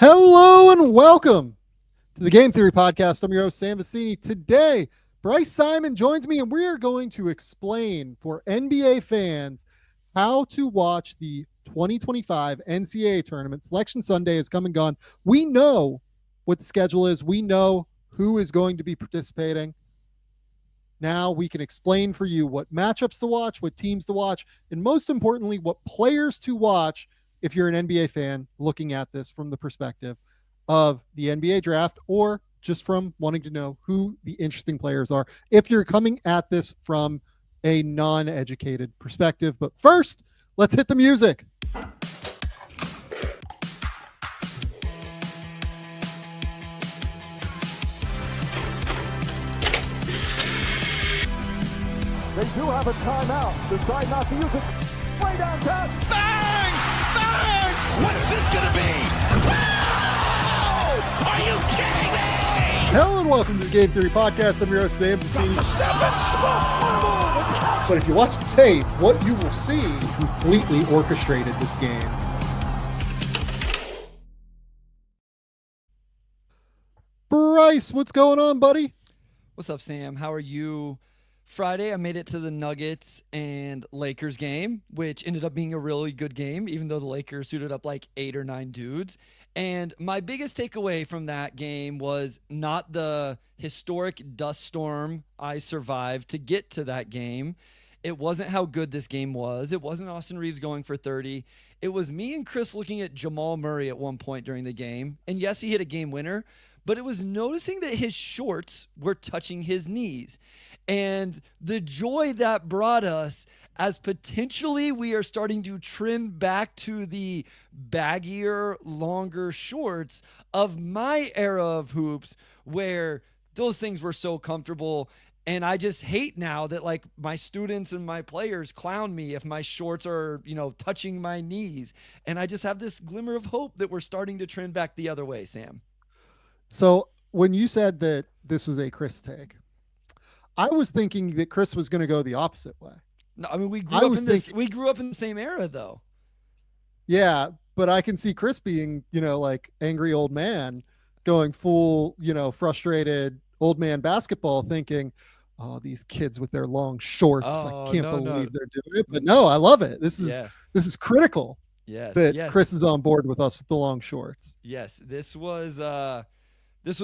Hello and welcome to the Game Theory Podcast. I'm your host, Sam Vecenie. Today, Bryce Simon joins me, and we are going to explain for NBA fans how to watch the 2025 NCAA tournament. Selection Sunday is come and gone. We know what the schedule is. We know who is going to be participating. Now we can explain for you what matchups to watch, what teams to watch, and most importantly, what players to watch if you're an NBA fan looking at this from the perspective of the NBA draft, or just from wanting to know who the interesting players are if you're coming at this from a non-educated perspective. But first, let's hit the music. They do have a timeout. Decide not to use it. Way downtown. Bang! Bang! What's this gonna be? Wow! Are you kidding me? Hello and welcome to the Game Theory Podcast. I'm your host, Sam Vecenie. Step and But if you watch the tape, what you will see completely orchestrated this game. Bryce, what's going on, buddy? What's up, Sam? How are you? Friday, I made it to the Nuggets and Lakers game, which ended up being a really good game, even though the Lakers suited up like 8 or 9 dudes. And my biggest takeaway from that game was not the historic dust storm I survived to get to that game. It wasn't how good this game was. It wasn't Austin Reeves going for 30. It was me and Chris looking at Jamal Murray at one point during the game. And yes, he hit a game winner, but it was noticing that his shorts were touching his knees. And the joy that brought us as potentially we are starting to trend back to the baggier, longer shorts of my era of hoops, where those things were so comfortable. And I just hate now that like my students and my players clown me if my shorts are, touching my knees. And I just have this glimmer of hope that we're starting to trend back the other way, Sam. So when you said that this was a Chris take, I was thinking that Chris was going to go the opposite way. No, I mean, we grew up in the same era, though. Yeah, but I can see Chris being, like angry old man going full, frustrated old man basketball, thinking, oh, these kids with their long shorts. I can't believe they're doing it. But no, I love it. This is critical. Yes, that Chris is on board with us with the long shorts. Yes, this was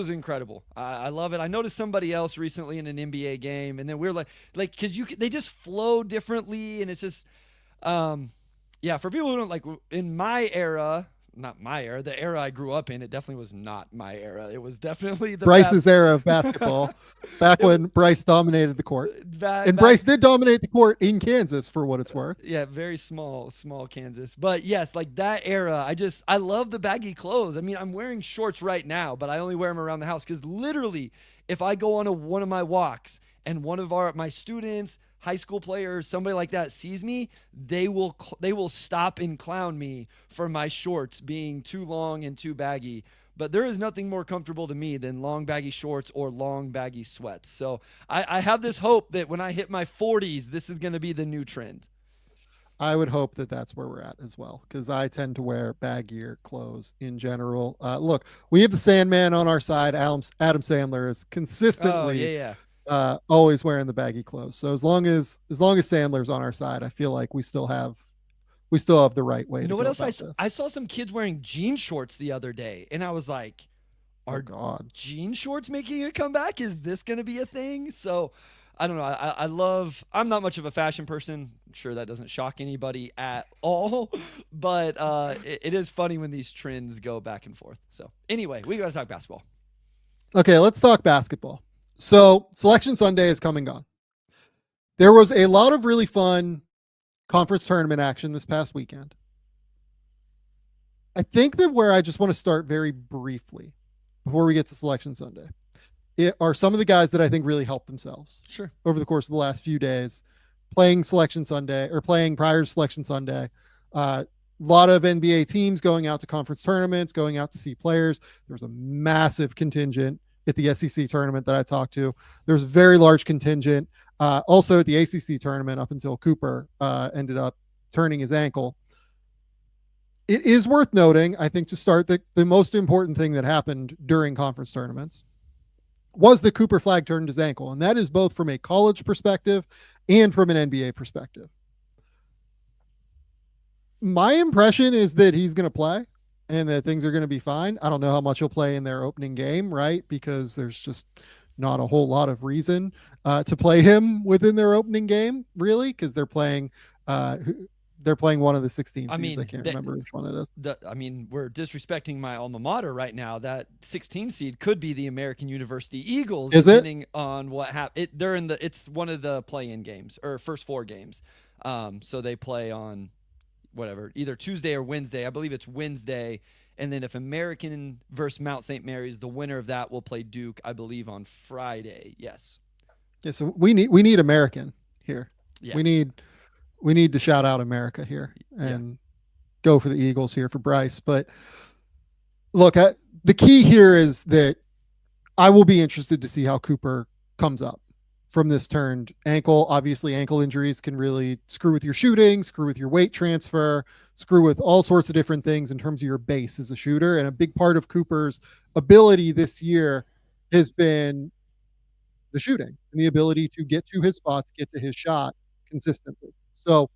incredible. I love it. I noticed somebody else recently in an NBA game, and then we're like, because they just flow differently, and it's just, for people who don't like, in my era, not my era, the era I grew up in, it definitely was not my era. It was definitely Bryce's era of basketball, back when Bryce dominated the court. Bryce did dominate the court in Kansas, for what it's worth. Yeah, very small Kansas. But yes, like that era, I love the baggy clothes. I mean, I'm wearing shorts right now, but I only wear them around the house because literally, if I go on one of my walks and one of my students, high school players, somebody like that sees me, they will stop and clown me for my shorts being too long and too baggy. But there is nothing more comfortable to me than long baggy shorts or long baggy sweats. So I have this hope that when I hit my 40s, this is going to be the new trend. I would hope that that's where we're at as well, because I tend to wear baggier clothes in general. Look, we have the Sandman on our side. Adam Sandler is consistently always wearing the baggy clothes. So as long as Sandler's on our side, I feel like we still have the right way. You know what else I saw some kids wearing jean shorts the other day, and I was like, "Are jean shorts making a comeback? Is this going to be a thing?" So I don't know. I'm not much of a fashion person. I'm sure that doesn't shock anybody at all, but it is funny when these trends go back and forth. So anyway, we got to talk basketball. Okay, let's talk basketball. So Selection Sunday is come and gone. There was a lot of really fun conference tournament action this past weekend. I think that where I just want to start very briefly before we get to Selection Sunday are some of the guys that I think really helped themselves over the course of the last few days playing Selection Sunday or playing prior to Selection Sunday. A lot of NBA teams going out to conference tournaments, going out to see players. There was a massive contingent at the SEC tournament that I talked to. There's a very large contingent also at the ACC tournament up until Cooper ended up turning his ankle. It is worth noting, I think, to start, the most important thing that happened during conference tournaments was the Cooper Flag turned his ankle. And that is both from a college perspective and from an NBA perspective. My impression is that he's going to play and that things are going to be fine. I don't know how much he'll play in their opening game, right? Because there's just not a whole lot of reason to play him within their opening game, really, because they're playing one of the 16 seeds. I can't remember which one it is. We're disrespecting my alma mater right now. That 16 seed could be the American University Eagles, depending on what happens. It's one of the play-in games or first 4 games. So they play on whatever, either Tuesday or Wednesday. I believe it's Wednesday. And then if American versus Mount St. Mary's, the winner of that will play Duke, I believe, on Friday. Yes. Yeah. So we need American here. Yeah. We need to shout out America here and go for the Eagles here for Bryce. But look, the key here is that I will be interested to see how Cooper comes up from this turned ankle. Obviously, ankle injuries can really screw with your shooting, screw with your weight transfer, screw with all sorts of different things in terms of your base as a shooter. And a big part of Cooper's ability this year has been the shooting and the ability to get to his spots, get to his shot consistently. So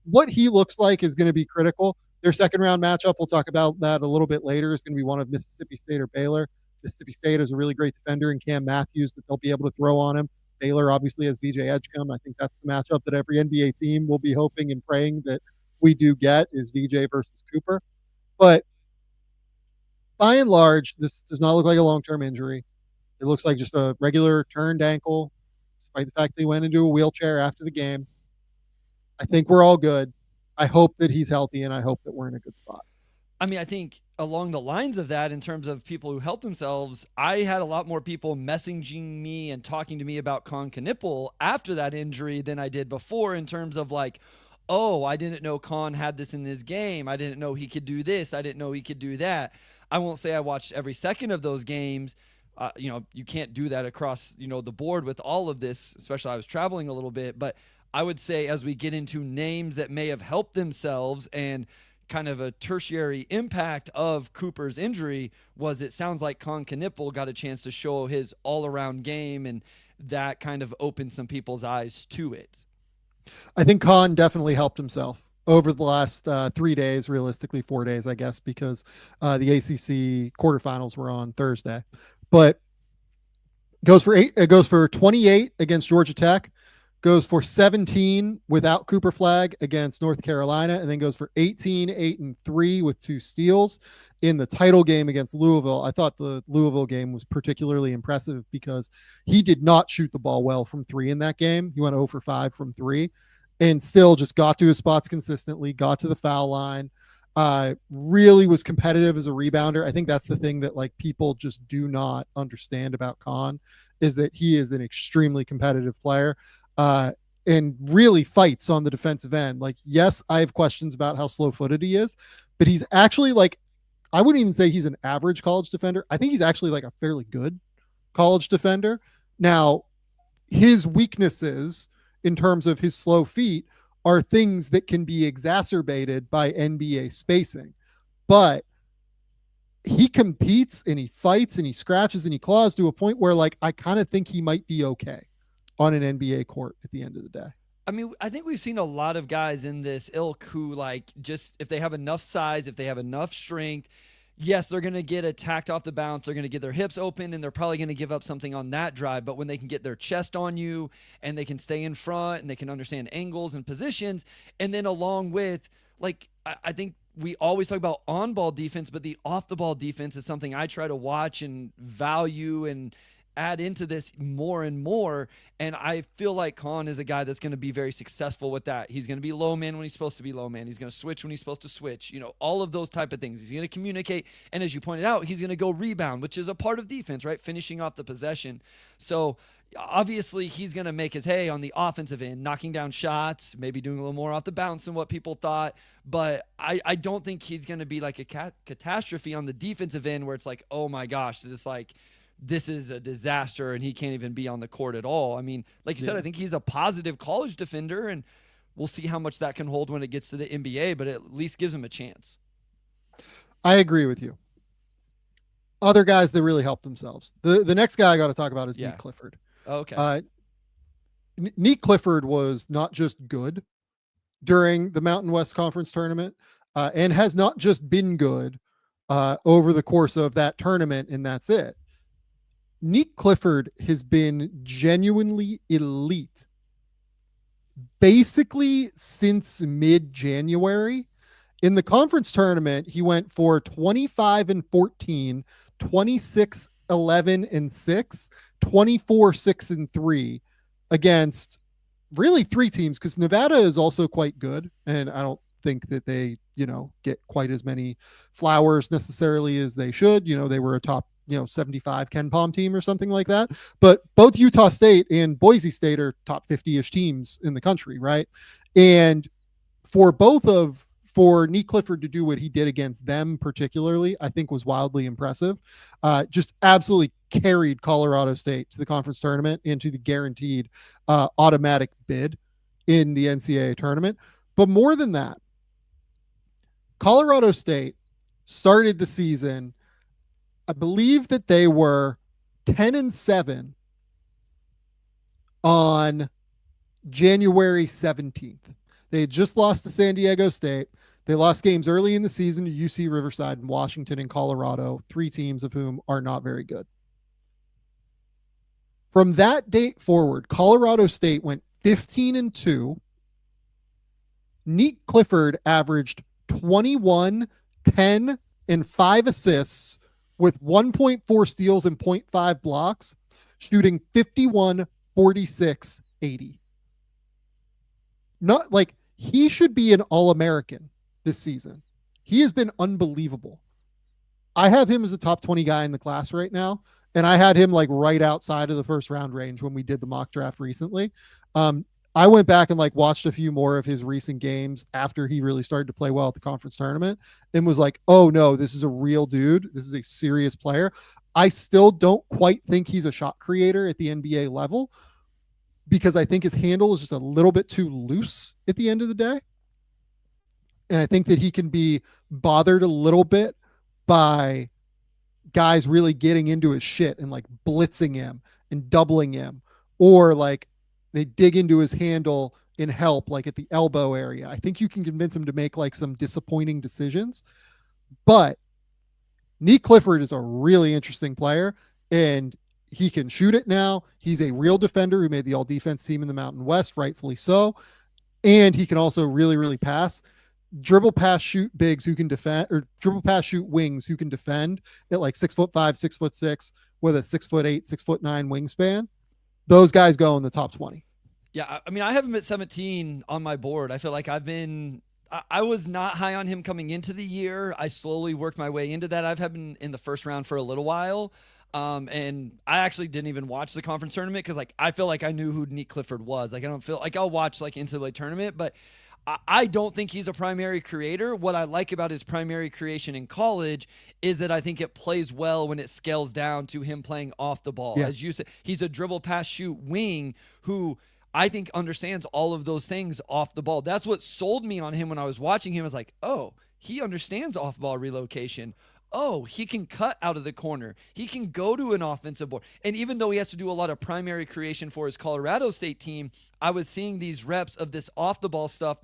what he looks like is going to be critical. Their second round matchup, we'll talk about that a little bit later, is going to be one of Mississippi State or Baylor. Mississippi State is a really great defender in Cam Matthews that they'll be able to throw on him. Baylor obviously has VJ Edgecombe. I think that's the matchup that every NBA team will be hoping and praying that we do get, is VJ versus Cooper. But by and large, this does not look like a long-term injury. It looks like just a regular turned ankle, despite the fact that he went into a wheelchair after the game. I think we're all good. I hope that he's healthy, and I hope that we're in a good spot. I think along the lines of that, in terms of people who helped themselves, I had a lot more people messaging me and talking to me about Con Knipple after that injury than I did before, in terms of like, oh, I didn't know Con had this in his game. I didn't know he could do this. I didn't know he could do that. I won't say I watched every second of those games. You can't do that across, the board with all of this, especially I was traveling a little bit. But I would say as we get into names that may have helped themselves and kind of a tertiary impact of Cooper's injury, it sounds like Con Knipple got a chance to show his all-around game, and that kind of opened some people's eyes to it. I think Con definitely helped himself over the last 3 days, realistically 4 days, I guess, because the ACC quarterfinals were on Thursday. But goes for 28 against Georgia Tech, goes for 17 without Cooper Flag against North Carolina, and then goes for 18, 8, and 3 with 2 steals in the title game against Louisville. I thought the Louisville game was particularly impressive because he did not shoot the ball well from 3 in that game. He went 0 for 5 from 3 and still just got to his spots consistently, got to the foul line, really was competitive as a rebounder. I think that's the thing that people just do not understand about Con, is that he is an extremely competitive player. And really fights on the defensive end. Yes, I have questions about how slow-footed he is, but he's actually I wouldn't even say he's an average college defender. I think he's actually a fairly good college defender. Now, his weaknesses in terms of his slow feet are things that can be exacerbated by NBA spacing, but he competes and he fights and he scratches and he claws to a point where I kind of think he might be okay on an NBA court at the end of the day. I think we've seen a lot of guys in this ilk who just if they have enough size, if they have enough strength, yes, they're going to get attacked off the bounce. They're going to get their hips open and they're probably going to give up something on that drive. But when they can get their chest on you and they can stay in front and they can understand angles and positions, and then along with I think we always talk about on-ball defense, but the off-the-ball defense is something I try to watch and value and add into this more and more. And I feel like Con is a guy that's going to be very successful with that. He's going to be low man when he's supposed to be low man. He's going to switch when he's supposed to switch, all of those type of things. He's going to communicate. And as you pointed out, he's going to go rebound, which is a part of defense, right? Finishing off the possession. So obviously he's going to make his hay on the offensive end, knocking down shots, maybe doing a little more off the bounce than what people thought. But I don't think he's going to be like a catastrophe on the defensive end where it's oh my gosh, this is a disaster and he can't even be on the court at all. Like you said, I think he's a positive college defender, and we'll see how much that can hold when it gets to the NBA, but it at least gives him a chance. I agree with you. Other guys that really helped themselves. The next guy I got to talk about is Nick Clifford. Okay. Nick Clifford was not just good during the Mountain West Conference tournament, and has not just been good over the course of that tournament, and that's it. Nick Clifford has been genuinely elite basically since mid-January. In the conference tournament, he went for 25-14, 26-11-6, 24-6-3 against really three teams, because Nevada is also quite good, and I don't think that they, get quite as many flowers necessarily as they should. They were a top, 75 Ken Palm team or something like that. But both Utah State and Boise State are top 50-ish teams in the country, right? And for Nick Clifford to do what he did against them particularly, I think was wildly impressive. Just absolutely carried Colorado State to the conference tournament and to the guaranteed automatic bid in the NCAA tournament. But more than that, Colorado State started the season, I believe that they were 10-7 on January 17th. They had just lost to San Diego State. They lost games early in the season to UC Riverside and Washington and Colorado, three teams of whom are not very good. From that date forward, Colorado State went 15-2. Nick Clifford averaged 21, 10, and 5 assists with 1.4 steals and 0.5 blocks, shooting 51, 46, 80. Not like he should be an All-American this season. He has been unbelievable. I have him as a top 20 guy in the class right now, and I had him like right outside of the first round range when we did the mock draft recently. I went back and watched a few more of his recent games after he really started to play well at the conference tournament and was like, oh no, this is a real dude. This is a serious player. I still don't quite think he's a shot creator at the NBA level, because I think his handle is just a little bit too loose at the end of the day. And I think that he can be bothered a little bit by guys really getting into his shit and blitzing him and doubling him, or they dig into his handle and help at the elbow area. I think you can convince him to make some disappointing decisions. But Nick Clifford is a really interesting player, and he can shoot it now. He's a real defender who made the all-defense team in the Mountain West, rightfully so. And he can also really, really pass. Dribble, pass, shoot bigs who can defend, or dribble, pass, shoot wings who can defend at 6'5", 6'6", with a 6'8", 6'9" wingspan. Those guys go in the top 20. Yeah, I mean, I have him at 17 on my board. I feel like I was not high on him coming into the year. I slowly worked my way into that. I've had him in the first round for a little while. And I actually didn't even watch the conference tournament because I feel like I knew who Nick Clifford was. I don't feel like I'll watch NCAA tournament, but I don't think he's a primary creator. What I like about his primary creation in college is that I think it plays well when it scales down to him playing off the ball. Yeah. As you said, he's a dribble, pass, shoot wing who I think understands all of those things off the ball. That's what sold me on him when I was watching him. I was like, oh, he understands off ball relocation. Oh, he can cut out of the corner. He can go to an offensive board. And even though he has to do a lot of primary creation for his Colorado State team, I was seeing these reps of this off-the-ball stuff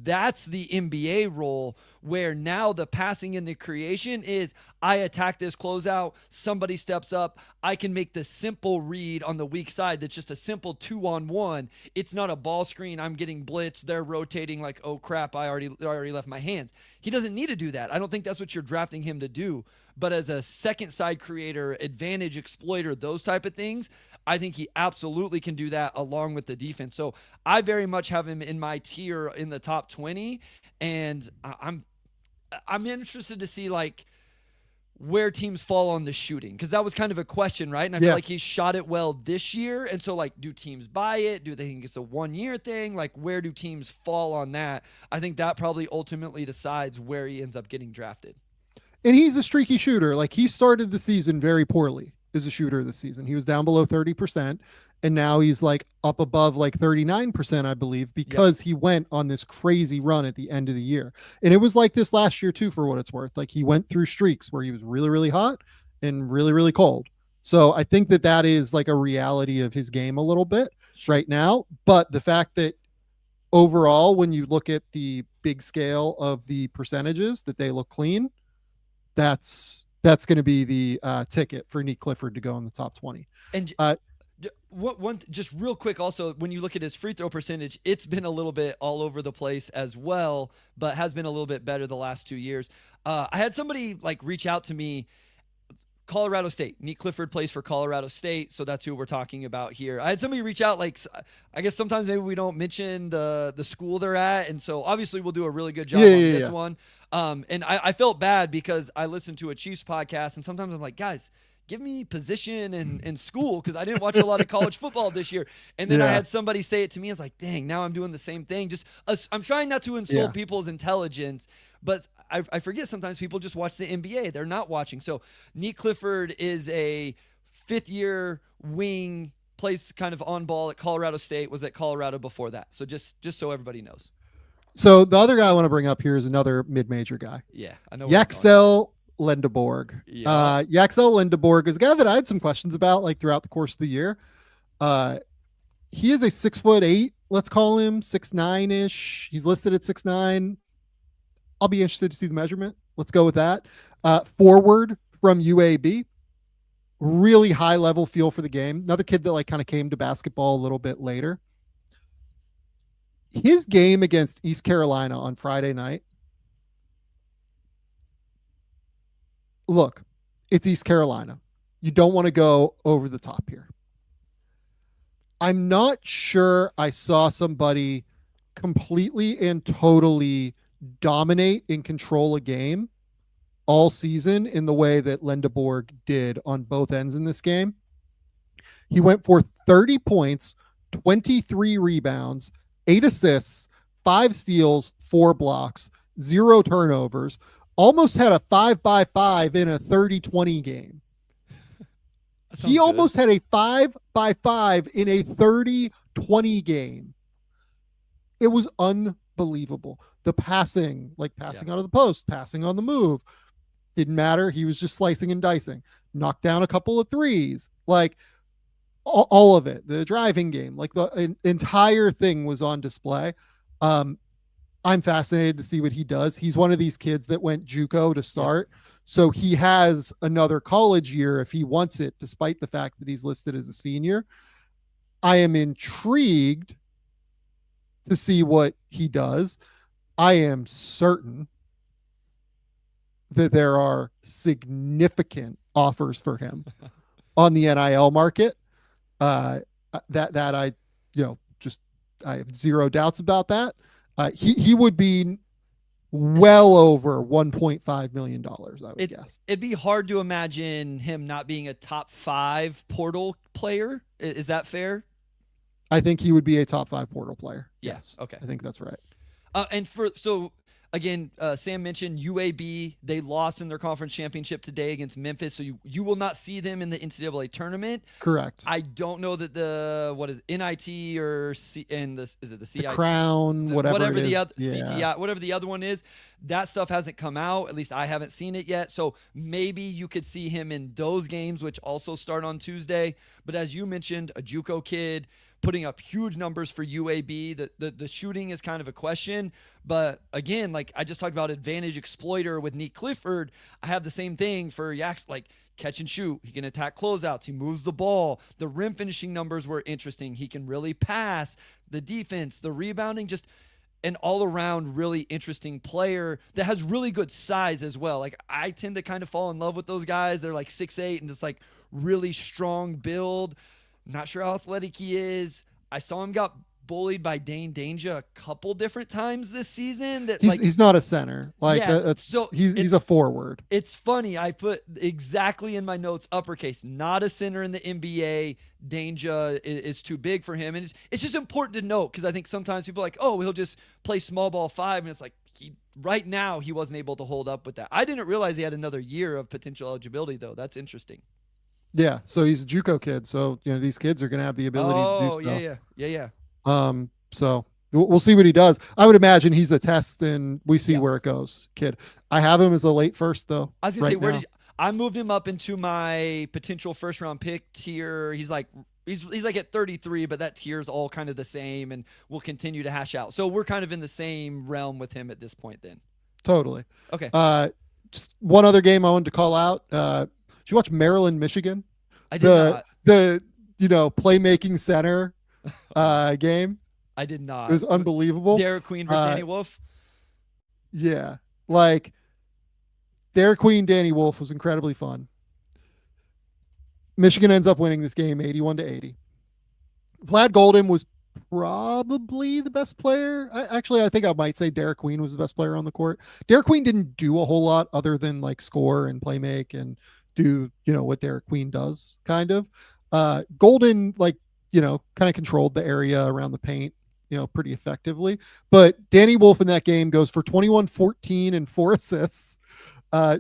that's the NBA role, where now the passing and the creation is I attack this closeout, somebody steps up, I can make the simple read on the weak side that's just a simple 2-on-1. It's not a ball screen, I'm getting blitzed, they're rotating oh crap, I already left my hands. He doesn't need to do that. I don't think that's what you're drafting him to do. But as a second side creator, advantage exploiter, those type of things, I think he absolutely can do that along with the defense. So I very much have him in my tier in the top 20, and I'm interested to see where teams fall on the shooting, because that was kind of a question, right? And I feel like he shot it well this year, and so do teams buy it? Do they think it's a 1-year thing? Where do teams fall on that? I think that probably ultimately decides where he ends up getting drafted. And he's a streaky shooter. He started the season very poorly as a shooter this season. He was down below 30%, and now he's like up above like 39%, I believe, because he went on this crazy run at the end of the year. And it was like this last year too, for what it's worth. Like he went through streaks where he was really, really hot and really, really cold. So I think that that is like a reality of his game a little bit right now. But the fact that overall, when you look at the big scale of the percentages, that they look clean, that's going to be the ticket for Nick Clifford to go in the top 20. And one just real quick, also, when you look at his free throw percentage, it's been a little bit all over the place as well, but has been a little bit better the last 2 years. I had somebody like reach out to me. Colorado State. Nick Clifford plays for Colorado State, so that's who we're talking about here. I had somebody reach out, like, I guess sometimes maybe we don't mention the school they're at, and so obviously we'll do a really good job on this one. And I felt bad because I listened to a Chiefs podcast, and sometimes I'm like, guys, give me position and school, because I didn't watch a lot of college football this year. And then I had somebody say it to me. I was like, dang, now I'm doing the same thing. Just I'm trying not to insult people's intelligence, but I forget sometimes people just watch the NBA. They're not watching. So Nick Clifford is a fifth-year wing, plays kind of on ball at Colorado State, was at Colorado before that. So just so everybody knows. So the other guy I want to bring up here is another mid-major guy. Yeah, I know. Yaxel Lendeborg. Yaxel Lendeborg is a guy that I had some questions about like throughout the course of the year. He is a 6'8", let's call him 6'9"-ish. He's listed at 6'9". I'll be interested to see the measurement. Let's go with that. Forward from UAB. Really high level feel for the game. Another kid that like kind of came to basketball a little bit later. His game against East Carolina on Friday night. Look, it's East Carolina. You don't want to go over the top here. I'm not sure I saw somebody completely and totally dominate and control a game all season in the way that Lendeborg did on both ends in this game. He went for 30 points, 23 rebounds, 8 assists, 5 steals, 4 blocks, 0 turnovers, almost had a 5-by-5 in a 30-20 game. He almost had a 5-by-5 in a 30-20 game. It was unbelievable. The passing, like passing out of the post, passing on the move, didn't matter. He was just slicing and dicing. Knocked down a couple of threes. Like all of it. The driving game, like the entire thing was on display. I'm fascinated to see what he does. He's one of these kids that went JUCO to start. So he has another college year if he wants it, despite the fact that he's listed as a senior. I am intrigued to see what he does. I am certain that there are significant offers for him on the NIL market. That I, I have zero doubts about that. He would be well over $1.5 million, I would guess. It'd be hard to imagine him not being a top 5 portal player. Is that fair? I think he would be a top 5 portal player. Yes. Okay. I think that's right. Again, Sam mentioned UAB. They lost in their conference championship today against Memphis, so you will not see them in the NCAA tournament. Correct. I don't know that NIT or is it the CIT? The Crown, whatever it is. CTI, whatever the other one is. That stuff hasn't come out. At least I haven't seen it yet. So maybe you could see him in those games, which also start on Tuesday. But as you mentioned, a JUCO kid putting up huge numbers for UAB. The shooting is kind of a question. But again, like I just talked about advantage exploiter with Nick Clifford, I have the same thing for Yax, like catch and shoot. He can attack closeouts. He moves the ball. The rim finishing numbers were interesting. He can really pass. The defense, the rebounding, just an all-around really interesting player that has really good size as well. Like I tend to kind of fall in love with those guys. They're like 6'8" and just like really strong build. Not sure how athletic he is. I saw him got bullied by Dane Danger a couple different times this season. He's not a center. He's a forward. It's funny. I put exactly in my notes, uppercase, not a center in the NBA. Danger is too big for him. And it's just important to note because I think sometimes people are like, oh, he'll just play small ball 5. And it's like, right now he wasn't able to hold up with that. I didn't realize he had another year of potential eligibility, though. That's interesting. Yeah, so he's a JUCO kid. So these kids are going to have the ability to do Oh, so. yeah. So we'll see what he does. I would imagine he's a test, and we see Yeah. where it goes. Kid, I have him as a late first though. I was gonna say, Right now. I moved him up into my potential first round pick tier. He's like at 33, but that tier's all kind of the same, and we'll continue to hash out. So we're kind of in the same realm with him at this point. Then. Totally. Okay. Just one other game I wanted to call out. Did you watch Maryland, Michigan? I did not. The playmaking center game. I did not. It was unbelievable. Derek Queen versus Danny Wolf. Yeah, like Derek Queen, Danny Wolf was incredibly fun. Michigan ends up winning this game 81-80. Vlad Golden was probably the best player. I think I might say Derek Queen was the best player on the court. Derek Queen didn't do a whole lot other than like score and play make and do, what Derek Queen does kind of. Golden, kind of controlled the area around the paint, pretty effectively. But Danny Wolf in that game goes for 21, 14 and 4 assists,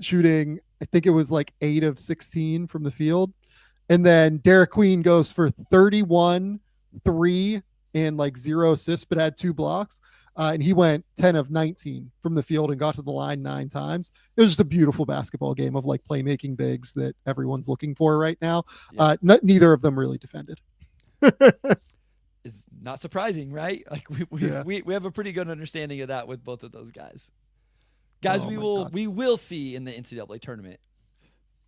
shooting, I think it was like 8 of 16 from the field. And then Derek Queen goes for 31, 3 and like 0 assists, but had 2 blocks. And he went 10 of 19 from the field and got to the line 9 times. It was just a beautiful basketball game of like playmaking bigs that everyone's looking for right now. Yeah. Neither of them really defended. Is not surprising, right? Like we have a pretty good understanding of that with both of those guys. Guys, we will see in the NCAA tournament.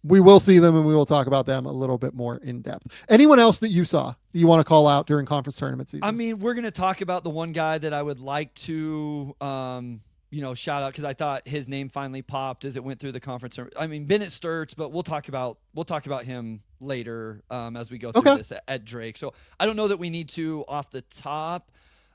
We will see them, and we will talk about them a little bit more in depth. Anyone else that you saw that you want to call out during conference tournament season? I mean, we're going to talk about the one guy that I would like to, shout out because I thought his name finally popped as it went through the conference. I mean, Bennett Sturts, but we'll talk about him later as we go through this at Drake. So I don't know that we need to off the top.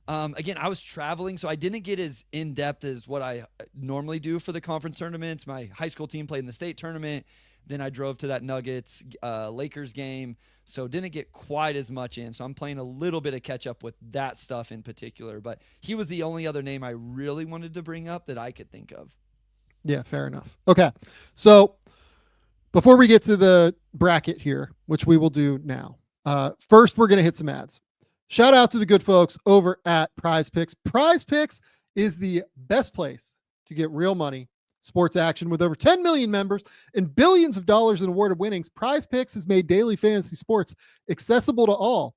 Again, I was traveling, so I didn't get as in-depth as what I normally do for the conference tournaments. My high school team played in the state tournament. Then I drove to that Nuggets Lakers game, so didn't get quite as much in. So I'm playing a little bit of catch up with that stuff in particular. But he was the only other name I really wanted to bring up that I could think of. Yeah, fair enough. Okay, so before we get to the bracket here, which we will do now, first we're going to hit some ads. Shout out to the good folks over at PrizePicks. PrizePicks is the best place to get real money. Sports action with over 10 million members and billions of dollars in awarded winnings. PrizePicks has made daily fantasy sports accessible to all.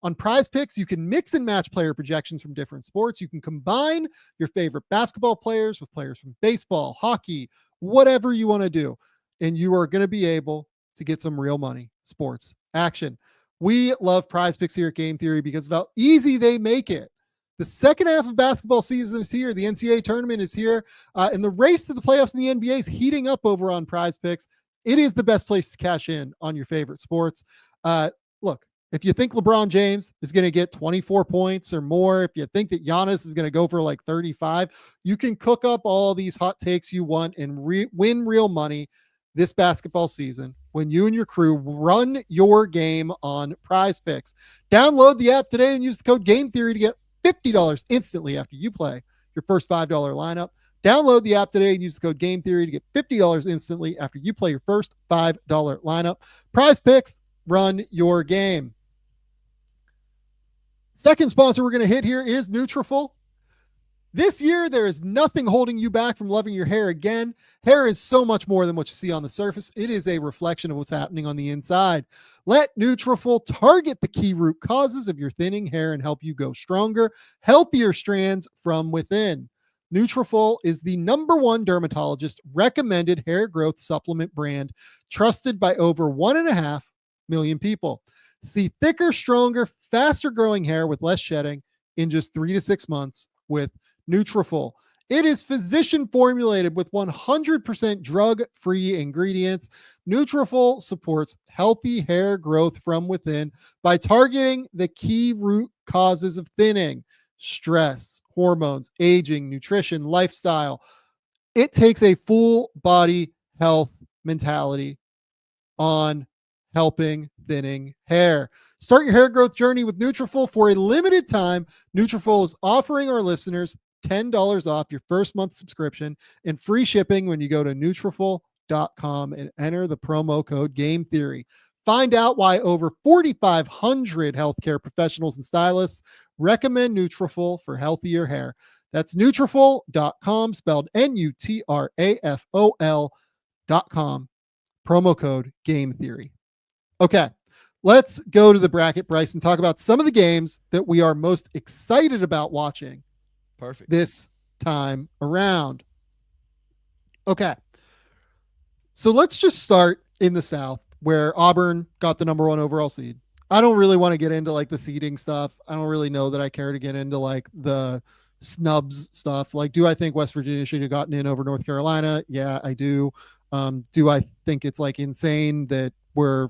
On PrizePicks, you can mix and match player projections from different sports. You can combine your favorite basketball players with players from baseball, hockey, whatever you want to do. And you are going to be able to get some real money sports action. We love PrizePicks here at Game Theory because of how easy they make it. The second half of basketball season is here. The NCAA tournament is here. And the race to the playoffs in the NBA is heating up over on PrizePicks. It is the best place to cash in on your favorite sports. Look, if you think LeBron James is going to get 24 points or more, if you think that Giannis is going to go for like 35, you can cook up all these hot takes you want and win real money this basketball season when you and your crew run your game on PrizePicks. Download the app today and use the code GameTheory to get $50 instantly after you play your first $5 lineup. Download the app today and use the code Game Theory to get $50 instantly after you play your first $5 lineup. PrizePicks, run your game. Second sponsor we're going to hit here is NUTRAFOL. This year, there is nothing holding you back from loving your hair again. Hair is so much more than what you see on the surface. It is a reflection of what's happening on the inside. Let NUTRAFOL target the key root causes of your thinning hair and help you go stronger, healthier strands from within. NUTRAFOL is the #1 dermatologist recommended hair growth supplement brand, trusted by over 1.5 million people. See thicker, stronger, faster growing hair with less shedding in just 3 to 6 months with NUTRAFOL. It is physician formulated with 100% drug-free ingredients. NUTRAFOL supports healthy hair growth from within by targeting the key root causes of thinning: stress, hormones, aging, nutrition, lifestyle. It takes a full body health mentality on helping thinning hair. Start your hair growth journey with NUTRAFOL for a limited time. NUTRAFOL is offering our listeners $10 off your first month subscription and free shipping when you go to NUTRAFOL.com and enter the promo code Game Theory. Find out why over 4,500 healthcare professionals and stylists recommend NUTRAFOL for healthier hair. That's NUTRAFOL.com, spelled NUTRAFOL.com. Promo code Game Theory. Okay, let's go to the bracket, Bryce, and talk about some of the games that we are most excited about watching. Perfect. This time around. Okay, so let's just start in the South, where Auburn got the number 1 overall seed. I don't really want to get into like the seeding stuff. I don't really know that I care to get into like the snubs stuff. Like, do I think West Virginia should have gotten in over North Carolina? Yeah, I do. Do I think it's like insane that we're,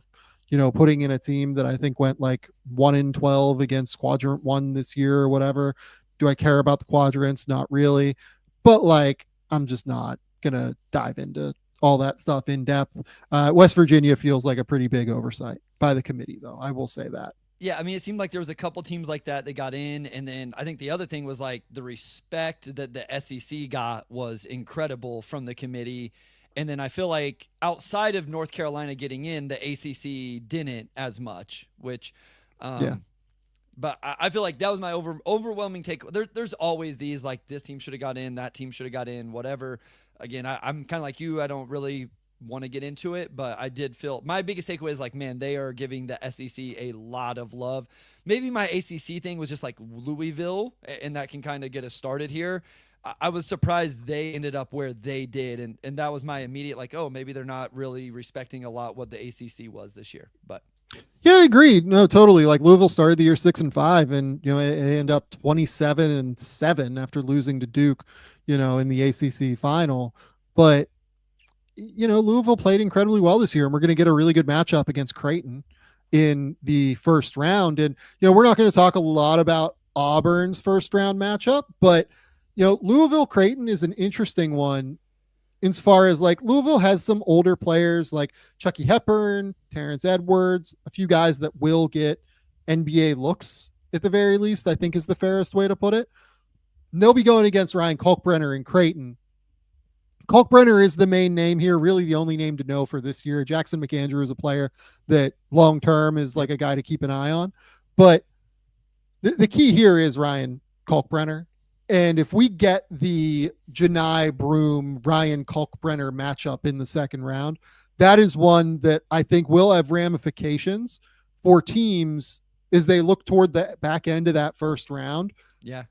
putting in a team that I think went like 1-12 against quadrant 1 this year or whatever? Do I care about the quadrants? Not really. But like, I'm just not going to dive into all that stuff in depth. West Virginia feels like a pretty big oversight by the committee, though. I will say that. Yeah, I mean, it seemed like there was a couple teams like that got in, and then I think the other thing was like the respect that the SEC got was incredible from the committee. And then I feel like outside of North Carolina getting in, the ACC didn't as much, which yeah. But I feel like that was my overwhelming take. There's always these like this team should have got in, that team should have got in, whatever. Again, I'm kind of like you. I don't really want to get into it, but I did feel my biggest takeaway is like, man, they are giving the SEC a lot of love. Maybe my ACC thing was just like Louisville, and that can kind of get us started here. I was surprised they ended up where they did, and that was my immediate like, oh, maybe they're not really respecting a lot what the ACC was this year. But yeah, I agree. No, totally. Like Louisville started the year 6-5, and they end up 27-7 after losing to Duke, in the ACC final. But Louisville played incredibly well this year, and we're going to get a really good matchup against Creighton in the first round. And we're not going to talk a lot about Auburn's first round matchup, but Louisville Creighton is an interesting one. As far as like Louisville has some older players like Chucky Hepburn, Terrence Edwards, a few guys that will get NBA looks at the very least, I think is the fairest way to put it. And they'll be going against Ryan Kalkbrenner in Creighton. Kalkbrenner is the main name here, really the only name to know for this year. Jackson McAndrew is a player that long-term is like a guy to keep an eye on. But the key here is Ryan Kalkbrenner. And if we get the Janai Broom, Ryan Kalkbrenner matchup in the second round, that is one that I think will have ramifications for teams as they look toward the back end of that first round. Yeah.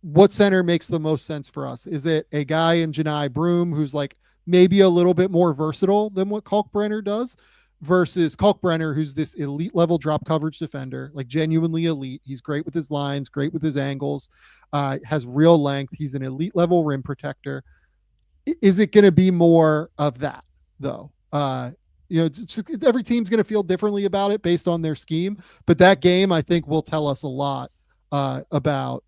What center makes the most sense for us? Is it a guy in Janai Broom who's like maybe a little bit more versatile than what Kalkbrenner does, versus Kalkbrenner, who's this elite level drop coverage defender, like genuinely elite. He's great with his lines, great with his angles, has real length. He's an elite level rim protector. Is it going to be more of that though? Every team's going to feel differently about it based on their scheme, but that game I think will tell us a lot about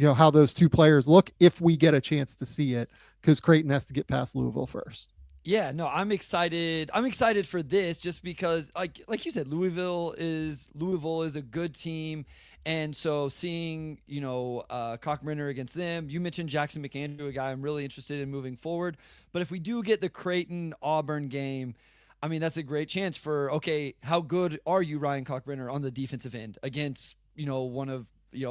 how those two players look if we get a chance to see it, because Creighton has to get past Louisville first. Yeah, no, I'm excited. I'm excited for this just because, like you said, Louisville is a good team, and so seeing Kalkbrenner against them. You mentioned Jackson McAndrew, a guy I'm really interested in moving forward. But if we do get the Creighton Auburn game, I mean that's a great chance for how good are you, Ryan Kalkbrenner, on the defensive end against one of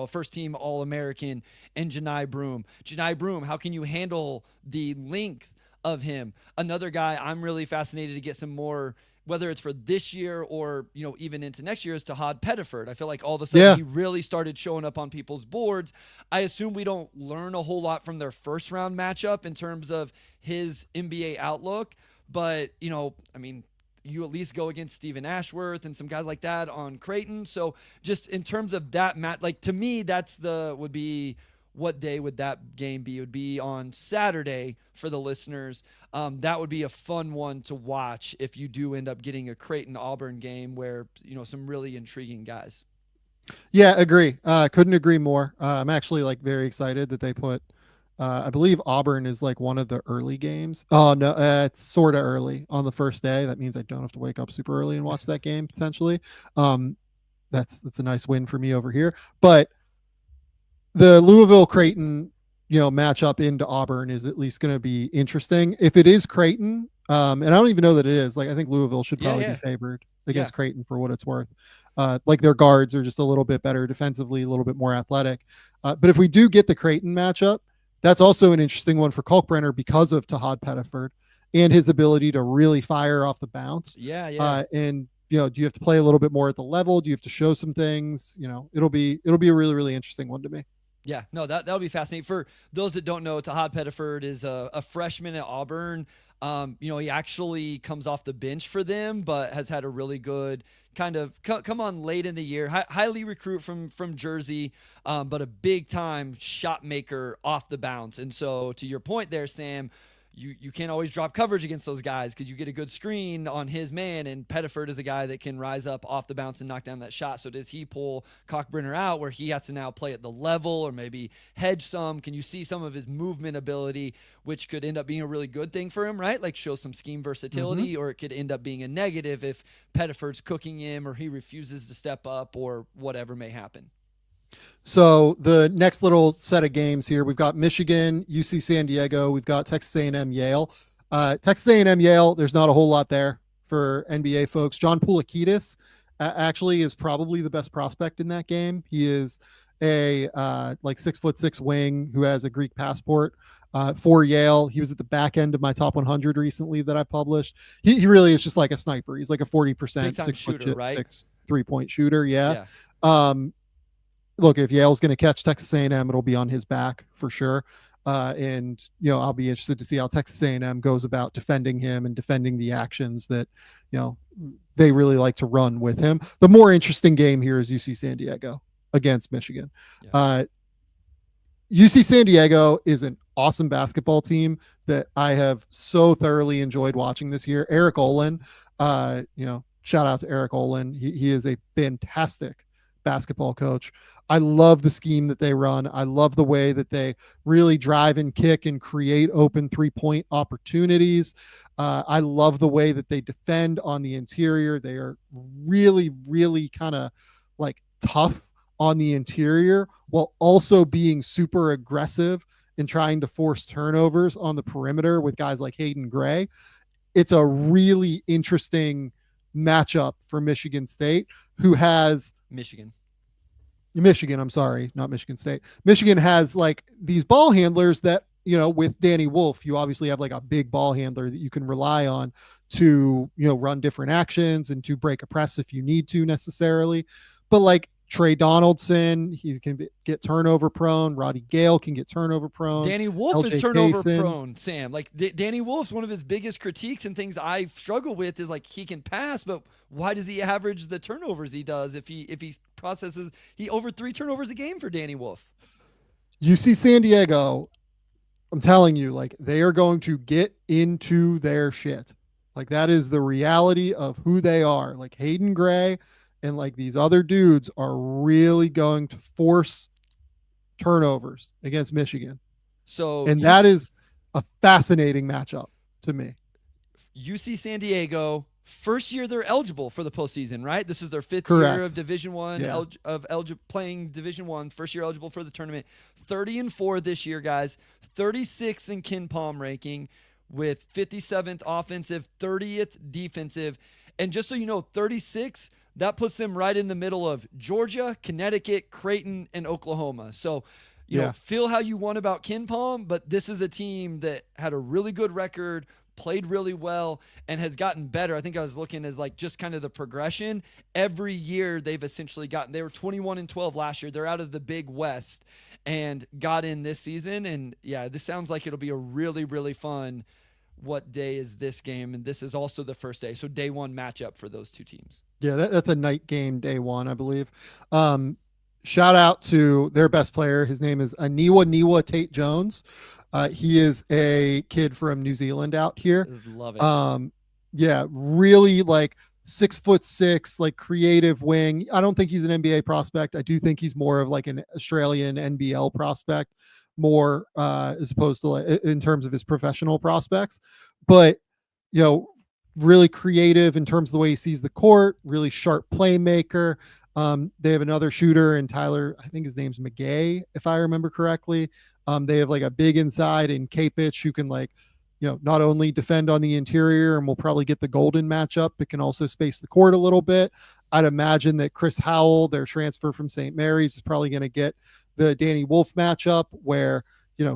first team All-American and Janai Broom. Janai Broom, how can you handle the length of him? Another guy I'm really fascinated to get some more, whether it's for this year or even into next year, is Tahad Pettiford. I feel like all of a sudden he really started showing up on people's boards. I assume we don't learn a whole lot from their first round matchup in terms of his NBA outlook, but you at least go against Stephen Ashworth and some guys like that on Creighton. So just in terms of that match, like to me, would be what day would that game be? It would be on Saturday for the listeners. That would be a fun one to watch if you do end up getting a Creighton Auburn game where, some really intriguing guys. Yeah, agree. Couldn't agree more. I'm actually like very excited that they put, I believe Auburn is like one of the early games. Oh no, it's sort of early on the first day. That means I don't have to wake up super early and watch that game potentially. That's a nice win for me over here. But the Louisville Creighton, matchup into Auburn is at least going to be interesting. If it is Creighton, And I don't even know that it is. Like, I think Louisville should Yeah, probably yeah. be favored against Yeah. Creighton for what it's worth. Like, their guards are just a little bit better defensively, a little bit more athletic. But if we do get the Creighton matchup, that's also an interesting one for Kalkbrenner because of Tahad Pettiford and his ability to really fire off the bounce. Yeah, yeah. And do you have to play a little bit more at the level? Do you have to show some things? It'll be a really, really interesting one to me. Yeah, no, that'll be fascinating. For those that don't know, Tahad Pettiford is a freshman at Auburn. He actually comes off the bench for them, but has had a really good kind of come on late in the year. Highly recruit from Jersey, but a big time shot maker off the bounce. And so, to your point there, Sam, you can't always drop coverage against those guys because you get a good screen on his man, and Pettiford is a guy that can rise up off the bounce and knock down that shot. So does he pull Kalkbrenner out where he has to now play at the level or maybe hedge some? Can you see some of his movement ability, which could end up being a really good thing for him, right? Like show some scheme versatility, or it could end up being a negative if Pettiford's cooking him or he refuses to step up or whatever may happen. So the next little set of games here, we've got Michigan, UC San Diego, we've got Texas A&M, Yale. Texas A&M, Yale, there's not a whole lot there for NBA folks. John Poulikitis actually is probably the best prospect in that game. He is a 6'6" wing who has a Greek passport for Yale. He was at the back end of my top 100 recently that I published. He really is just like a sniper. He's like a 40% 6 3-point shooter. Yeah. Look, if Yale's going to catch Texas A&M, it'll be on his back for sure. And I'll be interested to see how Texas A&M goes about defending him and defending the actions that, they really like to run with him. The more interesting game here is UC San Diego against Michigan. Yeah. UC San Diego is an awesome basketball team that I have so thoroughly enjoyed watching this year. Eric Olin, shout out to Eric Olin. He is a fantastic basketball coach. I love the scheme that they run. I love the way that they really drive and kick and create open 3-point opportunities. I love the way that they defend on the interior. They are really, really kind of like tough on the interior while also being super aggressive and trying to force turnovers on the perimeter with guys like Hayden Gray. It's a really interesting matchup for Michigan State, who has Michigan, I'm sorry, not Michigan State. Michigan has like these ball handlers that, with Danny Wolf, you obviously have like a big ball handler that you can rely on to, run different actions and to break a press if you need to necessarily. But like Trey Donaldson, he can get turnover prone. Roddy Gale can get turnover prone. Danny Wolf is turnover prone, Sam. Like Danny Wolf's one of his biggest critiques and things I struggle with is like he can pass, but why does he average the turnovers he does if he processes over 3 turnovers a game for Danny Wolf? UC San Diego, I'm telling you, like they are going to get into their shit. Like that is the reality of who they are. Like Hayden Gray and like these other dudes are really going to force turnovers against Michigan. And that is a fascinating matchup to me. UC San Diego, first year they're eligible for the postseason, right? This is their 5th year of Division I, playing Division I, first year eligible for the tournament. 30-4 this year, guys. 36th in KenPom ranking with 57th offensive, 30th defensive. And just so you know, 36, that puts them right in the middle of Georgia, Connecticut, Creighton, and Oklahoma. So, feel how you want about KenPom, but this is a team that had a really good record, played really well, and has gotten better. I think I was looking as like just kind of the progression. Every year they've essentially gotten, they were 21-12 last year. They're out of the Big West and got in this season. And yeah, this sounds like it'll be a really, really fun. What day is this game? And this is also the first day. So day 1 matchup for those two teams. Yeah, that's a night game, day 1, I believe. Shout out to their best player. His name is Aniwa Tate Jones. He is a kid from New Zealand out here. Love it. Yeah, really like 6'6", like creative wing. I don't think he's an NBA prospect. I do think he's more of like an Australian NBL prospect, more as opposed to like in terms of his professional prospects. But really creative in terms of the way he sees the court, really sharp playmaker. They have another shooter in Tyler, I think his name's McGay, if I remember correctly. They have like a big inside in K-Pitch who can like not only defend on the interior and we'll probably get the Golden matchup, but can also space the court a little bit. I'd imagine that Chris Howell, their transfer from St. Mary's, is probably going to get the Danny Wolf matchup where,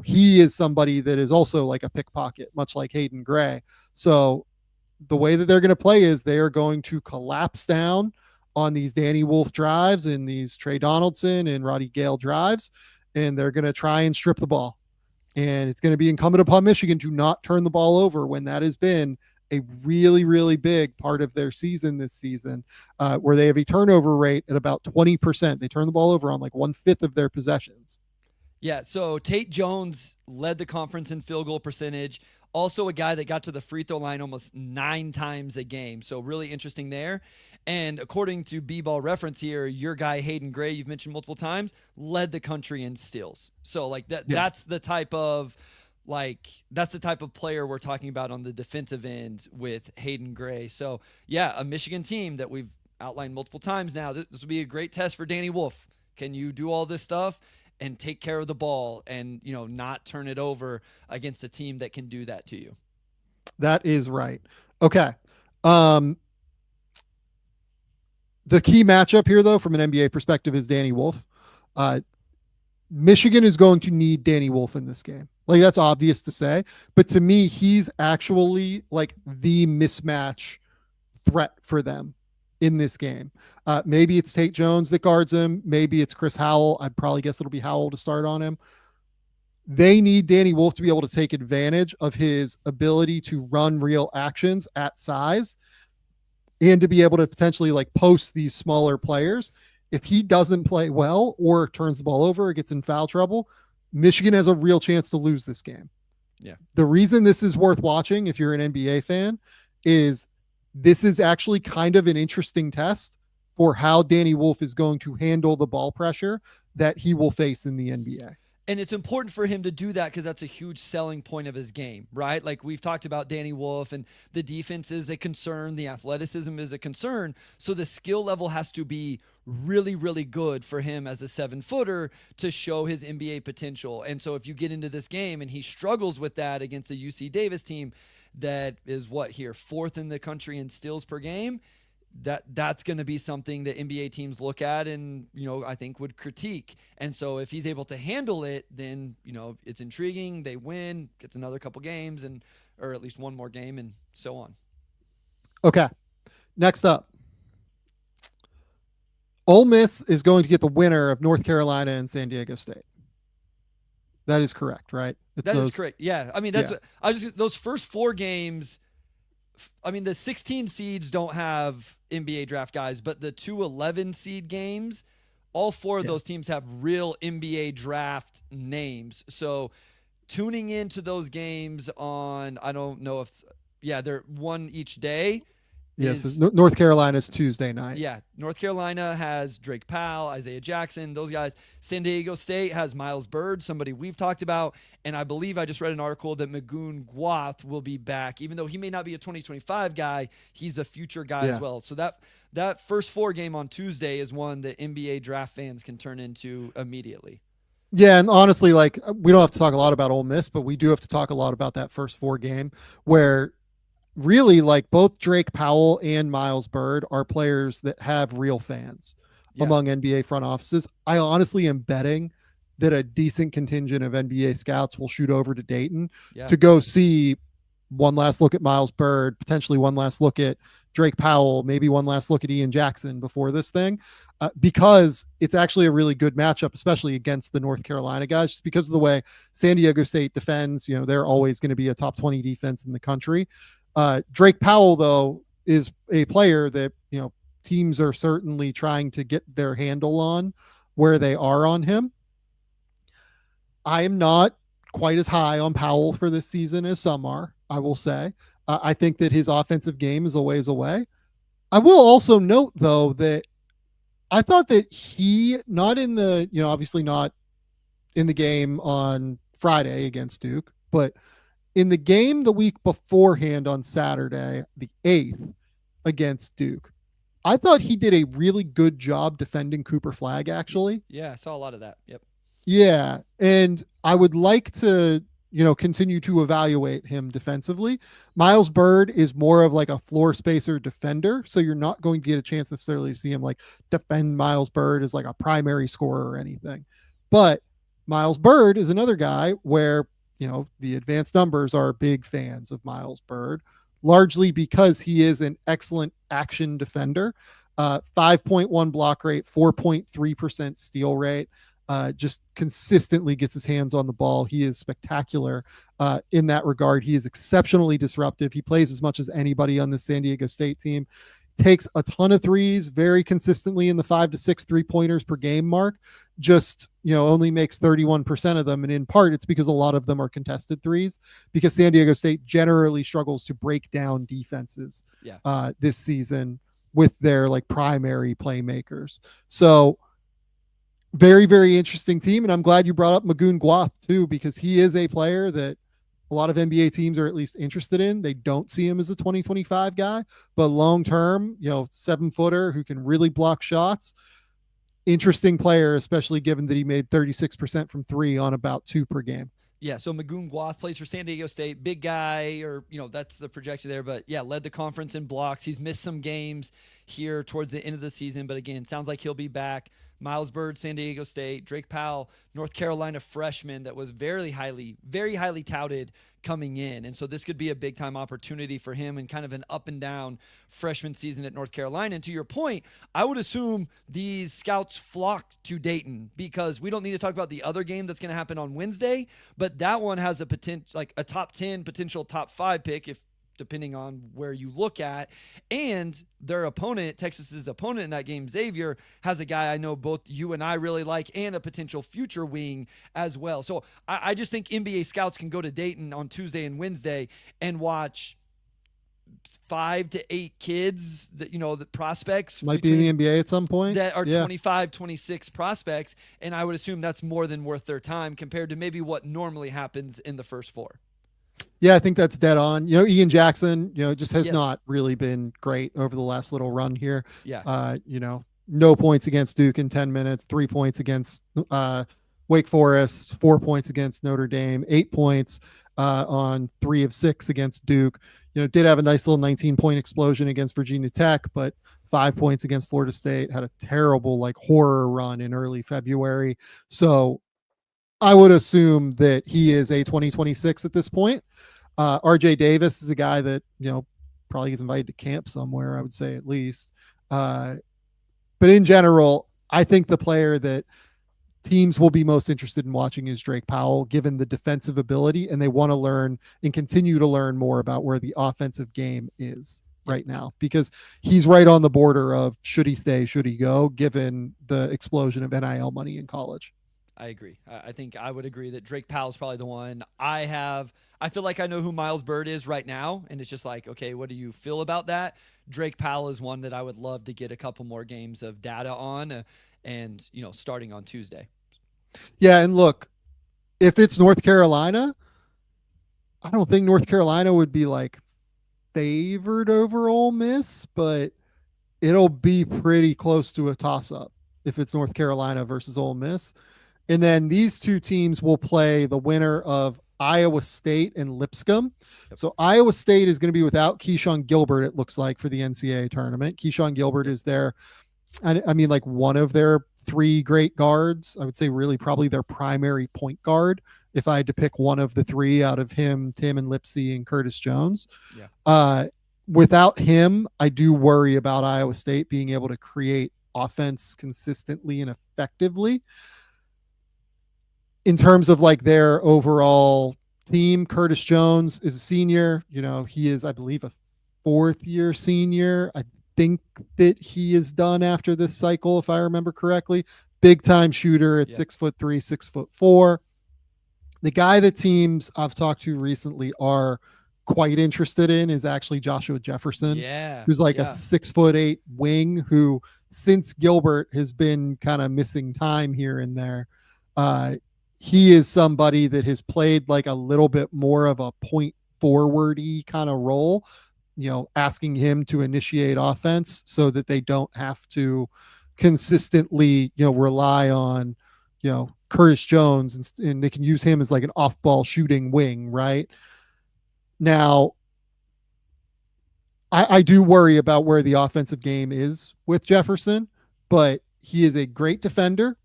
he is somebody that is also like a pickpocket, much like Hayden Gray. So the way that they're going to play is they are going to collapse down on these Danny Wolf drives and these Trey Donaldson and Roddy Gale drives, and they're going to try and strip the ball. And it's going to be incumbent upon Michigan to not turn the ball over when that has been a really, really big part of their season this season, where they have a turnover rate at about 20%. They turn the ball over on like 1/5 of their possessions. Yeah, so Tate Jones led the conference in field goal percentage. Also a guy that got to the free throw line almost 9 times a game. So really interesting there. And according to B-Ball Reference here, your guy Hayden Gray, you've mentioned multiple times, led the country in steals. So like that's the type of player we're talking about on the defensive end with Hayden Gray. So yeah, a Michigan team that we've outlined multiple times now. This will be a great test for Danny Wolf. Can you do all this stuff and take care of the ball and, not turn it over against a team that can do that to you? That is right. Okay. The key matchup here, though, from an NBA perspective, is Danny Wolf. Michigan is going to need Danny Wolf in this game. Like, that's obvious to say, but to me, he's actually like the mismatch threat for them in this game. Maybe it's Tate Jones that guards him. Maybe it's Chris Howell. I'd probably guess it'll be Howell to start on him. They need Danny Wolf to be able to take advantage of his ability to run real actions at size and to be able to potentially like post these smaller players. If he doesn't play well or turns the ball over or gets in foul trouble, Michigan has a real chance to lose this game. Yeah. The reason this is worth watching, if you're an NBA fan, is this is actually kind of an interesting test for how Danny Wolf is going to handle the ball pressure that he will face in the NBA. And it's important for him to do that because that's a huge selling point of his game, right? Like we've talked about Danny Wolf, and the defense is a concern. The athleticism is a concern. So the skill level has to be really, really good for him as a 7-footer to show his NBA potential. And so if you get into this game and he struggles with that against a UC Davis team that is 4th in the country in steals per game, that's going to be something that NBA teams look at and, I think would critique. And so if he's able to handle it, then, it's intriguing. They win, gets another couple games or at least one more game and so on. Okay. Next up, Ole Miss is going to get the winner of North Carolina and San Diego State. That is correct, right? That is correct. Yeah. I mean, those first 4 games. I mean, the 16 seeds don't have NBA draft guys, but the 2-11 seed games, all 4 of those teams have real NBA draft names. So tuning into those games on, I don't know if, they're one each day. Yes, North Carolina's Tuesday night. Yeah, North Carolina has Drake Powell, Isaiah Jackson, those guys. San Diego State has Miles Byrd, somebody we've talked about. And I believe I just read an article that Magoon Guath will be back. Even though he may not be a 2025 guy, he's a future guy as well. So that first 4 game on Tuesday is one that NBA draft fans can turn into immediately. Yeah, and honestly, like, we don't have to talk a lot about Ole Miss, but we do have to talk a lot about that first 4 game where really, like, both Drake Powell and Miles Byrd are players that have real fans among NBA front offices. I honestly am betting that a decent contingent of NBA scouts will shoot over to Dayton to go see one last look at Miles Byrd, potentially one last look at Drake Powell, maybe one last look at Ian Jackson before this thing, because it's actually a really good matchup, especially against the North Carolina guys, just because of the way San Diego State defends. They're always going to be a top 20 defense in the country. Drake Powell, though, is a player that, teams are certainly trying to get their handle on where they are on him. I am not quite as high on Powell for this season as some are, I will say. I think that his offensive game is a ways away. I will also note, though, that I thought that he, not in the, obviously not in the game on Friday against Duke, but in the game the week beforehand on Saturday, the 8th against Duke, I thought he did a really good job defending Cooper Flagg, actually. Yeah, I saw a lot of that. Yep. Yeah, and I would like to continue to evaluate him defensively. Miles Bird is more of like a floor spacer defender, so you're not going to get a chance necessarily to see him like defend Miles Bird as like a primary scorer or anything. But Miles Bird is another guy where, the advanced numbers are big fans of Miles Bird, largely because he is an excellent action defender. 5.1 block rate, 4.3% steal rate. Just consistently gets his hands on the ball. He is spectacular in that regard. He is exceptionally disruptive. He plays as much as anybody on the San Diego State team. Takes a ton of threes very consistently in the 5 to 6 3-pointers per game mark. Just, only makes 31% of them. And in part, it's because a lot of them are contested threes, because San Diego State generally struggles to break down defenses this season with their like primary playmakers. So very, very interesting team. And I'm glad you brought up Magoon Guath too, because he is a player that a lot of NBA teams are at least interested in. They don't see him as a 2025 guy, but long-term, 7-footer who can really block shots. Interesting player, especially given that he made 36% from 3 on about 2 per game. Yeah, so Magoon Guath plays for San Diego State. Big guy, or, that's the projection there. But, yeah, led the conference in blocks. He's missed some games here towards the end of the season. But, again, sounds like he'll be back. Miles Bird, San Diego State. Drake Powell, North Carolina freshman that was very highly touted coming in. And so this could be a big-time opportunity for him and kind of an up-and-down freshman season at North Carolina. And to your point, I would assume these scouts flock to Dayton, because we don't need to talk about the other game that's going to happen on Wednesday, but that one has a potential, like a top 10, potential top 5 pick, if depending on where you look at. And their opponent, Texas's opponent in that game, Xavier, has a guy I know both you and I really like, and a potential future wing as well. So I just think NBA scouts can go to Dayton on Tuesday and Wednesday and watch 5 to 8 kids that, the prospects might be in the NBA at some point that are 25, 26 prospects. And I would assume that's more than worth their time compared to maybe what normally happens in the first 4. Yeah, I think that's dead on. Ian Jackson, just has not really been great over the last little run here. Yeah. No points against Duke in 10 minutes, 3 points against Wake Forest, 4 points against Notre Dame, 8 points on 3 of 6 against Duke. Did have a nice little 19-point explosion against Virginia Tech, but 5 points against Florida State. Had a terrible horror run in early February. So I would assume that he is a 2026 at this point. RJ Davis is a guy that, probably gets invited to camp somewhere, I would say at least. But in general, I think the player that teams will be most interested in watching is Drake Powell, given the defensive ability, and they want to learn and continue to learn more about where the offensive game is right now, because he's right on the border of should he stay, should he go, given the explosion of NIL money in college. I agree. I think I would agree that Drake Powell's probably the one. I feel like I know who Miles Bird is right now, and it's just like, okay, what do you feel about that? Drake Powell is one that I would love to get a couple more games of data on, and starting on Tuesday. Yeah, and look, if it's North Carolina, I don't think North Carolina would be favored over Ole Miss, but it'll be pretty close to a toss-up if it's North Carolina versus Ole Miss. And then these two teams will play the winner of Iowa State and Lipscomb. Yep. So Iowa State is going to be without Keyshawn Gilbert, it looks like, for the NCAA tournament. Keyshawn Gilbert is there. I mean, one of their 3 great guards. I would say really probably their primary point guard, if I had to pick one of the 3 out of him, Tim and Lipsy and Curtis Jones. Yeah. Without him, I do worry about Iowa State being able to create offense consistently and effectively. In terms of their overall team, Curtis Jones is a senior. He is, I believe, a 4th-year senior. I think that he is done after this cycle, if I remember correctly. Big time shooter at 6'3", 6'4". The guy that teams I've talked to recently are quite interested in is actually Joshua Jefferson, who's a 6'8" wing who, since Gilbert has been kind of missing time here and there, he is somebody that has played a little bit more of a point forward-y kind of role, asking him to initiate offense so that they don't have to consistently, rely on, Curtis Jones, and they can use him as like an off-ball shooting wing, right? Now, I do worry about where the offensive game is with Jefferson, but he is a great defender.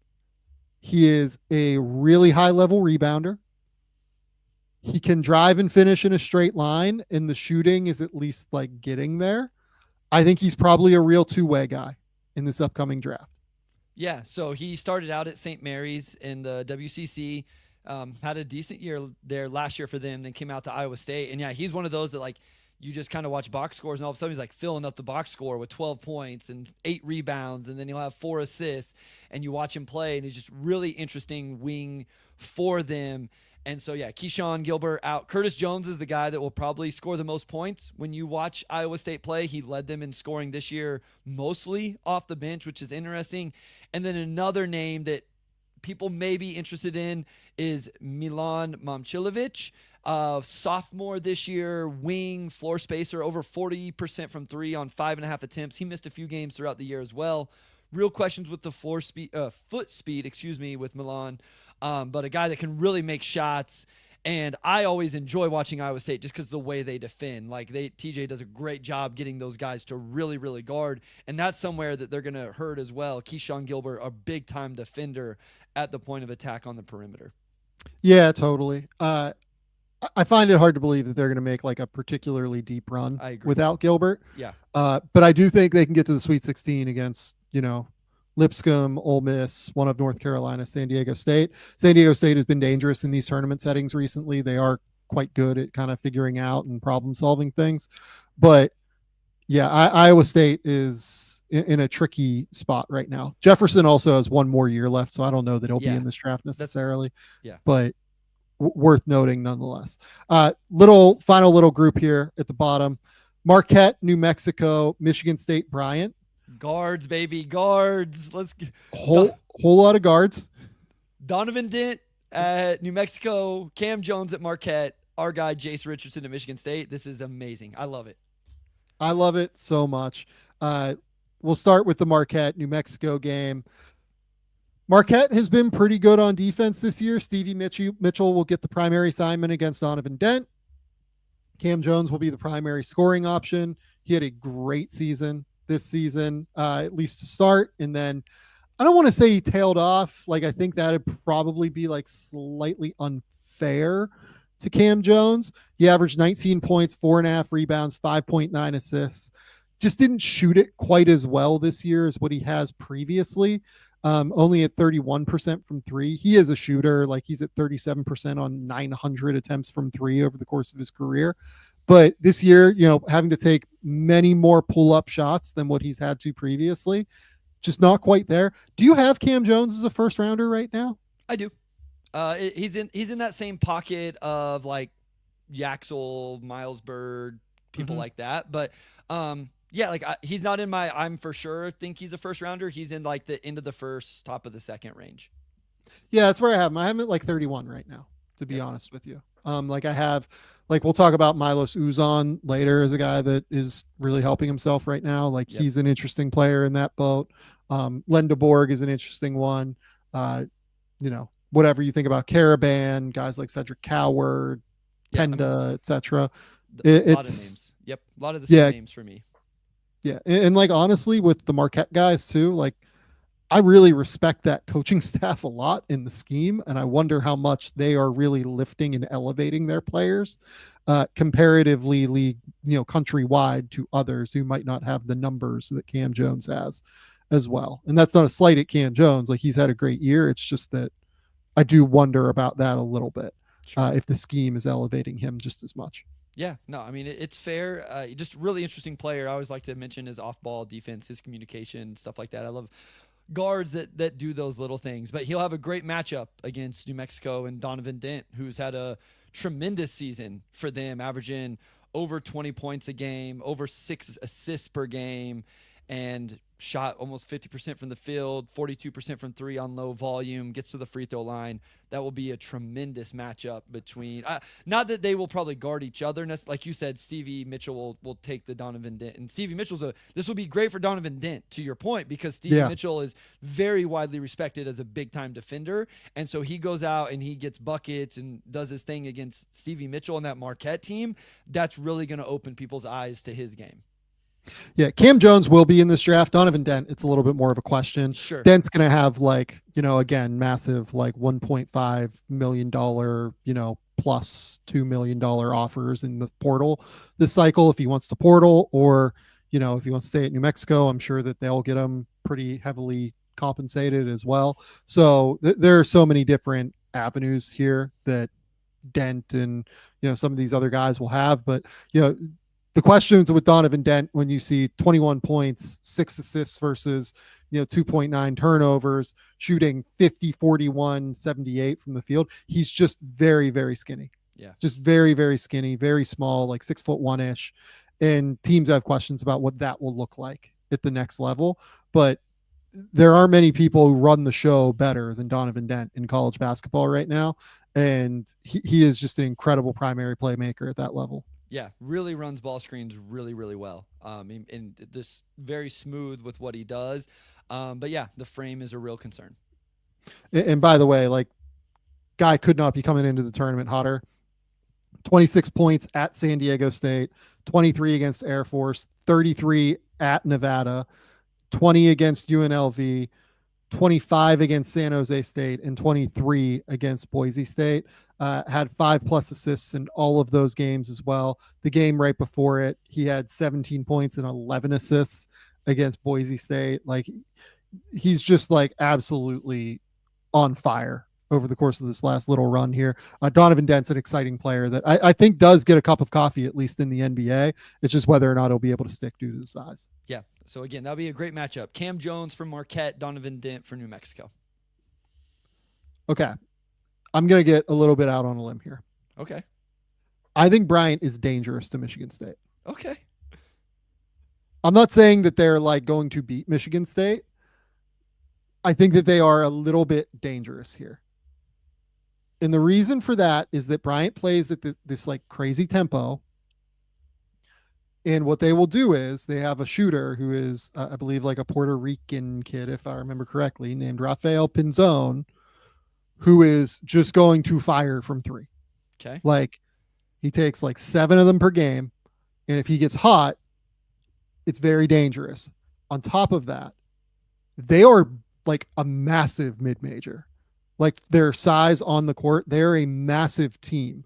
He is a really high-level rebounder. He can drive and finish in a straight line, and the shooting is at least like getting there. I think he's probably a real two-way guy in this upcoming draft. Yeah, so he started out at St. Mary's in the WCC, had a decent year there last year for them, then came out to Iowa State. And yeah, he's one of those that like you just kind of watch box scores, and all of a sudden he's like filling up the box score with 12 points and 8 rebounds, and then he'll have 4 assists, and you watch him play, and he's just really interesting wing for them. And so, yeah, Keyshawn Gilbert out. Curtis Jones is the guy that will probably score the most points. When you watch Iowa State play, he led them in scoring this year mostly off the bench, which is interesting. And then another name that people may be interested in is Milan Momcilovic, sophomore this year, wing, floor spacer, over 40% from 3 on 5.5 attempts. He missed a few games throughout the year as well. Real questions with the foot speed, with Milan. But a guy that can really make shots. And I always enjoy watching Iowa State just because the way they defend. Like TJ does a great job getting those guys to really, really guard. And that's somewhere that they're going to hurt as well. Keyshawn Gilbert, a big-time defender at the point of attack on the perimeter. Yeah, totally. I find it hard to believe that they're going to make like a particularly deep run without Gilbert. Yeah. But I do think they can get to the Sweet 16 against, Lipscomb, Ole Miss, one of North Carolina, San Diego State. San Diego State has been dangerous in these tournament settings recently. They are quite good at kind of figuring out and problem solving things. But yeah, Iowa State is in a tricky spot right now. Jefferson also has one more year left, so I don't know that he'll be in this draft necessarily. But worth noting nonetheless. Final little group here at the bottom. Marquette, New Mexico, Michigan State, Bryant. Guards, baby, guards. Let's whole lot of guards. Donovan Dent at New Mexico, Cam Jones at Marquette, our guy Jace Richardson at Michigan State. This is amazing. I love it. I love it so much. We'll start with the Marquette New Mexico game. Marquette has been pretty good on defense this year. Stevie Mitchell will get the primary assignment against Donovan Dent. Cam Jones will be the primary scoring option. He had a great season this season, at least to start. And then I don't want to say he tailed off. Like, I think that'd probably be like slightly unfair to Cam Jones. He averaged 19 points, 4.5 rebounds, 5.9 assists. Just didn't shoot it quite as well this year as what he has previously. Only at 31% from 3. He is a shooter. Like, he's at 37% on 900 attempts from 3 over the course of his career. But this year, having to take many more pull-up shots than what he's had to previously, just not quite there. Do you have Cam Jones as a first rounder right now? I do. He's in that same pocket of like Yaxel, Miles Bird, people like that. But yeah, like he's not in my I'm for sure think he's a first rounder. He's in like the end of the first, top of the second range. Yeah, that's where I have him. I have him at like 31 right now, to be honest with you. Like I have, like we'll talk about Milos Uzan later as a guy that is really helping himself right now. Like he's an interesting player in that boat. Len DeBorg is an interesting one. Whatever you think about Caravan, guys like Cedric Coward, Penda, etc. A lot of names. Yep, a lot of the same names for me. Yeah, and like honestly, with the Marquette guys too, like I really respect that coaching staff a lot in the scheme, and I wonder how much they are really lifting and elevating their players comparatively, countrywide to others who might not have the numbers that Cam Jones has as well. And that's not a slight at Cam Jones. Like, he's had a great year. It's just that I do wonder about that a little bit, if the scheme is elevating him just as much. Yeah, no, I mean, it's fair. Just really interesting player. I always like to mention his off-ball defense, his communication, stuff like that. I love guards that do those little things. But he'll have a great matchup against New Mexico and Donovan Dent, who's had a tremendous season for them, averaging over 20 points a game, over 6 assists per game. And shot almost 50% from the field, 42% from three on low volume, gets to the free throw line. That will be a tremendous matchup between, not that they will probably guard each other. Like you said, Stevie Mitchell will take the Donovan Dent. And Stevie Mitchell's this will be great for Donovan Dent, to your point, because Stevie Mitchell is very widely respected as a big time defender. And so he goes out and he gets buckets and does his thing against Stevie Mitchell and that Marquette team. That's really going to open people's eyes to his game. Yeah, Cam Jones will be in this draft. Donovan Dent, it's a little bit more of a question. Sure. Dent's going to have again, massive $1.5 million, plus $2 million offers in the portal this cycle if he wants to portal, or, if he wants to stay at New Mexico. I'm sure that they'll get him pretty heavily compensated as well. So there are so many different avenues here that Dent and, some of these other guys will have. But, the questions with Donovan Dent, when you see 21 points, 6 assists versus, 2.9 turnovers, shooting 50, 41, 78 from the field, he's just very, very skinny. Yeah. Just very, very skinny, very small, like 6'1" And teams have questions about what that will look like at the next level. But there are many people who run the show better than Donovan Dent in college basketball right now. And he is just an incredible primary playmaker at that level. Yeah, really runs ball screens really, really well. And this very smooth with what he does. But yeah, the frame is a real concern. And by the way, guy could not be coming into the tournament hotter. 26 points at San Diego State, 23 against Air Force, 33 at Nevada, 20 against UNLV, 25 against San Jose State, and 23 against Boise State. Had 5+ assists in all of those games as well. The game right before it, he had 17 points and 11 assists against Boise State. He's just absolutely on fire over the course of this last little run here. Donovan Dent's an exciting player that I think does get a cup of coffee, at least in the NBA. It's just whether or not he'll be able to stick due to the size. Yeah. So again, that'll be a great matchup. Cam Jones for Marquette, Donovan Dent for New Mexico. Okay. I'm going to get a little bit out on a limb here. Okay. I think Bryant is dangerous to Michigan State. Okay. I'm not saying that they're going to beat Michigan State. I think that they are a little bit dangerous here. And the reason for that is that Bryant plays at this crazy tempo. And what they will do is they have a shooter who is, I believe, a Puerto Rican kid, if I remember correctly, named Rafael Pinzon, who is just going to fire from three. Okay. He takes 7 of them per game. And if he gets hot, it's very dangerous. On top of that, they are a massive mid-major. Their size on the court, they're a massive team.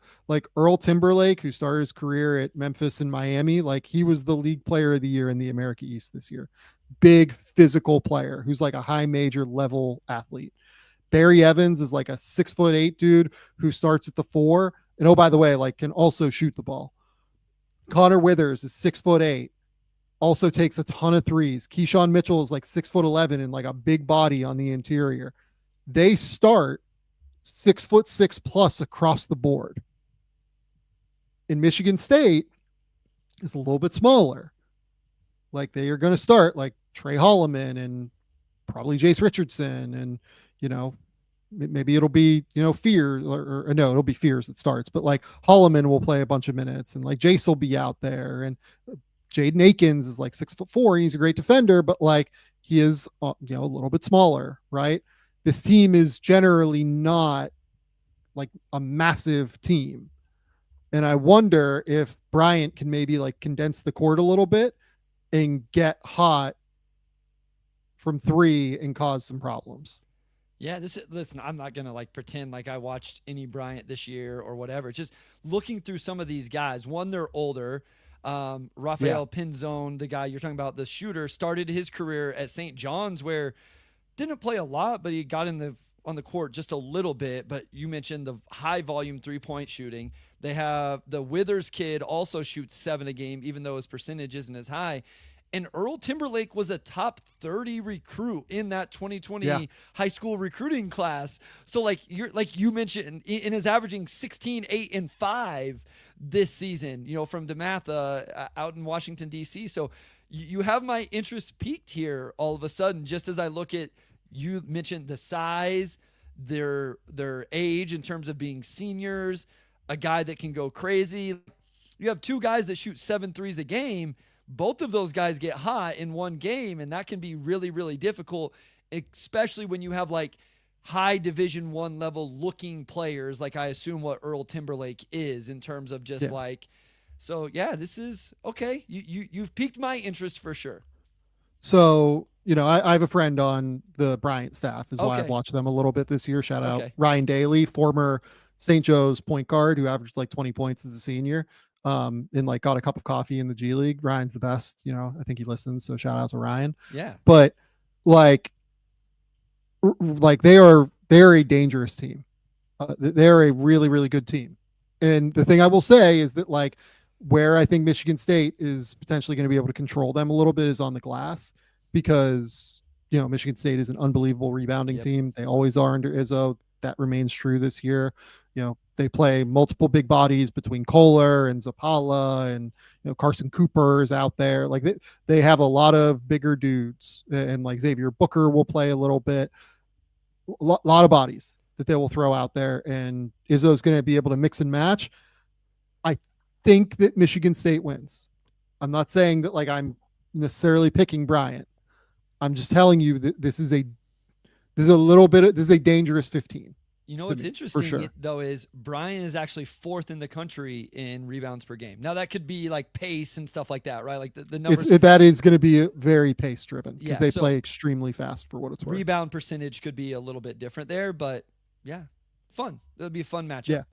Earl Timberlake, who started his career at Memphis and Miami, he was the league player of the year in the America East this year. Big physical player who's a high major level athlete. Barry Evans is a 6'8" dude who starts at the 4. And oh, by the way, can also shoot the ball. Connor Withers is 6'8", also takes a ton of threes. Keyshawn Mitchell is 6'11" and a big body on the interior. They start 6'6" plus across the board. In Michigan State is a little bit smaller. They are going to start Trey Holloman and probably Jace Richardson, and maybe it'll be Fears or no, it'll be Fears that starts, but Holloman will play a bunch of minutes, and Jace will be out there, and Jaden Akins is 6'4", and he's a great defender, but he is a little bit smaller, right? This team is generally not a massive team. And I wonder if Bryant can maybe condense the court a little bit and get hot from 3 and cause some problems. Yeah, listen, I'm not going to pretend I watched any Bryant this year or whatever. It's just looking through some of these guys. One, they're older. Rafael Pinzon, the guy you're talking about, the shooter, started his career at St. John's, where didn't play a lot, but he got on the court just a little bit. But you mentioned the high volume 3-point shooting. They have the Withers kid also shoots 7 a game, even though his percentage isn't as high. And Earl Timberlake was a top 30 recruit in that 2020 high school recruiting class. So like you mentioned, and is averaging 16, 8, and 5 this season, from DeMatha out in Washington, D.C. So you have my interest peaked here all of a sudden, just as I look at, you mentioned the size, their age in terms of being seniors, a guy that can go crazy. You have two guys that shoot 7 threes a game. Both of those guys get hot in one game, and that can be really, really difficult, especially when you have like high Division I level looking players, like I assume what Earl Timberlake is in terms of just so this is okay. You've piqued my interest for sure. So, I have a friend on the Bryant staff is why I've watched them a little bit this year. Shout out Ryan Daly, former St. Joe's point guard who averaged like 20 points as a senior. And like got a cup of coffee in the G League. Ryan's the best, I think he listens. So shout out to Ryan. Yeah. But like they're a dangerous team. They're a really, really good team. And the thing I will say is that like where I think Michigan State is potentially going to be able to control them a little bit is on the glass, because, Michigan State is an unbelievable rebounding team. They always are under Izzo. That remains true this year. They play multiple big bodies between Kohler and Zapala and, Carson Cooper is out there. Like they have a lot of bigger dudes, and like Xavier Booker will play a little bit, lot of bodies that they will throw out there. And Izzo's going to be able to mix and match. I think that Michigan State wins. I'm not saying that like I'm necessarily picking Bryant. I'm just telling you that this is a dangerous 15. What's interesting though is Brian is actually 4th in the country in rebounds per game. Now that could be like pace and stuff like that, right? Like the numbers. That is going to be very pace driven because they play extremely fast for what it's worth. Rebound percentage could be a little bit different there, but fun. It'll be a fun matchup. Yeah,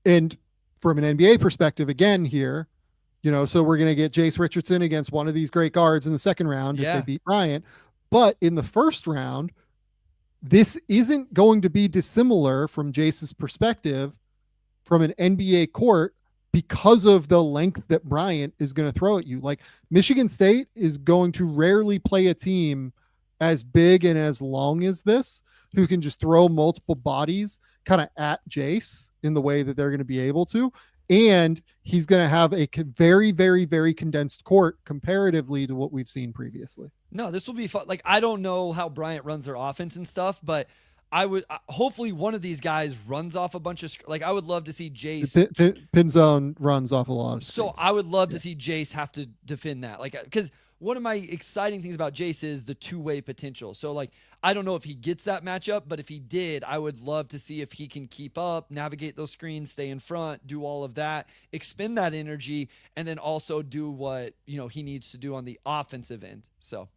and from an NBA perspective, again here, so we're going to get Jace Richardson against one of these great guards in the second round if they beat Bryant, but in the first round, this isn't going to be dissimilar from Jace's perspective from an NBA court because of the length that Bryant is going to throw at you. Like Michigan State is going to rarely play a team as big and as long as this, who can just throw multiple bodies kind of at Jace in the way that they're going to be able to. And he's going to have a very, very, very condensed court comparatively to what we've seen previously. No, this will be fun. Like, I don't know how Bryant runs their offense and stuff, but I would hopefully one of these guys runs off a bunch of I would love to see Jace. Pinzone runs off a lot of screens. So I would love to see Jace have to defend that, like, because one of my exciting things about Jace is the two-way potential. So like I don't know if he gets that matchup, but if he did, I would love to see if he can keep up, navigate those screens, stay in front, do all of that, expend that energy, and then also do what he needs to do on the offensive end. So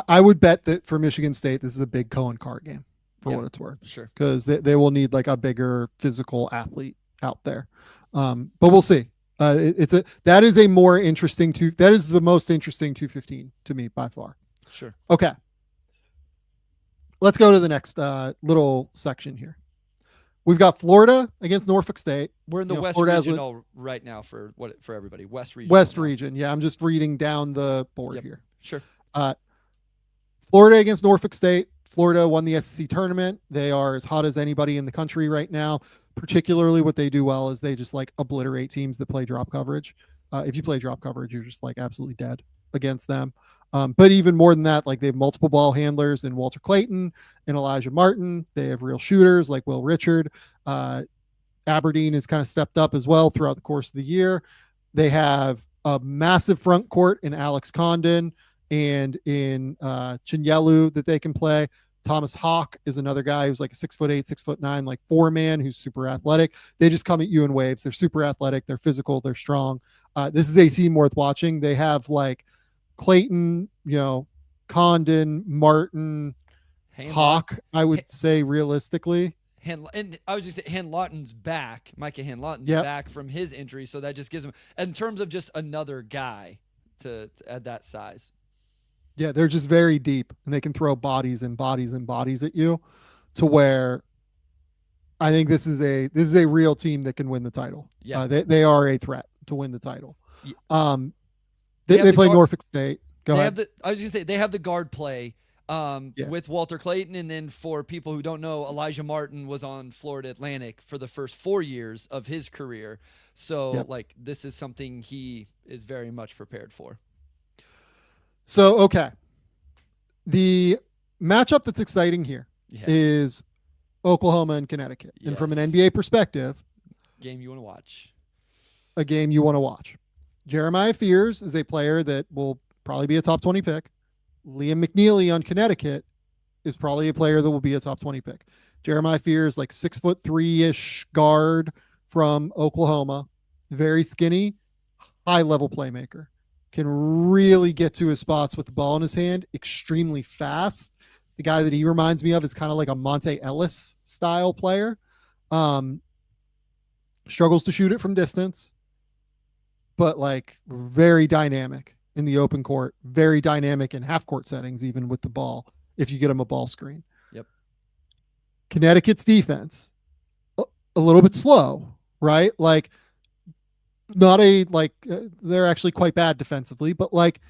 I would bet that for Michigan State, this is a big Cohen Carr game for what it's worth. Sure. Because they will need like a bigger physical athlete out there. But we'll see. That is the most interesting 215 to me by far. Sure. Okay. Let's go to the next little section here. We've got Florida against Norfolk State. We're in the West Regional right now for everybody. West Region. West Region. Yeah, I'm just reading down the board here. Sure. Florida against Norfolk State. Florida won the SEC tournament. They are as hot as anybody in the country right now. Particularly what they do well is they just like obliterate teams that play drop coverage. If you play drop coverage, you're just like absolutely dead against them. But even more than that, like they have multiple ball handlers in Walter Clayton and Elijah Martin. They have real shooters like Will Richard. Aberdeen has kind of stepped up as well throughout the course of the year. They have a massive front court in Alex Condon and in Chinyelu that they can play. Thomas Hawk is another guy who's like a 6'8", 6'9", like 4-man who's super athletic. They just come at you in waves. They're super athletic. They're physical. They're strong. This is a team worth watching. They have like Clayton, Condon, Martin, Hawk, I would say realistically. And I was just saying, Hanlotten's back. Micah Hanlotten's back from his injury. So that just gives him, in terms of just another guy to add that size. Yeah, they're just very deep, and they can throw bodies and bodies and bodies at you, to where I think this is a real team that can win the title. Yeah, they are a threat to win the title. They play Norfolk State. Go ahead. I was going to say, they have the guard play Yeah. with Walter Clayton. And then for people who don't know, Elijah Martin was on Florida Atlantic for the first 4 years of his career. So, Yep. like, this is something he is very much prepared for. So, okay. The matchup that's exciting here is Oklahoma and Connecticut. Yes. And from an NBA perspective, game you want to watch. A game you want to watch. Jeremiah Fears is a player that will probably be a top 20 pick. Liam McNeely on Connecticut is probably a player that will be a top 20 pick. Jeremiah Fears, like 6'3" guard from Oklahoma, very skinny, high level playmaker, can really get to his spots with the ball in his hand, extremely fast. The guy that he reminds me of is kind of like a Monte Ellis style player. Struggles to shoot it from distance, but like very dynamic in the open court, very dynamic in half court settings, even with the ball, if you get him a ball screen. Yep. Connecticut's defense, a little bit slow, right? Like not they're actually quite bad defensively, but like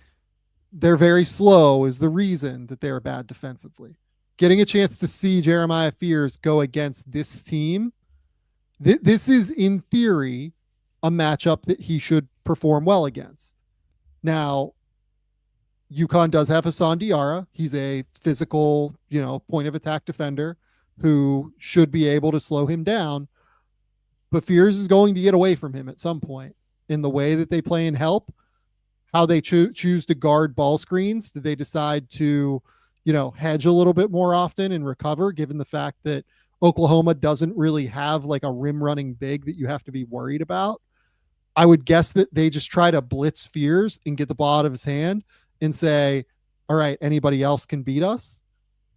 they're very slow is the reason that they're bad defensively. Getting a chance to see Jeremiah Fears go against this team, this is in theory a matchup that he should perform well against. Now, UConn does have Hassan Diarra. He's a physical, point of attack defender who should be able to slow him down. But Fears is going to get away from him at some point in the way that they play and help, how they choose to guard ball screens. Did they decide to, hedge a little bit more often and recover, given the fact that Oklahoma doesn't really have like a rim running big that you have to be worried about? I would guess that they just try to blitz Fears and get the ball out of his hand and say, all right, anybody else can beat us.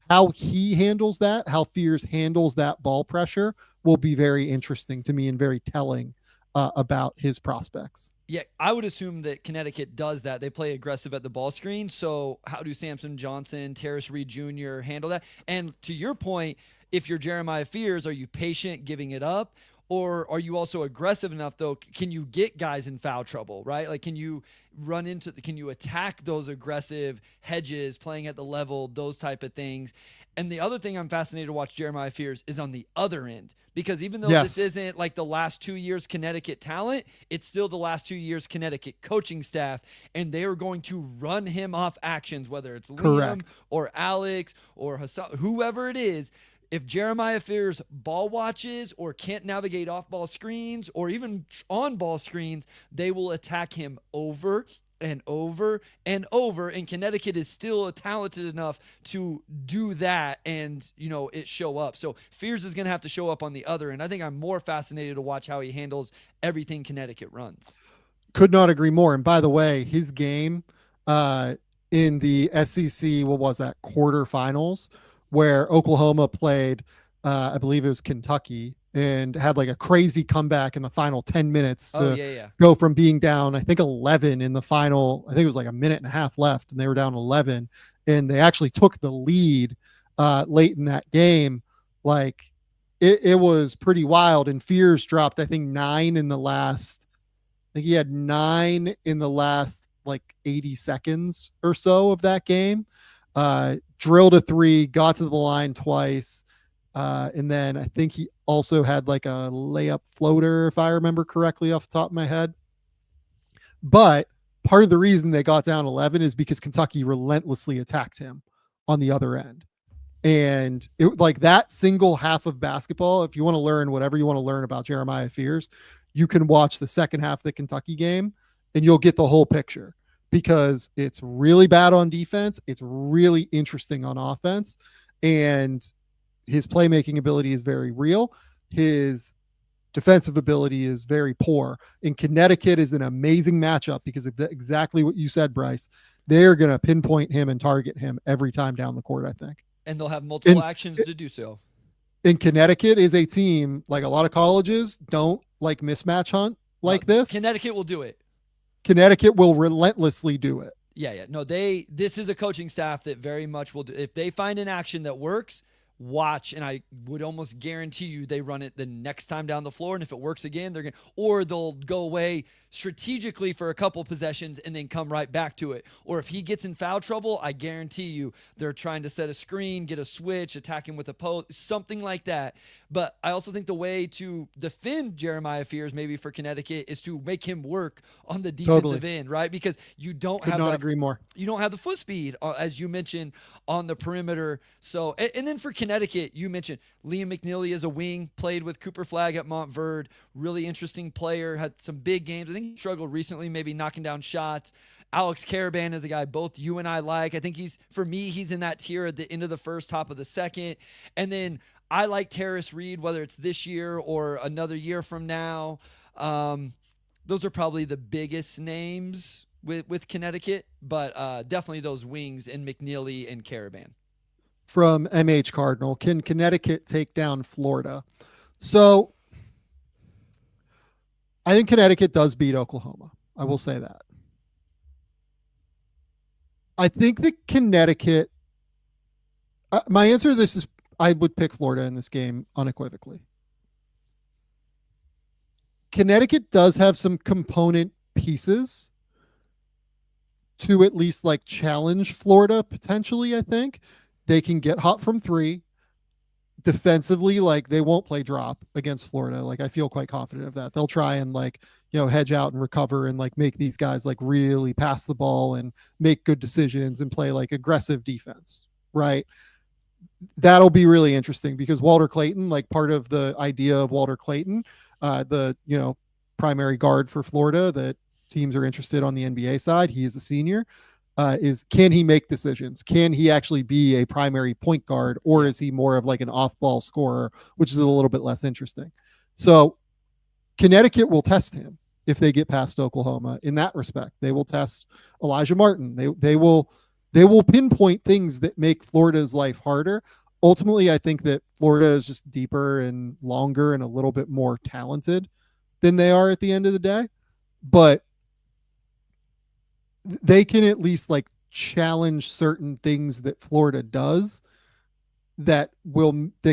How he handles that, how Fears handles that ball pressure will be very interesting to me and very telling about his prospects. Yeah, I would assume that Connecticut does that. They play aggressive at the ball screen. So how do Samson Johnson, Terrace Reed Jr. handle that? And to your point, if you're Jeremiah Fears, are you patient giving it up? Or are you also aggressive enough, though? Can you get guys in foul trouble, right? Like, can you can you attack those aggressive hedges, playing at the level, those type of things? And the other thing I'm fascinated to watch Jeremiah Fears is on the other end, because even though this isn't like the last 2 years Connecticut talent, it's still the last 2 years Connecticut coaching staff, and they are going to run him off actions, whether it's Liam or Alex or Hassan, whoever it is. If Jeremiah Fears ball watches or can't navigate off-ball screens or even on-ball screens, they will attack him over and over and over. And Connecticut is still talented enough to do that and, it show up. So Fears is going to have to show up on the other end. I think I'm more fascinated to watch how he handles everything Connecticut runs. Could not agree more. And by the way, his game in the SEC, what was that, quarterfinals, where Oklahoma played, I believe it was Kentucky, and had like a crazy comeback in the final 10 minutes to go from being down, I think 11 in the final. I think it was like a minute and a half left and they were down 11 and they actually took the lead late in that game. Like it was pretty wild. And Fears dropped, I think 9 in the last, I think he had 9 in the last like 80 seconds or so of that game. Drilled a 3, got to the line twice. And then I think he also had like a layup floater, if I remember correctly off the top of my head. But part of the reason they got down 11 is because Kentucky relentlessly attacked him on the other end. And it like that single half of basketball, if you want to learn whatever you want to learn about Jeremiah Fears, you can watch the second half of the Kentucky game and you'll get the whole picture. Because it's really bad on defense. It's really interesting on offense. And his playmaking ability is very real. His defensive ability is very poor. And Connecticut is an amazing matchup because of exactly what you said, Bryce. They're going to pinpoint him and target him every time down the court, I think. And they'll have multiple actions to do so. And Connecticut is a team, like a lot of colleges, don't like mismatch hunt like this. Connecticut will do it. Connecticut will relentlessly do it. Yeah. No, this is a coaching staff that very much will do. If they find an action that works, watch, and I would almost guarantee you they run it the next time down the floor. And if it works again, or they'll go away strategically for a couple possessions and then come right back to it. Or if he gets in foul trouble, I guarantee you they're trying to set a screen, get a switch, attack him with a post, something like that. But I also think the way to defend Jeremiah Fears maybe for Connecticut is to make him work on the defensive end, right? Because you don't Could have not agree more. You don't have the foot speed, as you mentioned, on the perimeter. So, and then for Connecticut, you mentioned Liam McNeely as a wing, played with Cooper Flagg at Montverde, really interesting player, had some big games. I think he struggled recently, maybe knocking down shots. Alex Caravan is a guy both you and I like. I think for me, he's in that tier at the end of the first, top of the second. And then I like Terrace Reed, whether it's this year or another year from now. Those are probably the biggest names with Connecticut, but definitely those wings and McNeely and Caravan. From MH Cardinal, can Connecticut take down Florida? So I think Connecticut does beat Oklahoma. I will say that. I think that Connecticut, my answer to this is I would pick Florida in this game unequivocally. Connecticut does have some component pieces to at least like challenge Florida potentially. I think they can get hot from three. Defensively, like they won't play drop against Florida. Like I feel quite confident of that. They'll try and like, hedge out and recover and like make these guys like really pass the ball and make good decisions and play like aggressive defense, right? That'll be really interesting because Walter Clayton, like part of the idea of Walter Clayton, the primary guard for Florida that teams are interested on the NBA side, he is a senior, is can he make decisions? Can he actually be a primary point guard, or is he more of like an off-ball scorer, which is a little bit less interesting? So Connecticut will test him if they get past Oklahoma in that respect. They will test Elijah Martin. They will pinpoint things that make Florida's life harder. Ultimately, I think that Florida is just deeper and longer and a little bit more talented than they are at the end of the day. But they can at least like challenge certain things that Florida does that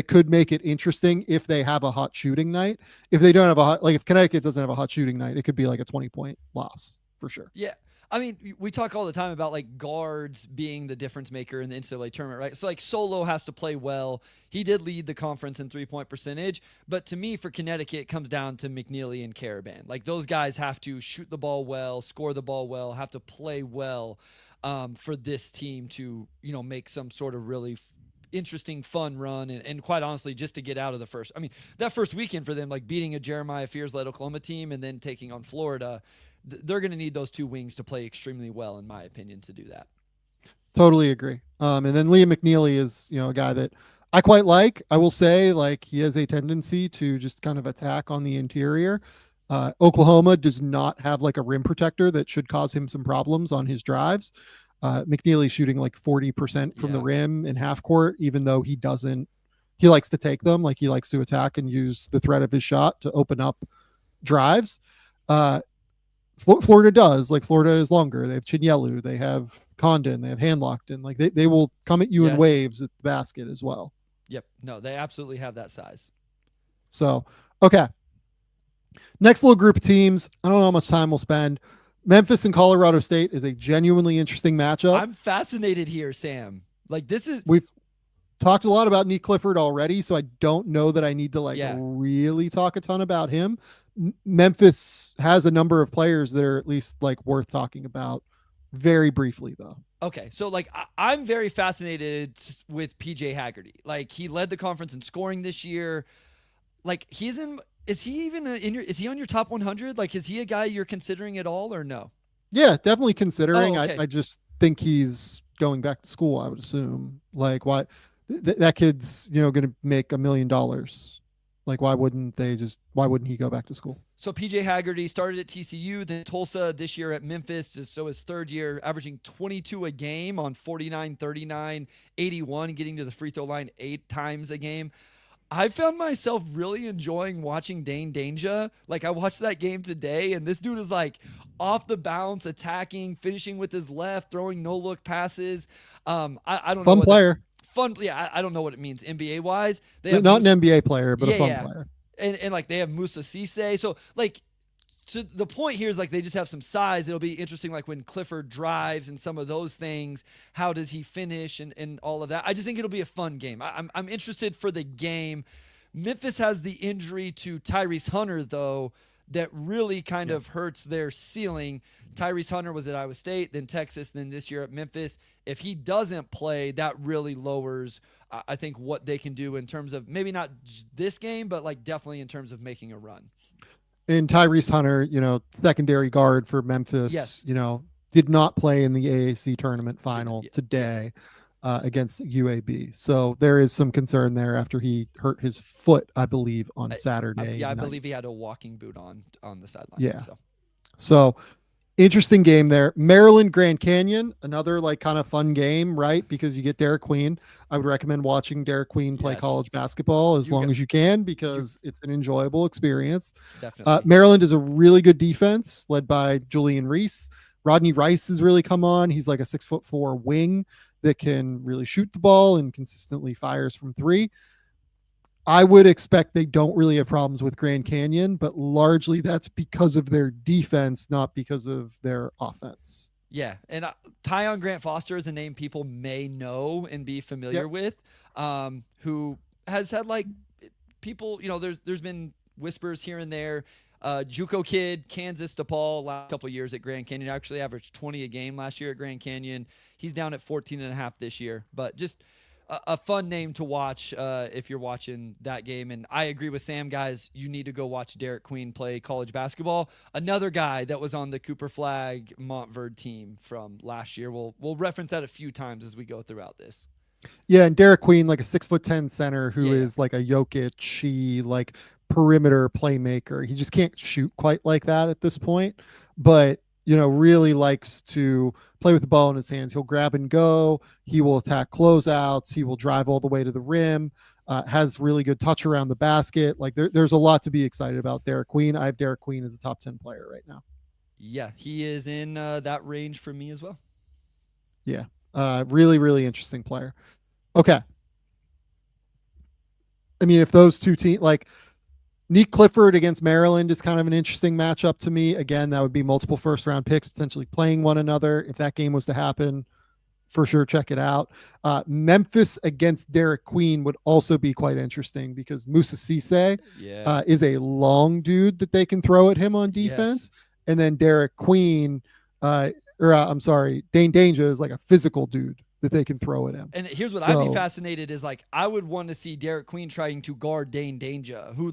could make it interesting if they have a hot shooting night. If they don't have if Connecticut doesn't have a hot shooting night, it could be like a 20-point loss for sure. Yeah. I mean, we talk all the time about like guards being the difference maker in the NCAA tournament, right? So like Solo has to play well. He did lead the conference in 3-point percentage, but to me for Connecticut, it comes down to McNeely and Caravan. Like those guys have to shoot the ball well, score the ball well, have to play well for this team to, make some sort of really interesting, fun run. And quite honestly, just to get out of the first, I mean, that first weekend for them, like beating a Jeremiah Fears-led Oklahoma team and then taking on Florida, they're going to need those two wings to play extremely well, in my opinion, to do that. Totally agree. And then Liam McNeely is, a guy that I quite like. I will say, like, he has a tendency to just kind of attack on the interior. Oklahoma does not have like a rim protector that should cause him some problems on his drives. McNeely's shooting like 40% from the rim in half court, even though he likes to take them. Like he likes to attack and use the threat of his shot to open up drives. Florida does. Like Florida is longer. They have Chinyelu, they have Condon, they have Handlockton. Like they will come at you in waves at the basket as well. Yep. No, they absolutely have that size. So, okay. Next little group of teams. I don't know how much time we'll spend. Memphis and Colorado State is a genuinely interesting matchup. I'm fascinated here, Sam. Like we've talked a lot about Nick Clifford already, so I don't know that I need to really talk a ton about him. Memphis has a number of players that are at least like worth talking about very briefly though. Okay. So like I'm very fascinated with PJ Haggerty. Like he led the conference in scoring this year. Like is he on your top 100? Like, is he a guy you're considering at all or no? Yeah, definitely considering. Oh, okay. I just think he's going back to school, I would assume. Like why that kid's, going to make $1 million. Like, why wouldn't he go back to school? So PJ Haggerty started at TCU, then Tulsa, this year at Memphis. So his third year, averaging 22 a game on 49, 39, 81, getting to the free throw line 8 times a game. I found myself really enjoying watching Dane Danger. Like I watched that game today, and this dude is like off the bounce, attacking, finishing with his left, throwing no look passes. I don't know. Fun player. I don't know what it means NBA wise. Not an NBA player, but a fun player. And like they have Musa Cisse. So like So the point here is like they just have some size. It'll be interesting, like when Clifford drives and some of those things. How does he finish and all of that? I just think it'll be a fun game. I'm interested for the game. Memphis has the injury to Tyrese Hunter, though, that really kind of hurts their ceiling. Tyrese Hunter was at Iowa State, then Texas, then this year at Memphis. If he doesn't play, that really lowers, I think, what they can do in terms of maybe not this game, but like definitely in terms of making a run. And Tyrese Hunter, secondary guard for Memphis, did not play in the AAC tournament final today against UAB. So there is some concern there after he hurt his foot, I believe, on Saturday. I believe he had a walking boot on the sideline. Yeah. So interesting game there. Maryland Grand Canyon, another like kind of fun game, right? Because you get Derek Queen. I would recommend watching Derek Queen play college basketball as long as you can, because it's an enjoyable experience. Definitely. Maryland is a really good defense led by Julian Reese. Rodney Rice has really come on. He's like a 6'4" wing that can really shoot the ball and consistently fires from three. I would expect they don't really have problems with Grand Canyon, but largely that's because of their defense, not because of their offense. Yeah, and Tyon Grant Foster is a name people may know and be familiar with, who has had like people, there's been whispers here and there. JUCO kid, Kansas DePaul, last couple of years at Grand Canyon, actually averaged 20 a game last year at Grand Canyon. He's down at 14.5 this year, but just a fun name to watch if you're watching that game. And I agree with Sam, guys. You need to go watch Derek Queen play college basketball. Another guy that was on the Cooper Flag Montverde team from last year. We'll reference that a few times as we go throughout this. Yeah, and Derek Queen, like a 6'10" center who is like a Jokic, like perimeter playmaker. He just can't shoot quite like that at this point, but really likes to play with the ball in his hands. He'll grab and go. He will attack closeouts. He will drive all the way to the rim. Has really good touch around the basket. Like there's a lot to be excited about Derek Queen. I have Derek Queen as a top 10 player right now. Yeah, he is in that range for me as well. Yeah, really, really interesting player. Okay. I mean, if those two teams, like Nick Clifford against Maryland is kind of an interesting matchup to me. Again, that would be multiple first-round picks potentially playing one another. If that game was to happen, for sure, check it out. Memphis against Derek Queen would also be quite interesting because Moussa Cisse is a long dude that they can throw at him on defense. Yes. And then Derek Queen, Dane Danger is like a physical dude that they can throw at him. And here's what I'd be fascinated is like I would want to see Derek Queen trying to guard Dane Danger, who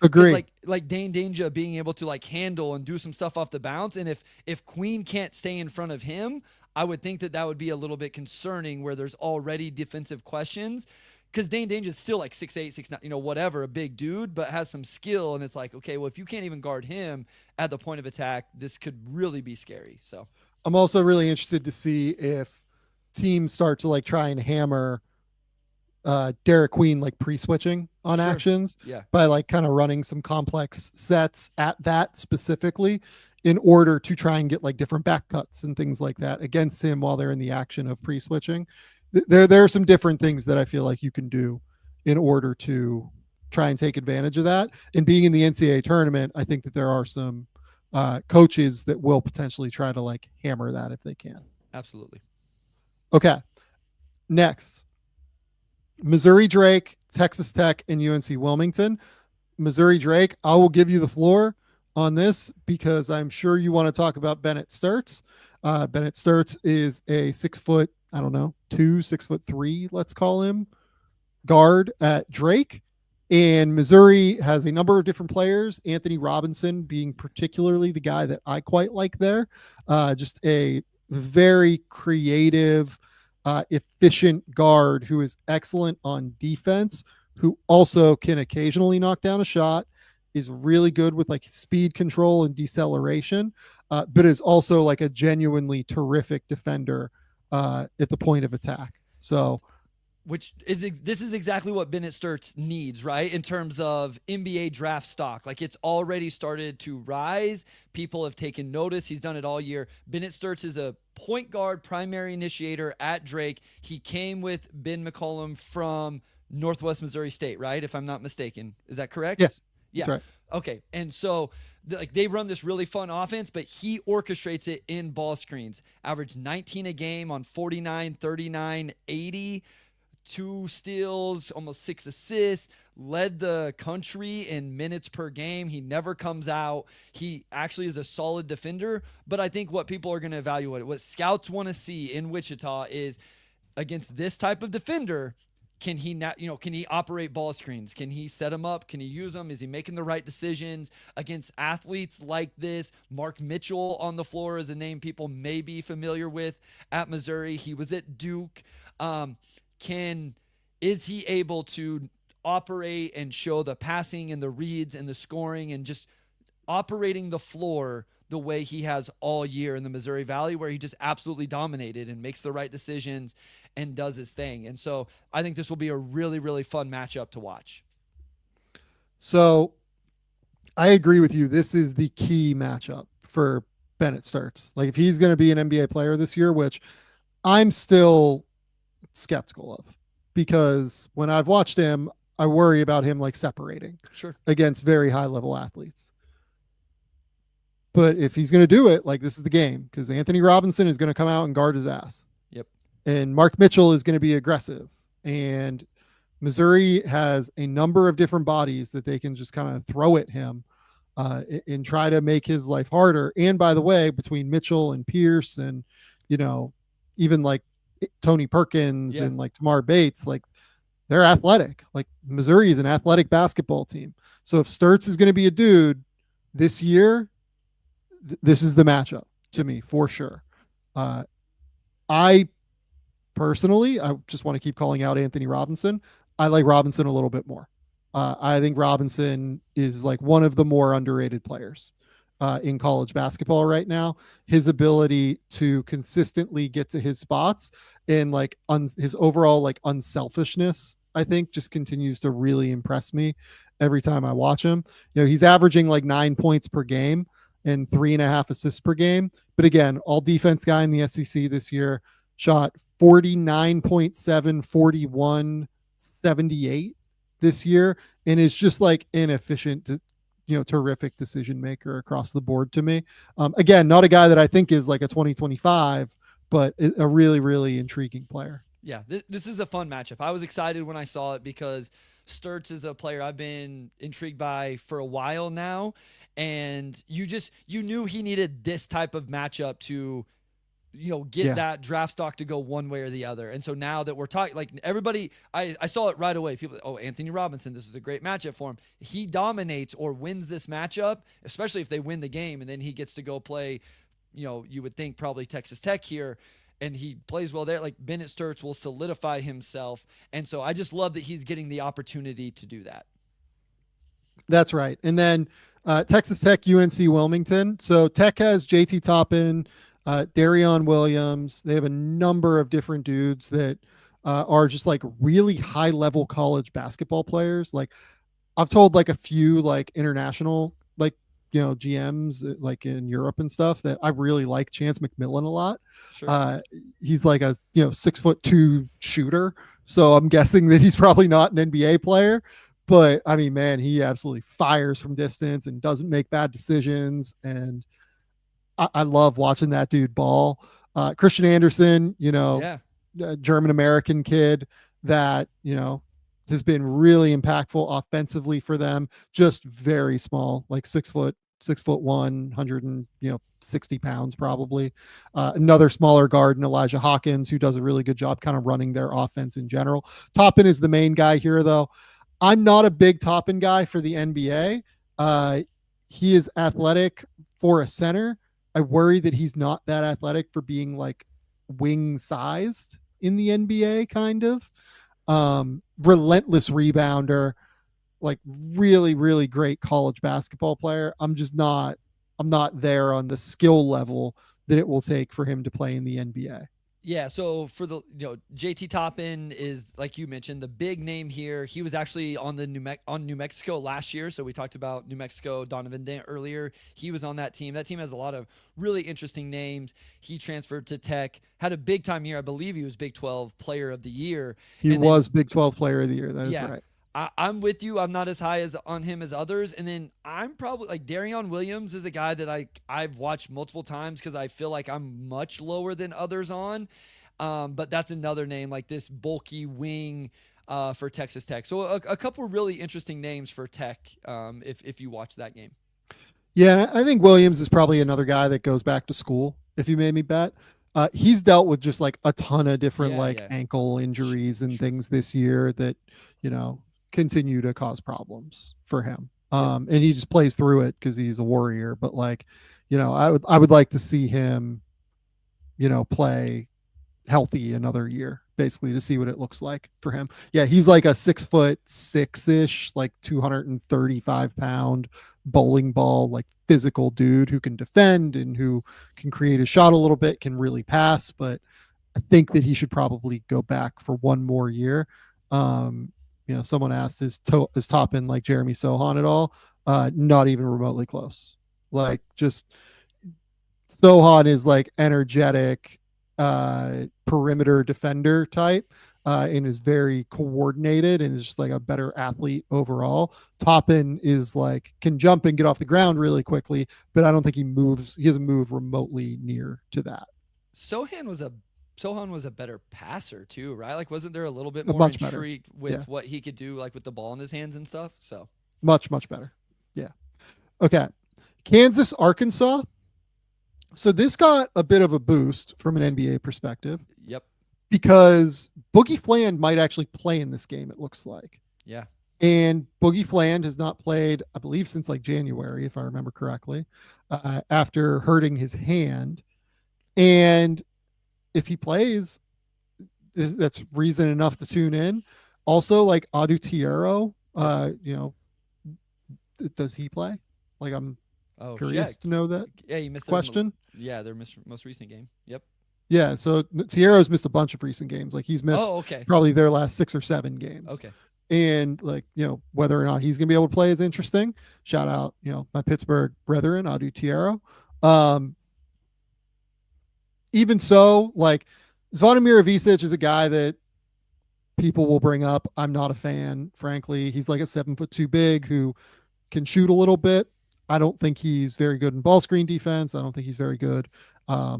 agree like Dane Danger being able to like handle and do some stuff off the bounce. And if Queen can't stay in front of him, I would think that would be a little bit concerning where there's already defensive questions. Because Dane Danger is still like 6'8", 6'9", whatever, a big dude, but has some skill. And it's like, okay, well, if you can't even guard him at the point of attack, this could really be scary. So I'm also really interested to see if teams start to like try and hammer Derek Queen like pre-switching on actions by like kind of running some complex sets at that specifically in order to try and get like different back cuts and things like that against him while they're in the action of pre-switching. There are some different things that I feel like you can do in order to try and take advantage of that. And being in the NCAA tournament, I think that there are some coaches that will potentially try to like hammer that if they can. Absolutely. Okay. Next, Missouri Drake, Texas Tech, and UNC Wilmington. Missouri Drake, I will give you the floor on this because I'm sure you want to talk about Bennett Sturts. Bennett Sturts is a 6'3", let's call him, guard at Drake. And Missouri has a number of different players, Anthony Robinson being particularly the guy that I quite like there. Just a very creative, efficient guard who is excellent on defense, who also can occasionally knock down a shot, is really good with like speed control and deceleration, but is also like a genuinely terrific defender at the point of attack. So this is exactly what Bennett Sturts needs, right? In terms of NBA draft stock. Like it's already started to rise. People have taken notice. He's done it all year. Bennett Sturts is a point guard, primary initiator at Drake. He came with Ben McCollum from Northwest Missouri State, right? If I'm not mistaken. Is that correct? Yeah. Yeah. That's right. Okay. And so like they run this really fun offense, but he orchestrates it in ball screens. Average 19 a game on 49, 39, 80, 2 steals, almost 6 assists, led the country in minutes per game. He never comes out. He actually is a solid defender, but I think what people are going to evaluate, what scouts want to see in Wichita is against this type of defender, can he not, can he operate ball screens? Can he set them up? Can he use them? Is he making the right decisions against athletes like this? Mark Mitchell on the floor is a name people may be familiar with at Missouri. He was at Duke. Is he able to operate and show the passing and the reads and the scoring and just operating the floor the way he has all year in the Missouri Valley, where he just absolutely dominated and makes the right decisions and does his thing. And so I think this will be a really, really fun matchup to watch. So I agree with you. This is the key matchup for Bennett Sturtz. Like if he's going to be an NBA player this year, which I'm still skeptical of, because when I've watched him, I worry about him like separating against very high level athletes. But if he's going to do it, like this is the game, because Anthony Robinson is going to come out and guard his ass. Yep. And Mark Mitchell is going to be aggressive. And Missouri has a number of different bodies that they can just kind of throw at him and try to make his life harder. And by the way, between Mitchell and Pierce and, even like Tony Perkins and like Tamar Bates, like they're athletic. Like Missouri is an athletic basketball team. So if Sturtz is going to be a dude this year, this is the matchup to me for sure. I personally, I just want to keep calling out Anthony Robinson. I like Robinson a little bit more. I think Robinson is like one of the more underrated players in college basketball right now. His ability to consistently get to his spots and like his overall like unselfishness, I think just continues to really impress me every time I watch him. He's averaging like 9 points per game and 3.5 assists per game. But again, all defense guy in the SEC this year, shot 49.7, 41, 78 this year, and is just like an efficient, terrific decision maker across the board to me. Again, not a guy that I think is like a 2025, but a really, really intriguing player. Yeah, this is a fun matchup. I was excited when I saw it because Sturtz is a player I've been intrigued by for a while now. And you knew he needed this type of matchup to, get that draft stock to go one way or the other. And so now that we're talking, like everybody, I saw it right away. People, Anthony Robinson, this is a great matchup for him. He dominates or wins this matchup, especially if they win the game. And then he gets to go play, you would think probably Texas Tech here. And he plays well there. Like Bennett Sturtz will solidify himself. And so I just love that he's getting the opportunity to do that. That's right. And then Texas Tech, UNC Wilmington. So Tech has JT Toppin, Darion Williams. They have a number of different dudes that are just like really high level college basketball players. Like I've told like a few like international, like, GMs like in Europe and stuff that I really like Chance McMillan a lot. Sure. He's like a, 6'2" shooter. So I'm guessing that he's probably not an NBA player. But I mean, man, he absolutely fires from distance and doesn't make bad decisions. And I love watching that dude ball. Christian Anderson, German-American kid that, has been really impactful offensively for them. Just very small, like 6'1", 160 pounds probably. Another smaller guard in Elijah Hawkins, who does a really good job kind of running their offense in general. Toppin is the main guy here, though. I'm not a big Toppin guy for the NBA. He is athletic for a center. I worry that he's not that athletic for being like wing sized in the NBA, kind of. Relentless rebounder, like really, really great college basketball player. I'm not there on the skill level that it will take for him to play in the NBA. Yeah, so for the JT Toppin is, like you mentioned, the big name here. He was actually on the New Mexico last year, so we talked about New Mexico, Donovan Dent earlier. He was on that team. That team has a lot of really interesting names. He transferred to Tech, had a big time year. I believe he was Big 12 Player of the Year. He was Big 12 Player of the Year. That is right. I'm with you. I'm not as high as on him as others. And then I'm probably like Darion Williams is a guy that I've watched multiple times because I feel like I'm much lower than others on. But that's another name, like this bulky wing for Texas Tech. So a couple really interesting names for Tech if you watch that game. Yeah, I think Williams is probably another guy that goes back to school, if you made me bet. He's dealt with just like a ton of different ankle injuries and things this year that, continue to cause problems for him. And he just plays through it because he's a warrior. But like, I would like to see him, play healthy another year, basically, to see what it looks like for him. Yeah, he's like a 6'6" like 235-pound bowling ball, like physical dude who can defend and who can create a shot a little bit, can really pass. But I think that he should probably go back for one more year. Someone asked, is Toppin like Jeremy Sohan at all? Not even remotely close. Like, just Sohan is like energetic, perimeter defender type, and is very coordinated and is just like a better athlete overall. Toppin is like, can jump and get off the ground really quickly, but I don't think he doesn't move remotely near to that. Sohan was a better passer too, right? Like, wasn't there a little bit more intrigued with what he could do, like with the ball in his hands and stuff? So much better. Yeah. Okay. Kansas, Arkansas. So this got a bit of a boost from an NBA perspective. Yep. Because Boogie Fland might actually play in this game, it looks like. Yeah. And Boogie Fland has not played, I believe, since like January, if I remember correctly, after hurting his hand. And if he plays, that's reason enough to tune in. Also, like Adu Tiero, does he play? Like, I'm curious to know that. Yeah, you missed question. Their most recent game. Yep. Yeah, so Tiero's missed a bunch of recent games. Like, he's missed probably their last 6 or 7 games. Okay. And like, whether or not he's gonna be able to play is interesting. Shout out, my Pittsburgh brethren, Adu Tiero. Even so, like, Zvonimir Ivicic is a guy that people will bring up. I'm not a fan, frankly. He's like a 7'2" big who can shoot a little bit. I don't think he's very good in ball screen defense. I don't think he's very good. I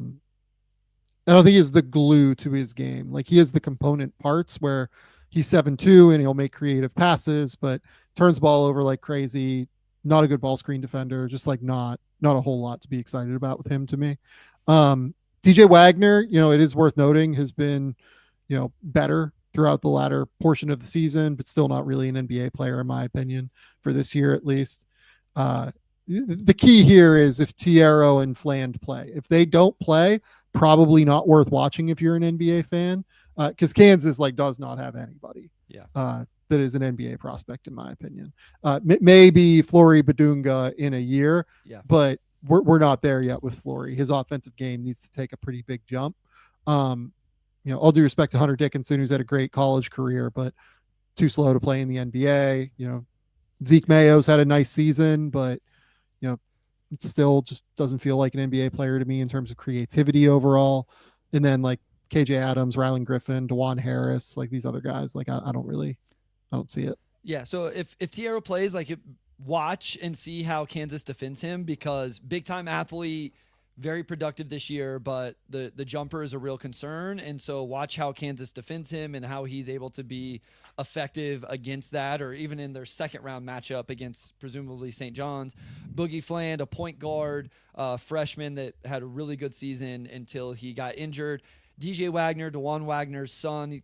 don't think he's the glue to his game. Like, he has the component parts where he's 7'2" and he'll make creative passes, but turns the ball over like crazy. Not a good ball screen defender. Just like not a whole lot to be excited about with him to me. DJ Wagner, it is worth noting, has been, better throughout the latter portion of the season, but still not really an NBA player, in my opinion, for this year at least. The key here is if Tiero and Fland play. If they don't play, probably not worth watching if you're an NBA fan, because Kansas does not have anybody that is an NBA prospect, in my opinion. Maybe Flory Badunga in a year, but we're not there yet with Flory. His offensive game needs to take a pretty big jump. All due respect to Hunter Dickinson, who's had a great college career, but too slow to play in the NBA. Zeke Mayo's had a nice season, but it still just doesn't feel like an NBA player to me in terms of creativity overall. And then like KJ Adams, Rylan Griffin, DeJuan Harris, like these other guys, like I don't see it. Yeah. So if Tiero plays, watch and see how Kansas defends him, because big time athlete, very productive this year, but the jumper is a real concern. And so watch how Kansas defends him and how he's able to be effective against that, or even in their second round matchup against presumably St. John's. Boogie Fland, a point guard, freshman that had a really good season until he got injured. DJ Wagner, DeJuan Wagner's son,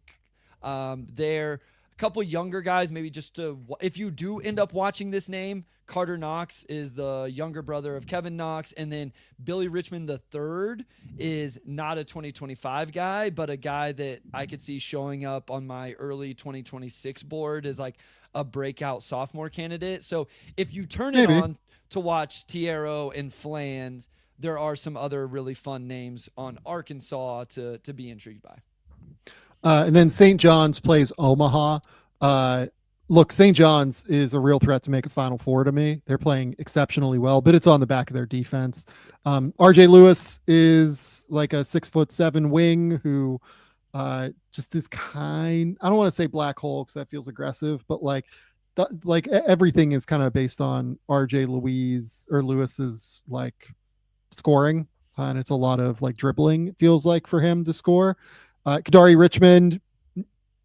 there. A couple younger guys, maybe just if you do end up watching this name, Carter Knox is the younger brother of Kevin Knox, and then Billy Richmond III is not a 2025 guy, but a guy that I could see showing up on my early 2026 board as like a breakout sophomore candidate. So if you turn it on to watch Tiero and Fland, there are some other really fun names on Arkansas to be intrigued by. And then St. John's plays Omaha. Look, St. John's is a real threat to make a Final Four to me. They're playing exceptionally well, but it's on the back of their defense. RJ Lewis is like a 6'7" wing who Just this I don't want to say black hole because that feels aggressive, but like everything is kind of based on RJ Lewis's like scoring. And it's a lot of like dribbling, it feels like, for him to score. Kadari Richmond,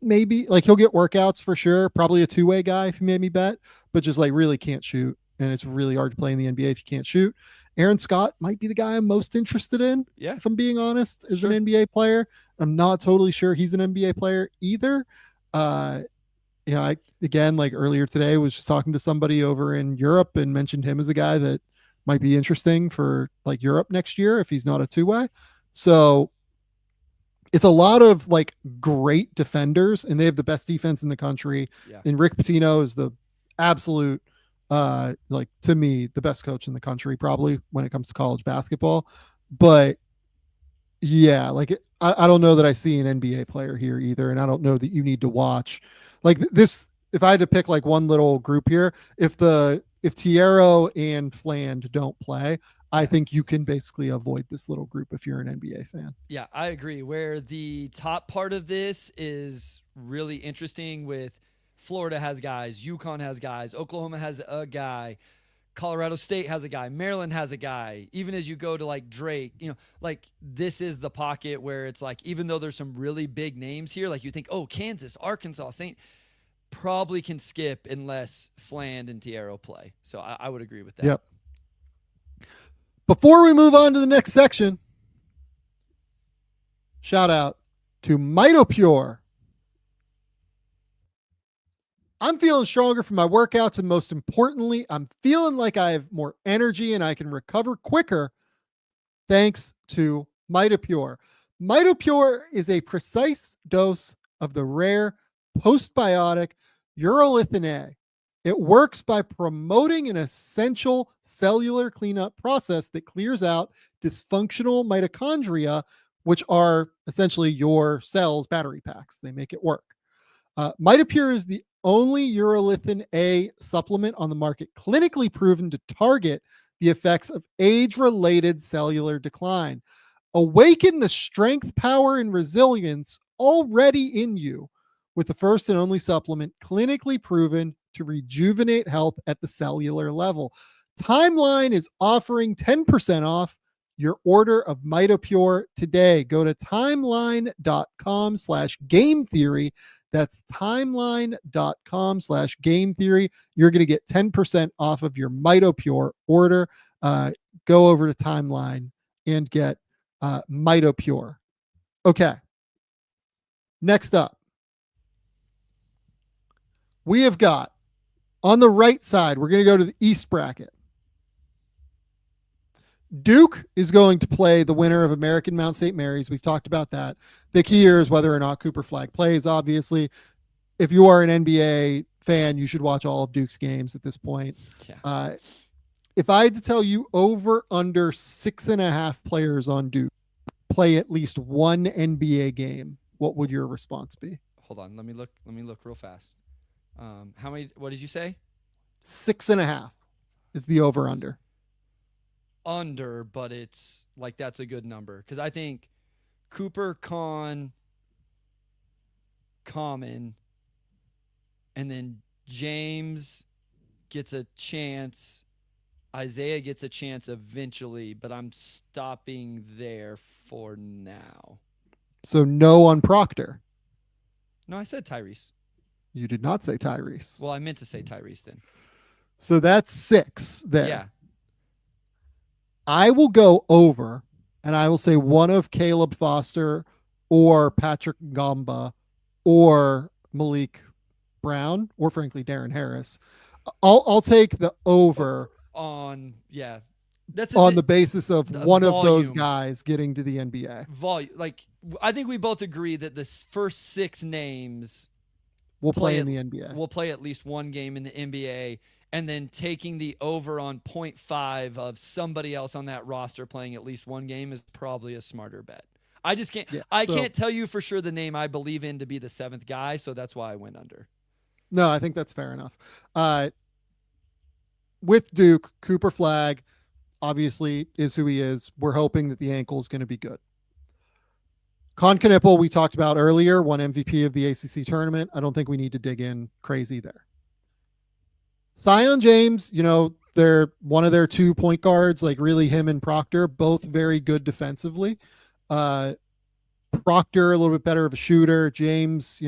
maybe like he'll get workouts for sure. Probably a two-way guy if you made me bet, but just like really can't shoot. And it's really hard to play in the NBA if you can't shoot. Aaron Scott might be the guy I'm most interested in. Yeah. If I'm being honest, as Sure. an NBA player. I'm not totally sure he's an NBA player either. I again, like earlier today, was just talking to somebody over in Europe and mentioned him as a guy that might be interesting for like Europe next year if he's not a two-way. So it's a lot of like great defenders, and they have the best defense in the country. Yeah. And Rick Pitino is the absolute, like to me, the best coach in the country, probably when it comes to college basketball. But yeah, like I don't know that I see an NBA player here either. And I don't know that you need to watch like this. If I had to pick like one little group here, if Tiero and Fland don't play, I think you can basically avoid this little group if you're an NBA fan. Yeah, I agree. Where the top part of this is really interesting with Florida has guys, UConn has guys, Oklahoma has a guy, Colorado State has a guy, Maryland has a guy. Even as you go to like Drake, like this is the pocket where it's like, even though there's some really big names here, like you think, oh, Kansas, Arkansas, St. probably can skip unless Fland and Tiero play. So I would agree with that. Yep. Before we move on to the next section, shout out to MITOPORE. I'm feeling stronger from my workouts, and most importantly, I'm feeling like I have more energy and I can recover quicker thanks to MITOPORE. MITOPORE is a precise dose of the rare postbiotic urolithin A. It works by promoting an essential cellular cleanup process that clears out dysfunctional mitochondria, which are essentially your cells' battery packs. They make it work. MITOPORE is the only urolithin A supplement on the market clinically proven to target the effects of age-related cellular decline. Awaken the strength, power, and resilience already in you with the first and only supplement clinically proven to rejuvenate health at the cellular level. Timeline is offering 10% off your order of MITOPORE today. Go to timeline.com/game theory. That's timeline.com/game theory. You're going to get 10% off of your MITOPORE order. Go over to Timeline and get MITOPORE. Okay. Next up, we have got on the right side, we're going to go to the East bracket. Duke is going to play the winner of American Mount St. Mary's. We've talked about that. The key here is whether or not Cooper Flagg plays, obviously. If you are an NBA fan, you should watch all of Duke's games at this point. Yeah. If I had to tell you over under 6.5 players on Duke play at least one NBA game, what would your response be? Hold on. Let me look real fast. How many, what did you say? 6.5 is the over under. Under, but it's like that's a good number because I think Cooper, Common, and then James gets a chance. Isaiah gets a chance eventually, but I'm stopping there for now. So no on Proctor. No, I said Tyrese. You did not say Tyrese. Well, I meant to say Tyrese then. So that's 6 there. Yeah. I will go over, and I will say one of Caleb Foster or Patrick Ngamba or Malik Brown or frankly Darren Harris. I'll take the over on the basis of one volume. Of those guys getting to the NBA. Volume, like I think we both agree that the first 6 names will play in the NBA. We'll play at least one game in the NBA. And then taking the over on 0.5 of somebody else on that roster playing at least one game is probably a smarter bet. I just can't. Yeah, I can't tell you for sure the name I believe in to be the 7th guy, so that's why I went under. No, I think that's fair enough. With Duke, Cooper Flagg obviously is who he is. We're hoping that the ankle is going to be good. Con Knipple, we talked about earlier, won MVP of the ACC tournament. I don't think we need to dig in crazy there. Sion James, they're one of their 2 point guards, like really him and Proctor, both very good defensively. Proctor, a little bit better of a shooter. James,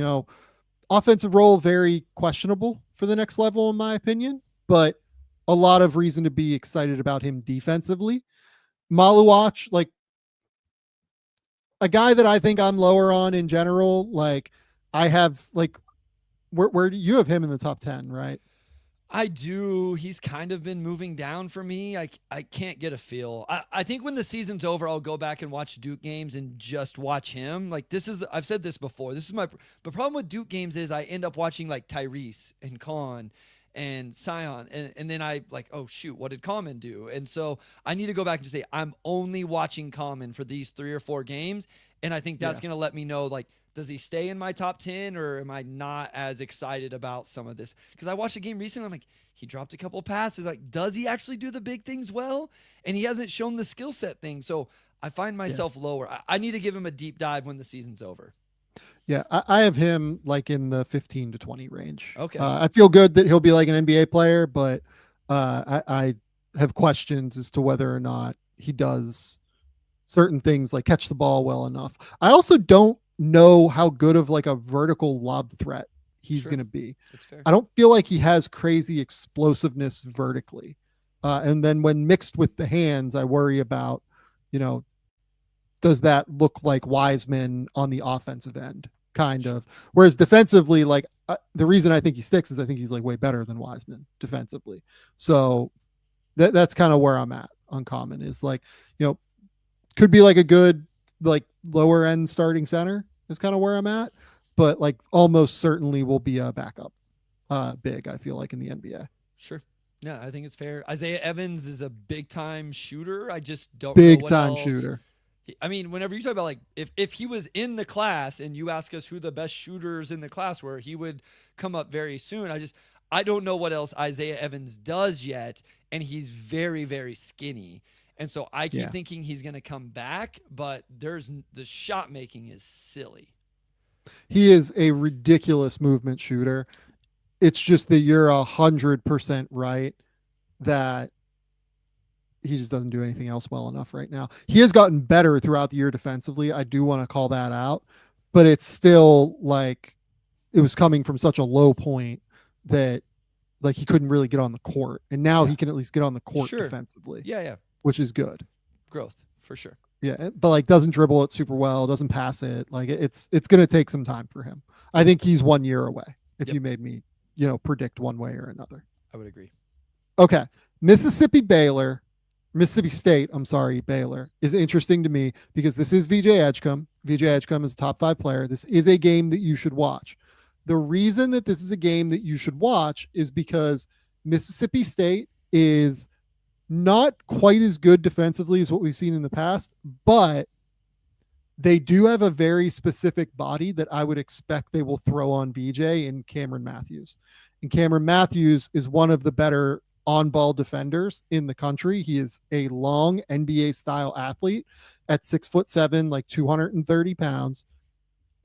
offensive role, very questionable for the next level, in my opinion, but a lot of reason to be excited about him defensively. Maluach, like a guy that I think I'm lower on in general. Like I have like, where do you have him in the top 10, right? I do. He's kind of been moving down for me. I can't get a feel. I think when the season's over, I'll go back and watch Duke games and just watch him. Like I've said this before. The problem with Duke games is I end up watching like Tyrese and Con and Sion. And then I like, oh shoot, what did Common do? And so I need to go back and just say, I'm only watching Common for these 3 or 4 games. And I think that's going to let me know, like, does he stay in my top 10 or am I not as excited about some of this? Because I watched a game recently. I'm like, he dropped a couple passes. Like, does he actually do the big things well? And he hasn't shown the skill set thing. So I find myself lower. I need to give him a deep dive when the season's over. Yeah, I have him like in the 15 to 20 range. Okay. I feel good that he'll be like an NBA player, but I have questions as to whether or not he does certain things like catch the ball well enough. I also don't know how good of like a vertical lob threat he's going to be. That's fair. I don't feel like he has crazy explosiveness vertically. And then when mixed with the hands, I worry about, does that look like Wiseman on the offensive end? Kind of. Whereas defensively, like the reason I think he sticks is I think he's like way better than Wiseman defensively. So that's kind of where I'm at on Common is like, could be like a good, like lower end starting center is kind of where I'm at, but like almost certainly will be a backup big, I feel like in the NBA. Sure. Yeah, I think it's fair. Isaiah Evans is a big time shooter. I just don't big know time shooter. I mean, whenever you talk about like if he was in the class and you ask us who the best shooters in the class were, he would come up very soon. I don't know what else Isaiah Evans does yet, and he's very, very skinny. And so I keep thinking he's going to come back, but the shot making is silly. He is a ridiculous movement shooter. It's just that you're 100% right that he just doesn't do anything else well enough right now. He has gotten better throughout the year defensively. I do want to call that out, but it's still like it was coming from such a low point that like he couldn't really get on the court. And now he can at least get on the court defensively. Yeah. Which is good. Growth for sure. Yeah. But like doesn't dribble it super well, doesn't pass it. Like it's going to take some time for him. I think he's 1 year away if you made me, predict one way or another. I would agree. Okay. Mississippi State, Baylor is interesting to me because this is VJ Edgecombe. VJ Edgecombe is a top 5 player. This is a game that you should watch. The reason that this is a game that you should watch is because Mississippi State is not quite as good defensively as what we've seen in the past, but they do have a very specific body that I would expect they will throw on VJ in Cameron Matthews. And Cameron Matthews is one of the better on-ball defenders in the country. He is a long NBA-style athlete at 6'7", like 230 pounds,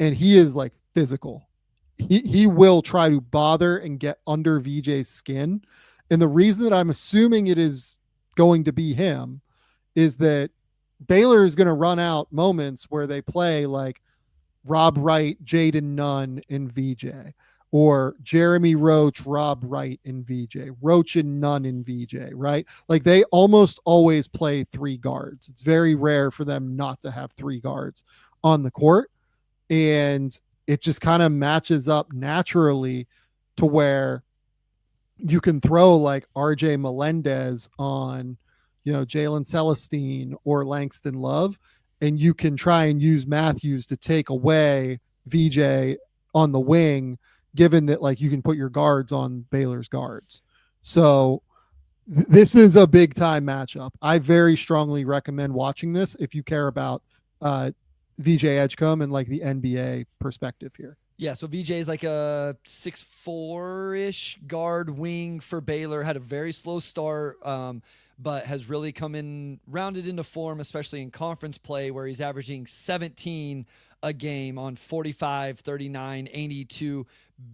and he is like physical. He will try to bother and get under VJ's skin. And the reason that I'm assuming it is going to be him is that Baylor is going to run out moments where they play like Rob Wright, Jaden Nunn, and VJ, or Jeremy Roach, Rob Wright, and VJ, Roach and Nunn and VJ, right? Like they almost always play 3 guards. It's very rare for them not to have 3 guards on the court. And it just kind of matches up naturally to where you can throw like RJ Melendez on, Jalen Celestine or Langston Love, and you can try and use Matthews to take away VJ on the wing, given that like you can put your guards on Baylor's guards. So this is a big time matchup. I very strongly recommend watching this if you care about VJ Edgecombe and like the NBA perspective here. Yeah, so VJ is like a 6'4"-ish guard wing for Baylor. Had a very slow start, but has really come in rounded into form, especially in conference play, where he's averaging 17 a game on 45, 39, 82,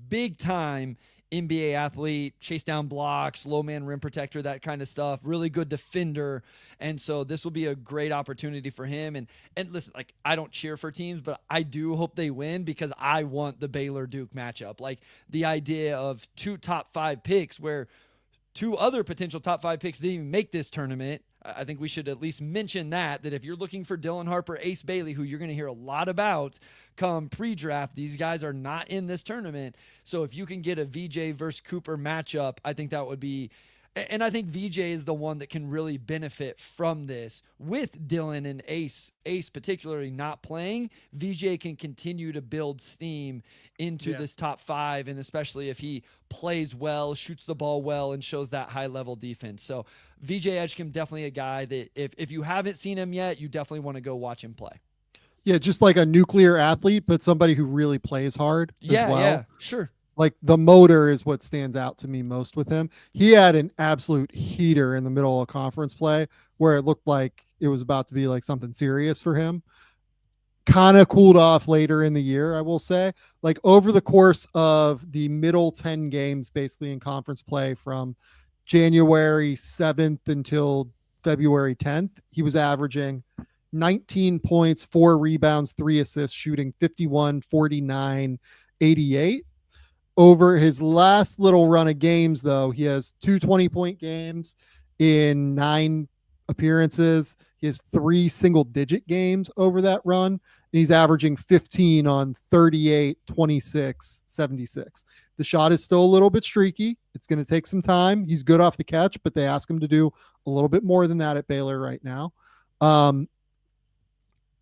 big time NBA athlete, chase down blocks, low man rim protector, that kind of stuff, really good defender. And so this will be a great opportunity for him. And listen, like, I don't cheer for teams, but I do hope they win because I want the Baylor Duke matchup. Like, the idea of 2 top 5 picks where 2 other potential top 5 picks didn't even make this tournament. I think we should at least mention that if you're looking for Dylan Harper, Ace Bailey, who you're going to hear a lot about come pre-draft, these guys are not in this tournament. So if you can get a VJ versus Cooper matchup, I think that would be, and I think VJ is the one that can really benefit from this. With Dylan and Ace particularly not playing, VJ can continue to build steam into this top 5, and especially if he plays well, shoots the ball well, and shows that high-level defense. So VJ Edgecombe, definitely a guy that if you haven't seen him yet, you definitely want to go watch him play. Yeah, just like a nuclear athlete, but somebody who really plays hard as well. Yeah, sure. Like, the motor is what stands out to me most with him. He had an absolute heater in the middle of conference play where it looked like it was about to be like something serious for him. Kind of cooled off later in the year, I will say. Like, over the course of the middle 10 games, basically in conference play from January 7th until February 10th, he was averaging 19 points, 4 rebounds, 3 assists, shooting 51, 49, 88. Over his last little run of games, though, he has 2 20-point games in 9 appearances. He has 3 single-digit games over that run, and he's averaging 15 on 38, 26, 76. The shot is still a little bit streaky. It's going to take some time. He's good off the catch, but they ask him to do a little bit more than that at Baylor right now.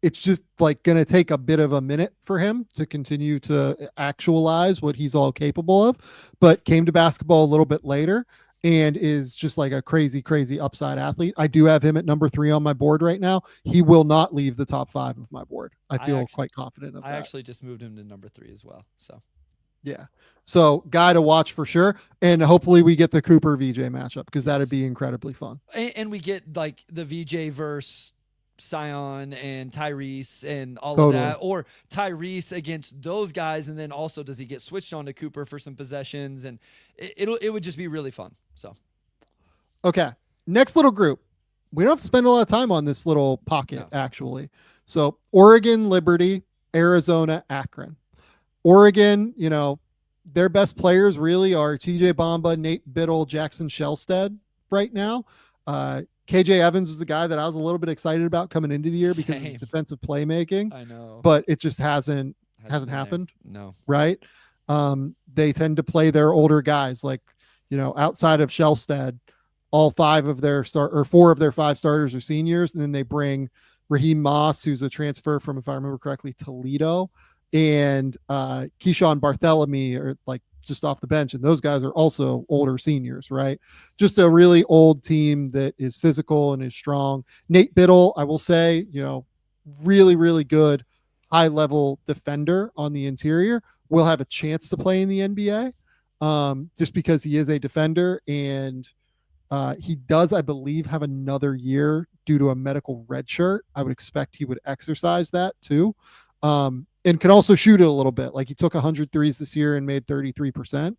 It's just like going to take a bit of a minute for him to continue to actualize what he's all capable of, but came to basketball a little bit later and is just like a crazy, crazy upside athlete. I do have him at number 3 on my board right now. He will not leave the top 5 of my board. I feel quite confident of that. I actually just moved him to number 3 as well. So yeah. So guy to watch for sure. And hopefully we get the Cooper VJ matchup because that'd be incredibly fun. And we get like the VJ versus Sion and Tyrese and all of that, or Tyrese against those guys, and then also does he get switched on to Cooper for some possessions, and it would just be really fun. So okay, next little group. We don't have to spend a lot of time on this little pocket, actually. So Oregon, Liberty, Arizona, Akron. Oregon, you know, their best players really are TJ Bamba, Nate Biddle, Jackson Shellstead right now. KJ Evans was the guy that I was a little bit excited about coming into the year because of his defensive playmaking. I know, but it just hasn't happened. No, right? They tend to play their older guys, like, you know, outside of Shellstead, all 4 of their 5 starters are seniors, and then they bring Raheem Moss, who's a transfer from, if I remember correctly, Toledo, and Keyshawn Barthélemy are like just off the bench, and those guys are also older seniors, right? Just a really old team that is physical and is strong. Nate Biddle, I will say, you know, really, really good high-level defender on the interior, will have a chance to play in the NBA just because he is a defender, and he does, I believe, have another year due to a medical red shirt. I would expect he would exercise that too. And can also shoot it a little bit. Like, he took 100 threes this year and made 33%.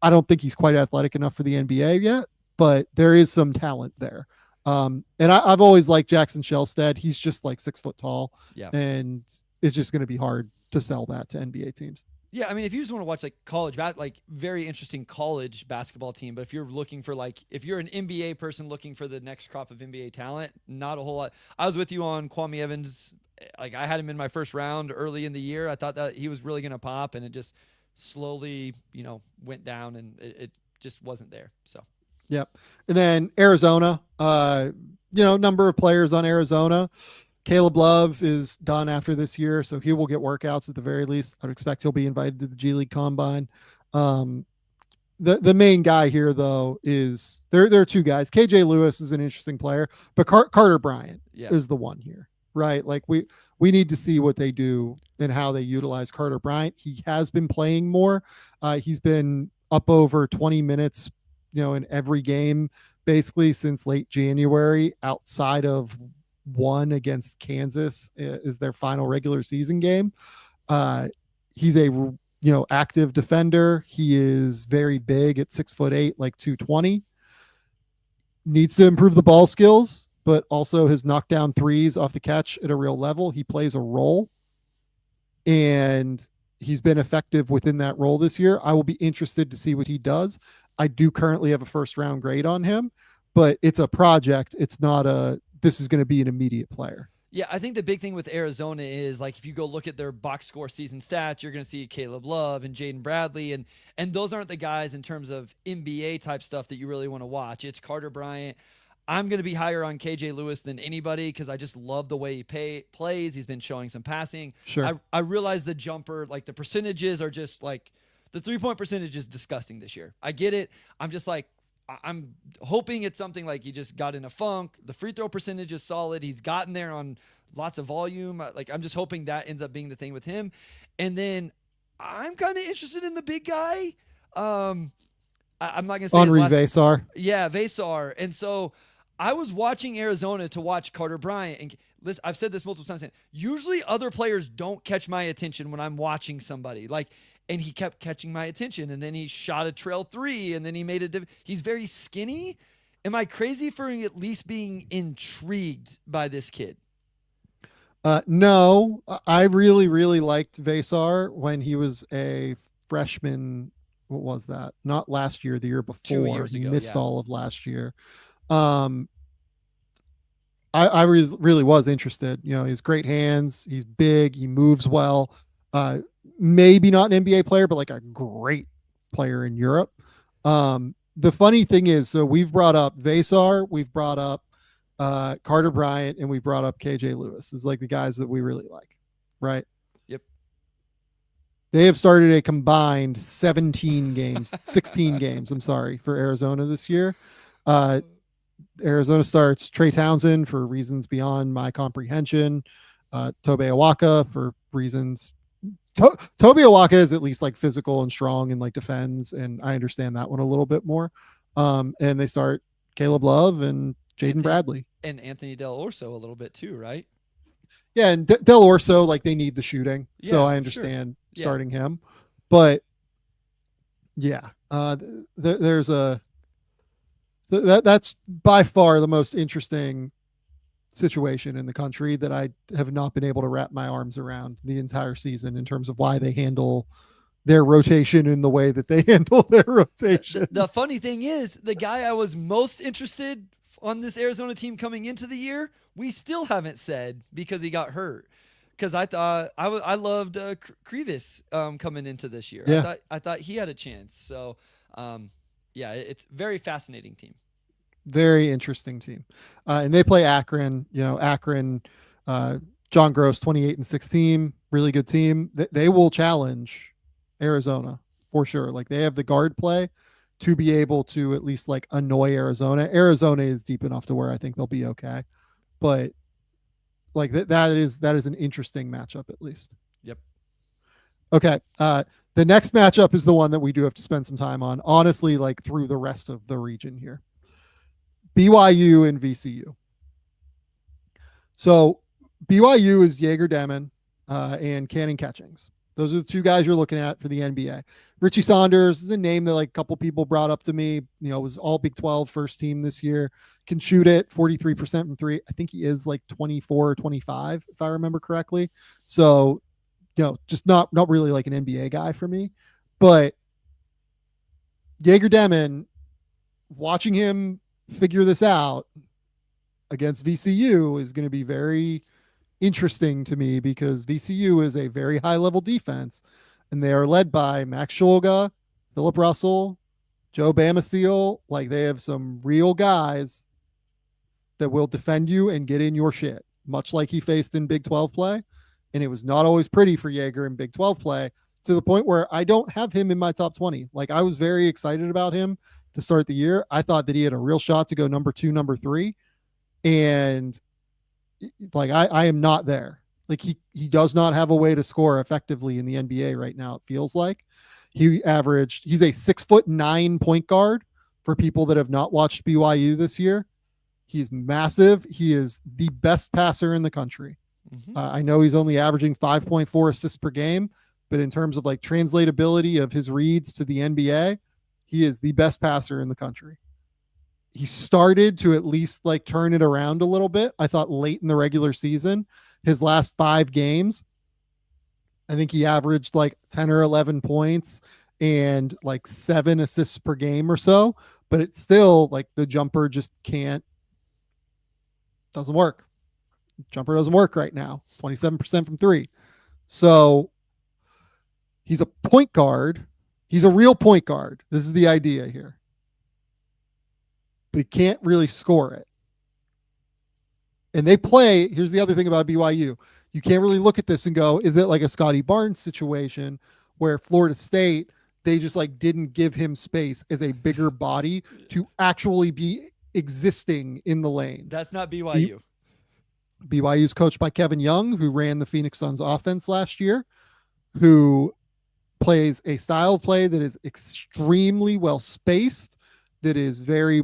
I don't think he's quite athletic enough for the NBA yet, but there is some talent there. And I've always liked Jackson Shellstead. He's just like 6 foot tall, and it's just going to be hard to sell that to NBA teams. Yeah, I mean, if you just want to watch like college, like very interesting college basketball team, but if you're looking for if you're an NBA person looking for the next crop of NBA talent, not a whole lot. I was with you on Kwame Evans. Like, I had him in my first round early in the year. I thought that he was really going to pop, and it just slowly, you know, went down, and it just wasn't there. So, yep. And then Arizona, you know, number of players on Arizona. Caleb Love is done after this year, so he will get workouts at the very least. I would expect he'll be invited to the G League Combine. The main guy here, though, is there are 2 guys. KJ Lewis is an interesting player, but Carter Bryant is the one here, right? Like, we need to see what they do and how they utilize Carter Bryant. He has been playing more. He's been up over 20 minutes, you know, in every game basically since late January, outside of won against Kansas is their final regular season game. He's a active defender. He is very big at 6'8", like 220. Needs to improve the ball skills, but also his knockdown threes off the catch at a real level. He plays a role, and he's been effective within that role this year. I will be interested to see what he does. I do currently have a first round grade on him, but it's a project. It's not this is going to be an immediate player. Yeah, I think the big thing with Arizona is, like, if you go look at their box score season stats, you're going to see Caleb Love and Jaden Bradley, and those aren't the guys in terms of NBA type stuff that you really want to watch. It's Carter Bryant. I'm going to be higher on KJ Lewis than anybody because I just love the way he plays. He's been showing some passing. Sure. I realize the jumper, like the percentages are just like the 3-point percentage is disgusting this year. I get it. I'm just like, I'm hoping it's something like he just got in a funk. The free throw percentage is solid. He's gotten there on lots of volume. Like, I'm just hoping that ends up being the thing with him. And then I'm kind of interested in the big guy. I'm not going to say Henri Vesar. Yeah, Vesar. And so I was watching Arizona to watch Carter Bryant. And listen, I've said this multiple times. Usually other players don't catch my attention when I'm watching somebody. And he kept catching my attention, and then he shot a trail 3, and then he made he's very skinny. Am I crazy for at least being intrigued by this kid? No, I really, really liked Vesar when he was a freshman. What was that? Not last year, the year before. 2 years ago, he missed yeah. all of last year. I really was interested. He has great hands. He's big. He moves well. Maybe not an NBA player, but like a great player in Europe. The funny thing is, so we've brought up Vesar, we've brought up Carter Bryant, and we brought up KJ Lewis is like the guys that we really like, right? Yep. They have started a combined 16 games, I'm sorry, for Arizona this year. Arizona starts Trey Townsend for reasons beyond my comprehension. Tobe Awaka for reasons. Tobe Awaka is at least like physical and strong and like defends, and I understand that one a little bit more. And they start Caleb Love and Jaden Bradley. And Anthony Del Orso a little bit too, right? Yeah, and Del Orso, like, they need the shooting, so Yeah, I understand sure. starting him. But yeah, there's that's by far the most interesting situation in the country that I have not been able to wrap my arms around the entire season in terms of why they handle their rotation in the way that they handle their rotation. The funny thing is, the guy I was most interested on this Arizona team coming into the year, we still haven't said because he got hurt. Because I thought I loved Krivis coming into this year. Yeah. I thought he had a chance. So yeah, it's a very fascinating team. Very interesting team. And they play Akron, Akron, John Gross, 28-6 really good team. They will challenge Arizona for sure. Like, they have the guard play to be able to at least like annoy Arizona. Arizona is deep enough to where I think they'll be okay. But like that is an interesting matchup at least. Yep. Okay. The next matchup is the one that we do have to spend some time on, honestly, like through the rest of the region here. BYU and VCU. So BYU is Jaeger Demon and Cannon Catchings. Those are the two guys you're looking at for the NBA. Richie Saunders is a name that like a couple people brought up to me. Was all Big 12 first team this year. Can shoot it 43% from 3. I think he is like 24 or 25 if I remember correctly. So, just not really like an NBA guy for me. But Jaeger Demon, watching him figure this out against VCU is going to be very interesting to me because VCU is a very high level defense and they are led by Max Shulga, Philip Russell, Joe Bamaseal. Like, they have some real guys that will defend you and get in your shit, much like he faced in Big 12 play. And it was not always pretty for Jaeger in Big 12 play, to the point where I don't have him in my top 20. Like, I was very excited about him to start the year. I thought that he had a real shot to go number 2, number 3. And like, I am not there. Like, he does not have a way to score effectively in the NBA right now. It feels like he's a 6'9" point guard for people that have not watched BYU this year. He's massive. He is the best passer in the country. I know he's only averaging 5.4 assists per game, but in terms of like translatability of his reads to the NBA, he is the best passer in the country. He started to at least like turn it around a little bit. I thought late in the regular season, his last 5 games, I think he averaged like 10 or 11 points and like 7 assists per game or so, but it's still like the jumper just doesn't work. Jumper doesn't work right now. It's 27% from 3. So he's a point guard. He's a real point guard. This is the idea here. But he can't really score it. And they play, here's the other thing about BYU. You can't really look at this and go, is it like a Scotty Barnes situation where Florida State, they just like didn't give him space as a bigger body to actually be existing in the lane. That's not BYU. BYU is coached by Kevin Young, who ran the Phoenix Suns offense last year, who plays a style of play that is extremely well spaced, that is very,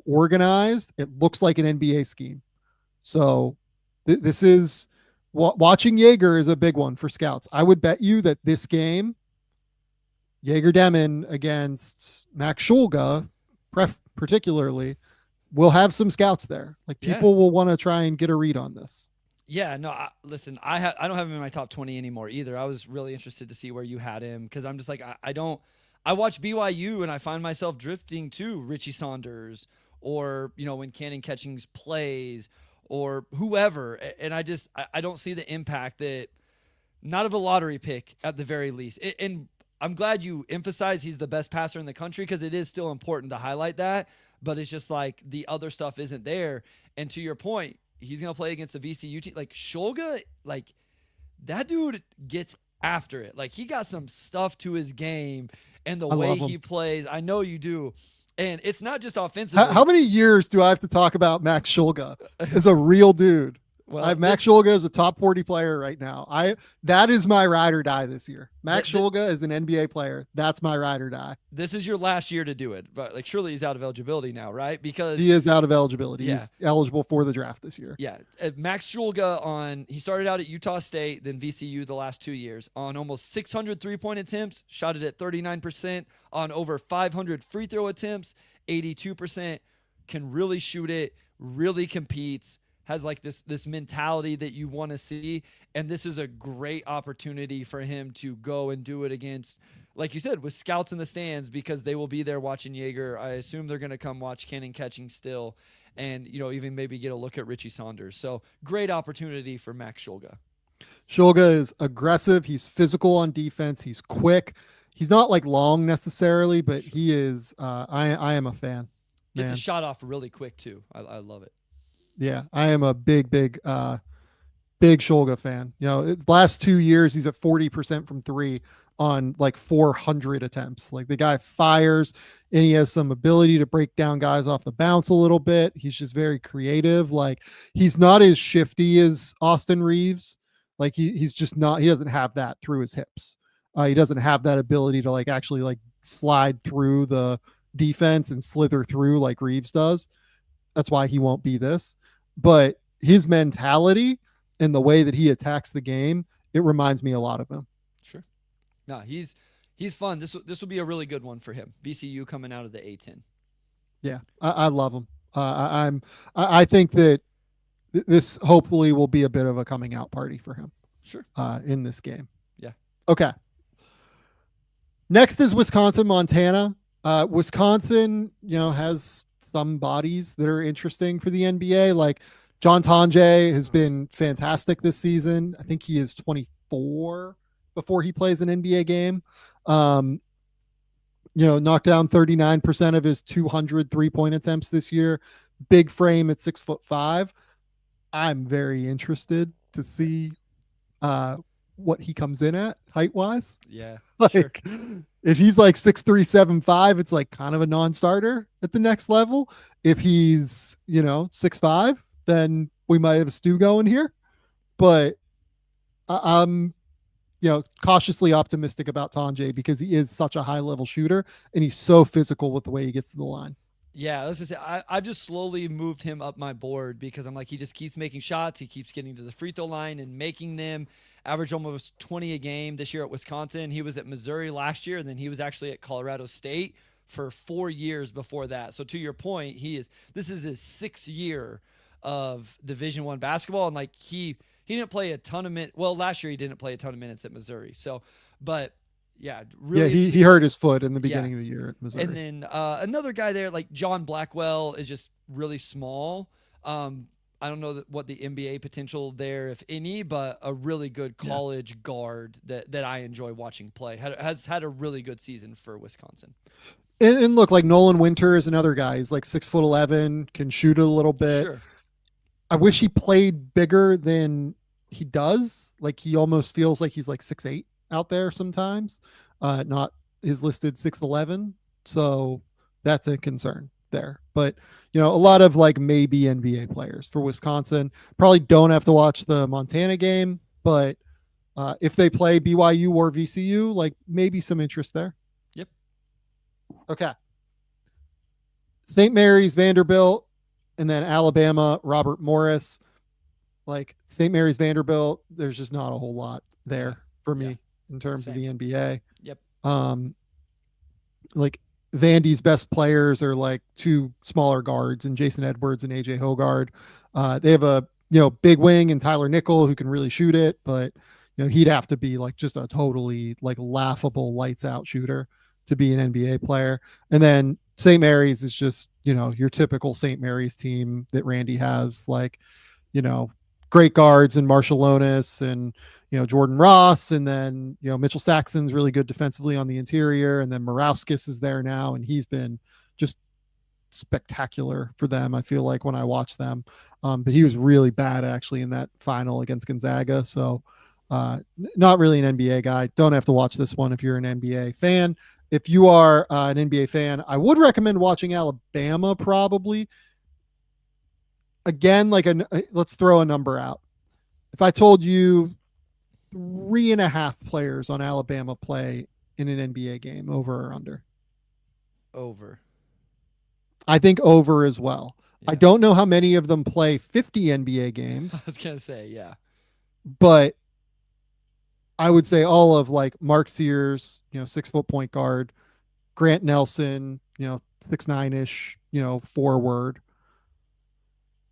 organized. It looks like an NBA scheme. So this is watching Jaeger is a big one for scouts. I would bet you that this game, Jaeger Demon against Max Shulga, particularly, will have some scouts there. Like people will want to try and get a read on this. Yeah, no, listen, I don't have him in my top 20 anymore either. I was really interested to see where you had him because I'm just like, I watch BYU and I find myself drifting to Richie Saunders or, when Cannon Catchings plays or whoever. And I don't see the impact that, not of a lottery pick at the very least. And I'm glad you emphasize he's the best passer in the country because it is still important to highlight that. But it's just like the other stuff isn't there. And to your point, he's going to play against a VCU team. Like Shulga, like that dude gets after it. Like he got some stuff to his game and the way he plays. I know you do. And it's not just offensively. How many years do I have to talk about Max Shulga as a real dude? Well, I have Max Shulga as a top 40 player right now. That is my ride or die this year. Max Shulga is an NBA player. That's my ride or die. This is your last year to do it, but like surely he's out of eligibility now, right? Because he is out of eligibility. Yeah. He's eligible for the draft this year. Yeah. Max Shulga he started out at Utah State, then VCU the last 2 years on almost 600 3-point attempts, shot it at 39% on over 500 free throw attempts, 82%, can really shoot it, really competes. Has like this mentality that you want to see. And this is a great opportunity for him to go and do it against, like you said, with scouts in the stands because they will be there watching Jaeger. I assume they're going to come watch Cannon Catching still and, even maybe get a look at Richie Saunders. So great opportunity for Max Shulga. Shulga is aggressive. He's physical on defense. He's quick. He's not like long necessarily, but he is, I am a fan. Gets a shot off really quick too. I love it. Yeah, I am a big Shulga fan. Last 2 years, he's at 40% from 3 on like 400 attempts. Like the guy fires and he has some ability to break down guys off the bounce a little bit. He's just very creative. Like he's not as shifty as Austin Reeves. Like he's just not, he doesn't have that through his hips. He doesn't have that ability to like actually like slide through the defense and slither through like Reeves does. That's why he won't be this. But his mentality and the way that he attacks the game, it reminds me a lot of him. Sure. No, he's fun. This will be a really good one for him. VCU coming out of the A10. Yeah, I love him. I think that this hopefully will be a bit of a coming out party for him. Sure. In this game. Yeah. Okay. Next is Wisconsin, Montana. Wisconsin, has some bodies that are interesting for the NBA. Like John Tonje has been fantastic this season. I think he is 24 before he plays an NBA game. Knocked down 39% of his 200 3-point attempts this year. Big frame at 6'5". I'm very interested to see what he comes in at height wise. Yeah. Like if he's like 6'3", 7'5", it's like kind of a non-starter at the next level. If he's, 6'5", then we might have a stew going here. But I'm, cautiously optimistic about Tonje because he is such a high level shooter and he's so physical with the way he gets to the line. Yeah, let's just say I've just slowly moved him up my board because I'm like, he just keeps making shots. He keeps getting to the free throw line and making them. Average almost 20 a game this year at Wisconsin. He was at Missouri last year, and then he was actually at Colorado State for 4 years before that. So to your point, this is his 6th year of Division One basketball, and like he didn't play a ton of minutes. Well, last year he didn't play a ton of minutes at Missouri. So, but yeah, really. Yeah, he hurt his foot in the Yeah. beginning of the year at Missouri. And then another guy there, like John Blackwell, is just really small. I don't know what the NBA potential there, if any, but a really good college guard that I enjoy watching play. Has had a really good season for Wisconsin. And look, like Nolan Winter is another guy. He's like 6'11", can shoot a little bit. Sure. I wish he played bigger than he does. Like he almost feels like he's like 6'8" out there sometimes. Not his listed 6'11", so that's a concern there. But a lot of like maybe NBA players for Wisconsin. Probably don't have to watch the Montana game, but if they play BYU or VCU, like maybe some interest there. Yep. Okay. St. Mary's, Vanderbilt, and then Alabama, Robert Morris. Like St. Mary's, Vanderbilt, there's just not a whole lot there for me in terms of the NBA. Yep. Like Vandy's best players are like 2 smaller guards and Jason Edwards and AJ Hogard. They have a big wing and Tyler Nickel who can really shoot it, but he'd have to be like just a totally like laughable lights out shooter to be an NBA player. And then St. Mary's is just your typical St. Mary's team that Randy has, like great guards and Marshall Lonis and Jordan Ross, and then Mitchell Saxon's really good defensively on the interior, and then Morauskas is there now, and he's been just spectacular for them, I feel like, when I watch them. But he was really bad actually in that final against Gonzaga, so not really an NBA guy. Don't have to watch this one if you're an NBA fan. If you are an NBA fan, I would recommend watching Alabama probably. Again, like let's throw a number out. If I told you 3.5 players on Alabama play in an NBA game, over or under? Over. I think over as well. Yeah. I don't know how many of them play 50 NBA games. I was going to say, yeah. But I would say all of like Mark Sears, 6-foot point guard, Grant Nelson, 6'9"-ish, forward.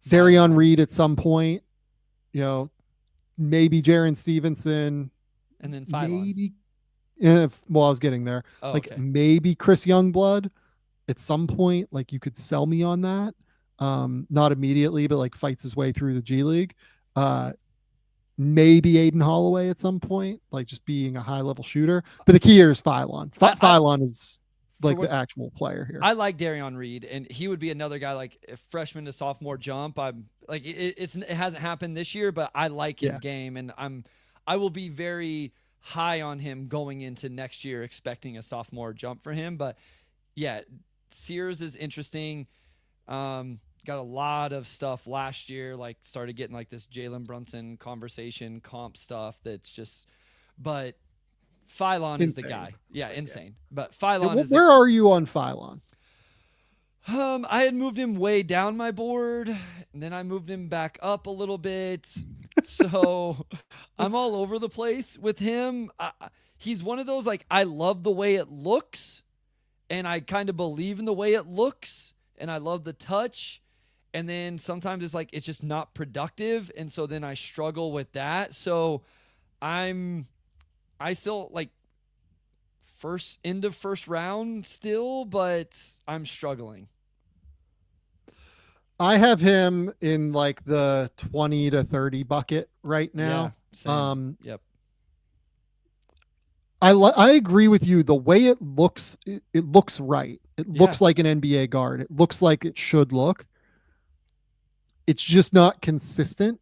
Darion Reed at some point, maybe Jaren Stevenson, and then Phylon. Maybe, I was getting there. Maybe Chris Youngblood at some point. Like you could sell me on that. Not immediately, but like fights his way through the G League. Maybe Aiden Holloway at some point, like just being a high level shooter. But the key here is Phylon. Phylon is like the actual player here. I like Darion Reed, and he would be another guy like a freshman to sophomore jump. I'm like it hasn't happened this year, but I like his game, and I will be very high on him going into next year, expecting a sophomore jump for him. But yeah, Sears is interesting. Got a lot of stuff last year, like started getting like this Jalen Brunson conversation comp stuff. That's just, but Phylon is the guy. Yeah, insane. But Phylon is where are you on Phylon? I had moved him way down my board, and then I moved him back up a little bit. So I'm all over the place with him. He's one of those, like, I love the way it looks, and I kind of believe in the way it looks, and I love the touch. And then sometimes it's like it's just not productive, and so then I struggle with that. So I still like end of first round still, but I'm struggling. I have him in like the 20 to 30 bucket right now. Yeah, same. Yep. I agree with you. The way it looks right. It looks like an NBA guard. It looks like it should look. It's just not consistent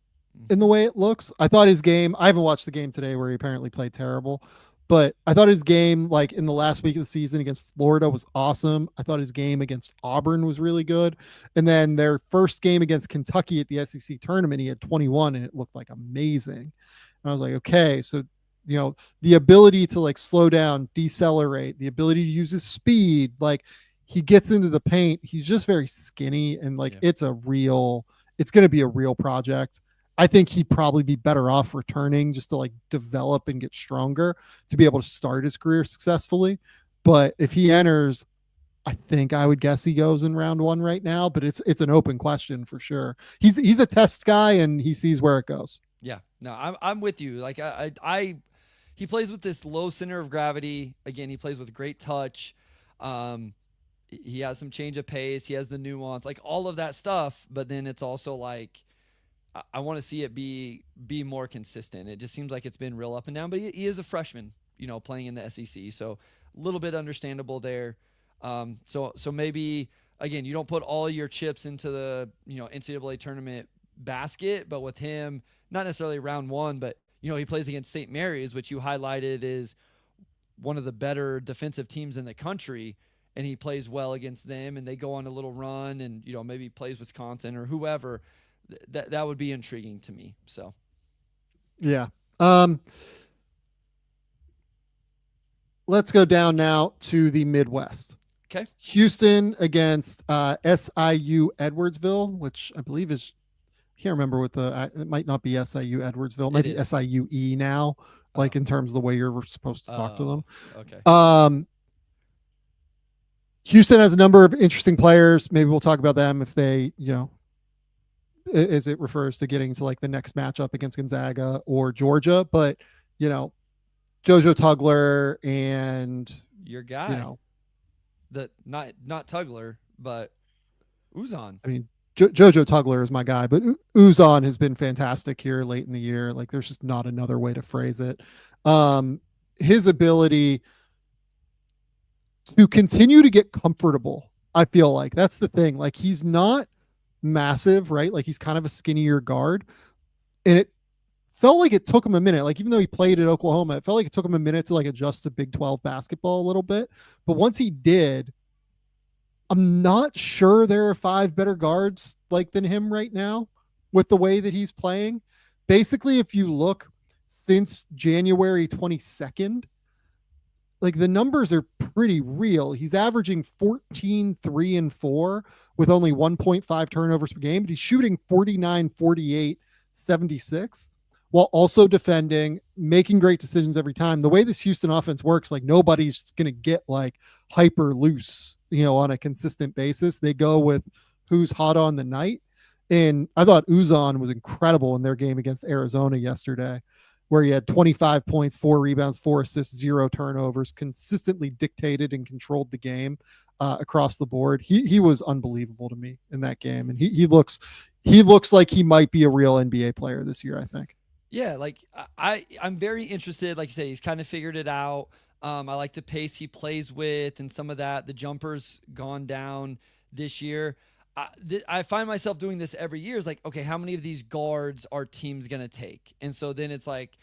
in the way it looks. I thought his game, I haven't watched the game today where he apparently played terrible, but I thought his game, like in the last week of the season against Florida, was awesome. I thought his game against Auburn was really good. And then their first game against Kentucky at the SEC tournament, he had 21 and it looked like amazing. And I was like, okay, so, the ability to like slow down, decelerate, the ability to use his speed, like he gets into the paint. He's just very skinny, and like it's going to be a real project. I think he'd probably be better off returning just to like develop and get stronger to be able to start his career successfully. But if he enters, I think I would guess he goes in round 1 right now, but it's an open question for sure. He's a test guy and he sees where it goes. Yeah, no, I'm with you. Like he plays with this low center of gravity. Again, he plays with great touch. He has some change of pace. He has the nuance, like all of that stuff. But then it's also like, I want to see it be more consistent. It just seems like it's been real up and down, but he is a freshman, playing in the SEC. So a little bit understandable there. So maybe, again, you don't put all your chips into the, NCAA tournament basket, but with him, not necessarily round 1, but, he plays against St. Mary's, which you highlighted is one of the better defensive teams in the country. And he plays well against them and they go on a little run and, maybe plays Wisconsin or whoever. That would be intriguing to me. So, yeah. Let's go down now to the Midwest. Okay. Houston against SIU Edwardsville, which I believe is, I can't remember what it might not be SIU Edwardsville, it might be SIUE now, like in terms of the way you're supposed to talk to them. Okay. Houston has a number of interesting players. Maybe we'll talk about them if they, as it refers to getting to like the next matchup against Gonzaga or Georgia. But, JoJo Tugler and your guy, not Tugler, but Uzan. I mean, JoJo Tugler is my guy, but Uzan has been fantastic here late in the year. Like there's just not another way to phrase it. His ability to continue to get comfortable, I feel like that's the thing. Like he's not massive, right? Like he's kind of a skinnier guard, and it felt like it took him a minute. Like even though he played at Oklahoma, it felt like it took him a minute to like adjust to Big 12 basketball a little bit. But once he did, I'm not sure there are 5 better guards like than him right now with the way that he's playing. Basically, if you look since January 22nd, like the numbers are pretty real. He's averaging 14, 3, and 4 with only 1.5 turnovers per game, but he's shooting 49, 48, 76 while also defending, making great decisions every time. The way this Houston offense works, like nobody's going to get like hyper loose, on a consistent basis. They go with who's hot on the night. And I thought Uzan was incredible in their game against Arizona yesterday, where he had 25 points, 4 rebounds, 4 assists, 0 turnovers, consistently dictated and controlled the game across the board. He was unbelievable to me in that game. And he looks like he might be a real NBA player this year, I think. Yeah, like I'm very interested. Like you say, he's kind of figured it out. I like the pace he plays with and some of that. The jumper's gone down this year. I find myself doing this every year. It's like, okay, how many of these guards are teams going to take? And so then it's like,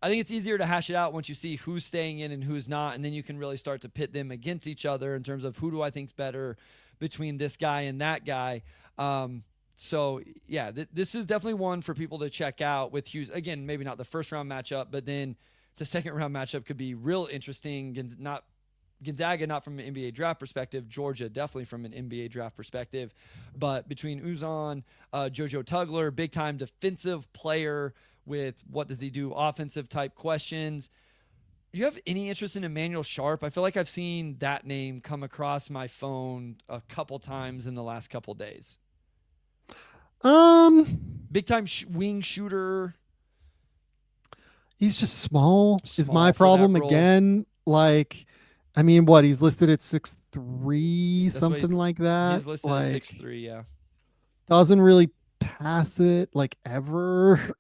I think it's easier to hash it out once you see who's staying in and who's not. And then you can really start to pit them against each other in terms of who do I think's better between this guy and that guy. So yeah, this is definitely one for people to check out with Hughes. Again, maybe not the first round matchup, but then the second round matchup could be real interesting. Gonzaga, not from an NBA draft perspective. Georgia, definitely from an NBA draft perspective. But between Uzan, JoJo Tugler, big-time defensive player with what does he do, offensive type questions. You have any interest in Emmanuel Sharp? I feel like I've seen that name come across my phone a couple times in the last couple days. Big-time wing shooter. He's just small is my problem again. Like, I mean, what he's listed at 6'3", something like that. He's listed at 6'3", yeah. Doesn't really pass it like ever.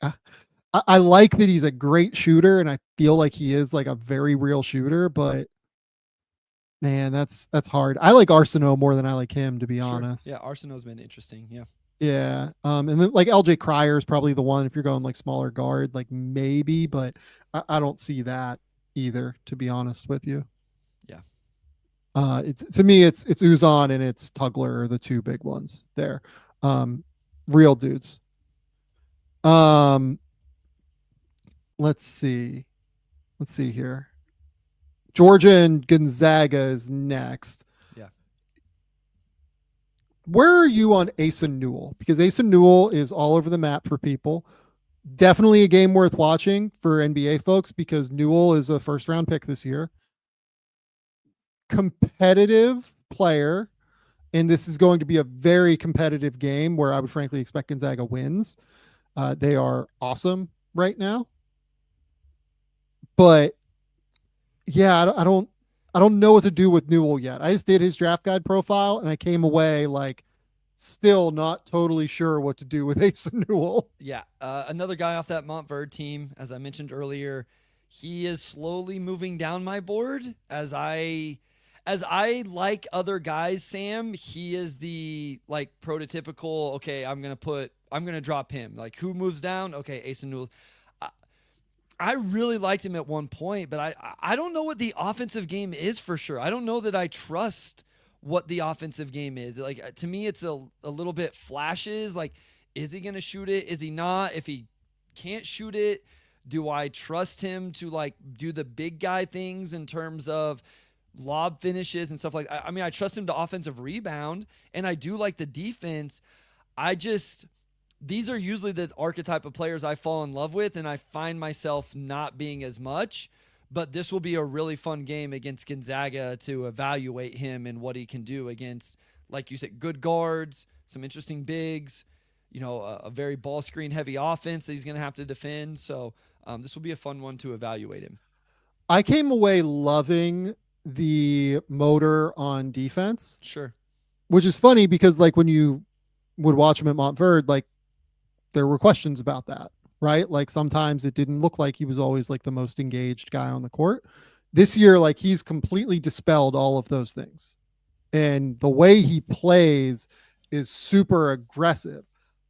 I like that he's a great shooter, and I feel like he is like a very real shooter. But man, that's hard. I like Arsenault more than I like him, to be honest. Yeah, Arsenault's been interesting. Yeah. Yeah. And then like LJ Cryer is probably the one if you're going like smaller guard, like maybe, but I don't see that either, to be honest with you. Yeah. It's to me, it's Uzan and it's Tugler are the 2 big ones there. Real dudes. Let's see here. Georgia and Gonzaga is next. Yeah. where are you on Asa Newell? Because Asa Newell is all over the map for people. Definitely a game worth watching for NBA folks because Newell is a first round pick this year. Competitive player, and this is going to be a very competitive game where I would frankly expect Gonzaga wins. They are awesome right now, but yeah, I don't know what to do with Newell yet. I just did his draft guide profile and I came away like still not totally sure what to do with Asa Newell. Yeah, another guy off that Montverde team, as I mentioned earlier, he is slowly moving down my board as I like other guys. Sam, he is the like prototypical. Okay, I'm gonna drop him. Like who moves down? Okay, Asa Newell. I really liked him at one point, but I don't know what the offensive game is for sure. I don't know that I trust what the offensive game is. Like to me, it's a little bit flashes. Like, is he gonna shoot it? Is he not? If he can't shoot it, do I trust him to like do the big guy things in terms of lob finishes and stuff like that? I mean, I trust him to offensive rebound, and I do like the defense. I just these are usually the archetype of players I fall in love with, and I find myself not being as much. But this will be a really fun game against Gonzaga to evaluate him and what he can do against, like you said, good guards, some interesting bigs, a very ball screen heavy offense that he's going to have to defend. So this will be a fun one to evaluate him. I came away loving the motor on defense. Sure. Which is funny because like when you would watch him at Montverde, like there were questions about that, right? Like sometimes it didn't look like he was always like the most engaged guy on the court. This year, like he's completely dispelled all of those things. And the way he plays is super aggressive.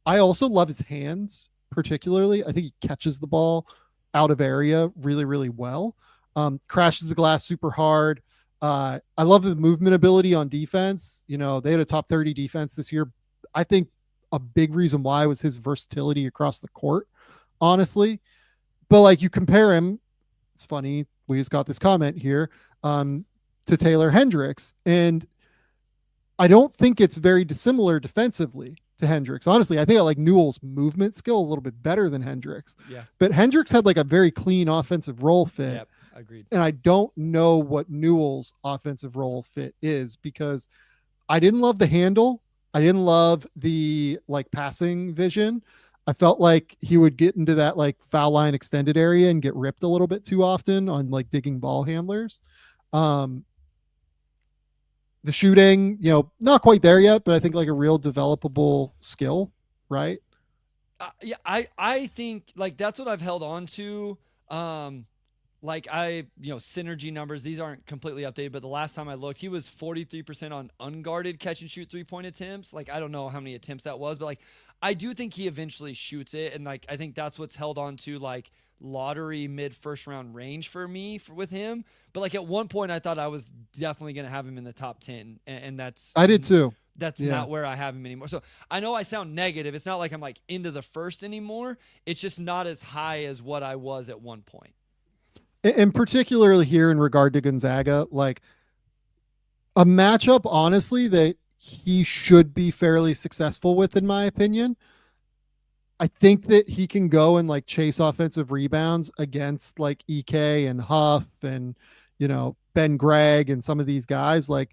I also love his hands, particularly. I think he catches the ball out of area really, really well. Crashes the glass super hard. I love the movement ability on defense. They had a top 30 defense this year. I think a big reason why was his versatility across the court, honestly. But like you compare him, it's funny. We just got this comment here to Taylor Hendricks, and I don't think it's very dissimilar defensively to Hendricks. Honestly, I think I like Newell's movement skill a little bit better than Hendricks. Yeah. But Hendricks had like a very clean offensive role fit. Yep, agreed. And I don't know what Newell's offensive role fit is because I didn't love the handle. I didn't love the like passing vision. I felt like he would get into that like foul line extended area and get ripped a little bit too often on like digging ball handlers. The shooting, not quite there yet, but I think like a real developable skill, right? Yeah, I think like that's what I've held on to. Like synergy numbers, these aren't completely updated, but the last time I looked, he was 43% on unguarded catch and shoot 3-point attempts. Like, I don't know how many attempts that was, but like, I do think he eventually shoots it. And like, I think that's what's held on to like lottery mid first round range for me with him. But like at one point I thought I was definitely going to have him in the top 10 and I did too. That's not where I have him anymore. So I know I sound negative. It's not like I'm like into the first anymore. It's just not as high as what I was at one point. And particularly here in regard to Gonzaga, like a matchup, honestly, that he should be fairly successful with, in my opinion. I think that he can go and like chase offensive rebounds against like EK and Huff and, Ben Gregg and some of these guys. Like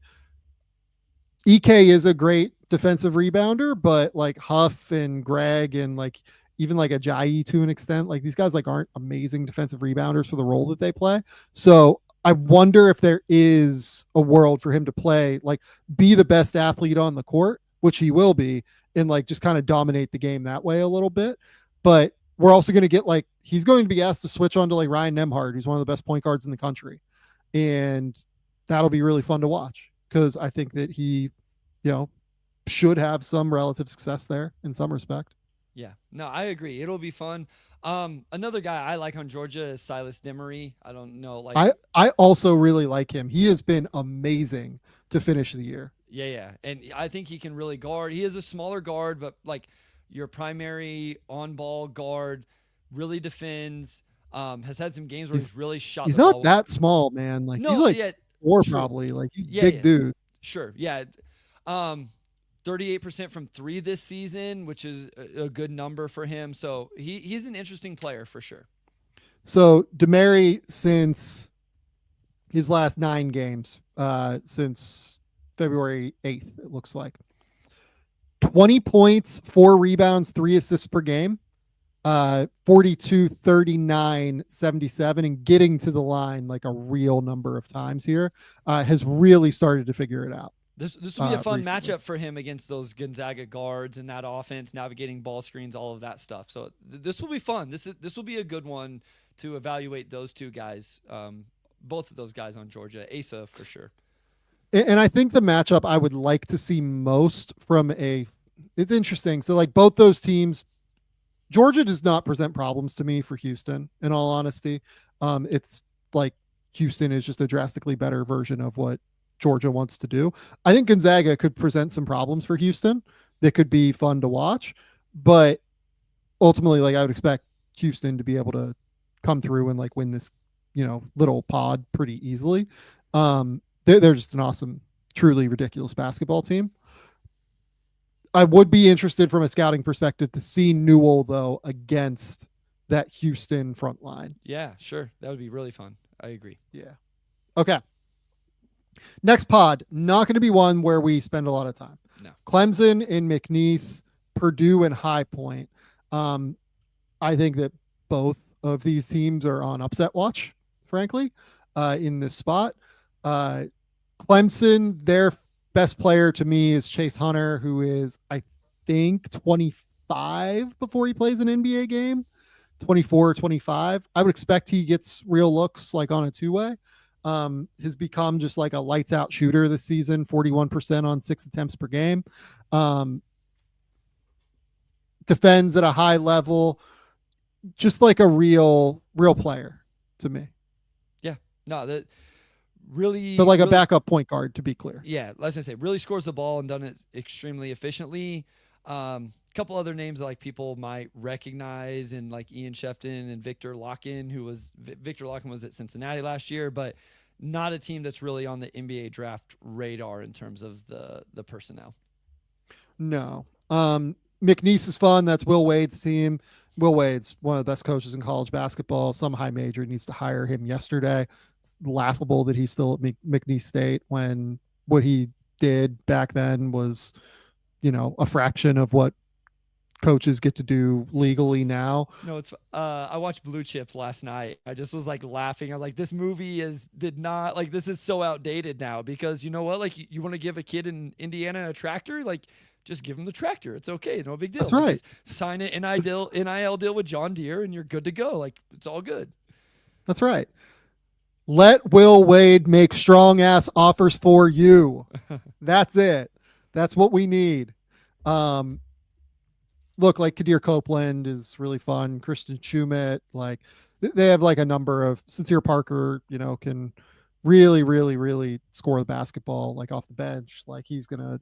EK is a great defensive rebounder, but like Huff and Gregg and like even like Ajayi to an extent, like these guys like aren't amazing defensive rebounders for the role that they play. So I wonder if there is a world for him to play, like be the best athlete on the court, which he will be, and like just kind of dominate the game that way a little bit. But we're also going to get like, he's going to be asked to switch on to like Ryan Nembhard, who's one of the best point guards in the country. And that'll be really fun to watch because I think that he, should have some relative success there in some respect. Yeah, no, I agree. It'll be fun. Another guy I like on Georgia is Silas Demery. I don't know. Like I also really like him. He has been amazing to finish the year. Yeah. And I think he can really guard. He is a smaller guard, but like your primary on-ball guard, really defends. Has had some games where he's really shot He's the not ball. that small, man. Like he's like four probably. Like he's big dude. Sure. Yeah. 38% from 3 this season, which is a good number for him. So he's an interesting player for sure. So DeMary, since his last 9 games, since February 8th, it looks like 20 points, 4 rebounds, 3 assists per game, 42, 39, 77, and getting to the line like a real number of times here, has really started to figure it out. This will be a fun recently. matchup for him against those Gonzaga guards and that offense, navigating ball screens, all of that stuff. So this will be fun. This will be a good one to evaluate those two guys, both of those guys on Georgia. Asa for sure. And I think the matchup I would like to see most from it's interesting. So like both those teams, Georgia does not present problems to me for Houston, in all honesty. It's like Houston is just a drastically better version of what Georgia wants to do. I think Gonzaga could present some problems for Houston that could be fun to watch, but ultimately, like I would expect Houston to be able to come through and like win this, little pod pretty easily. They're just an awesome, truly ridiculous basketball team. I would be interested from a scouting perspective to see Newell though against that Houston front line. Yeah, sure. That would be really fun. I agree. Yeah. Okay. Next pod, not going to be one where we spend a lot of time. No. Clemson and McNeese, Purdue and High Point. I think that both of these teams are on upset watch, frankly, in this spot. Clemson, their best player to me is Chase Hunter, who is, I think, 25 before he plays an NBA game, 24 or 25. I would expect he gets real looks like on a two-way. Has become just like a lights out shooter this season, 41% on 6 attempts per game. Defends at a high level, just like a real player to me. Yeah, no, that really, but like really, a backup point guard, to be clear. Yeah, let's just say really scores the ball and done it extremely efficiently. Couple other names that like people might recognize, and like Ian Shefton and Victor Locken, Victor Locken was at Cincinnati last year, but not a team that's really on the NBA draft radar in terms of the personnel. No. McNeese is fun. That's Will Wade's team. Will Wade's one of the best coaches in college basketball. Some high major needs to hire him yesterday. It's laughable that he's still at McNeese State when what he did back then was, a fraction of what coaches get to do legally now. No, it's I watched Blue Chips last night. I just was like laughing. I'm like, this movie this is so outdated now, because you know what? Like you want to give a kid in Indiana a tractor, like just give him the tractor. It's okay. No big deal. That's right. Just sign an NIL deal with John Deere and you're good to go. Like it's all good. That's right. Let Will Wade make strong ass offers for you. That's it. That's what we need. Look, like Kadir Copeland is really fun. Christian Schumett, like they have like a number of Sincere Parker, can really, really, really score the basketball like off the bench. Like he's going to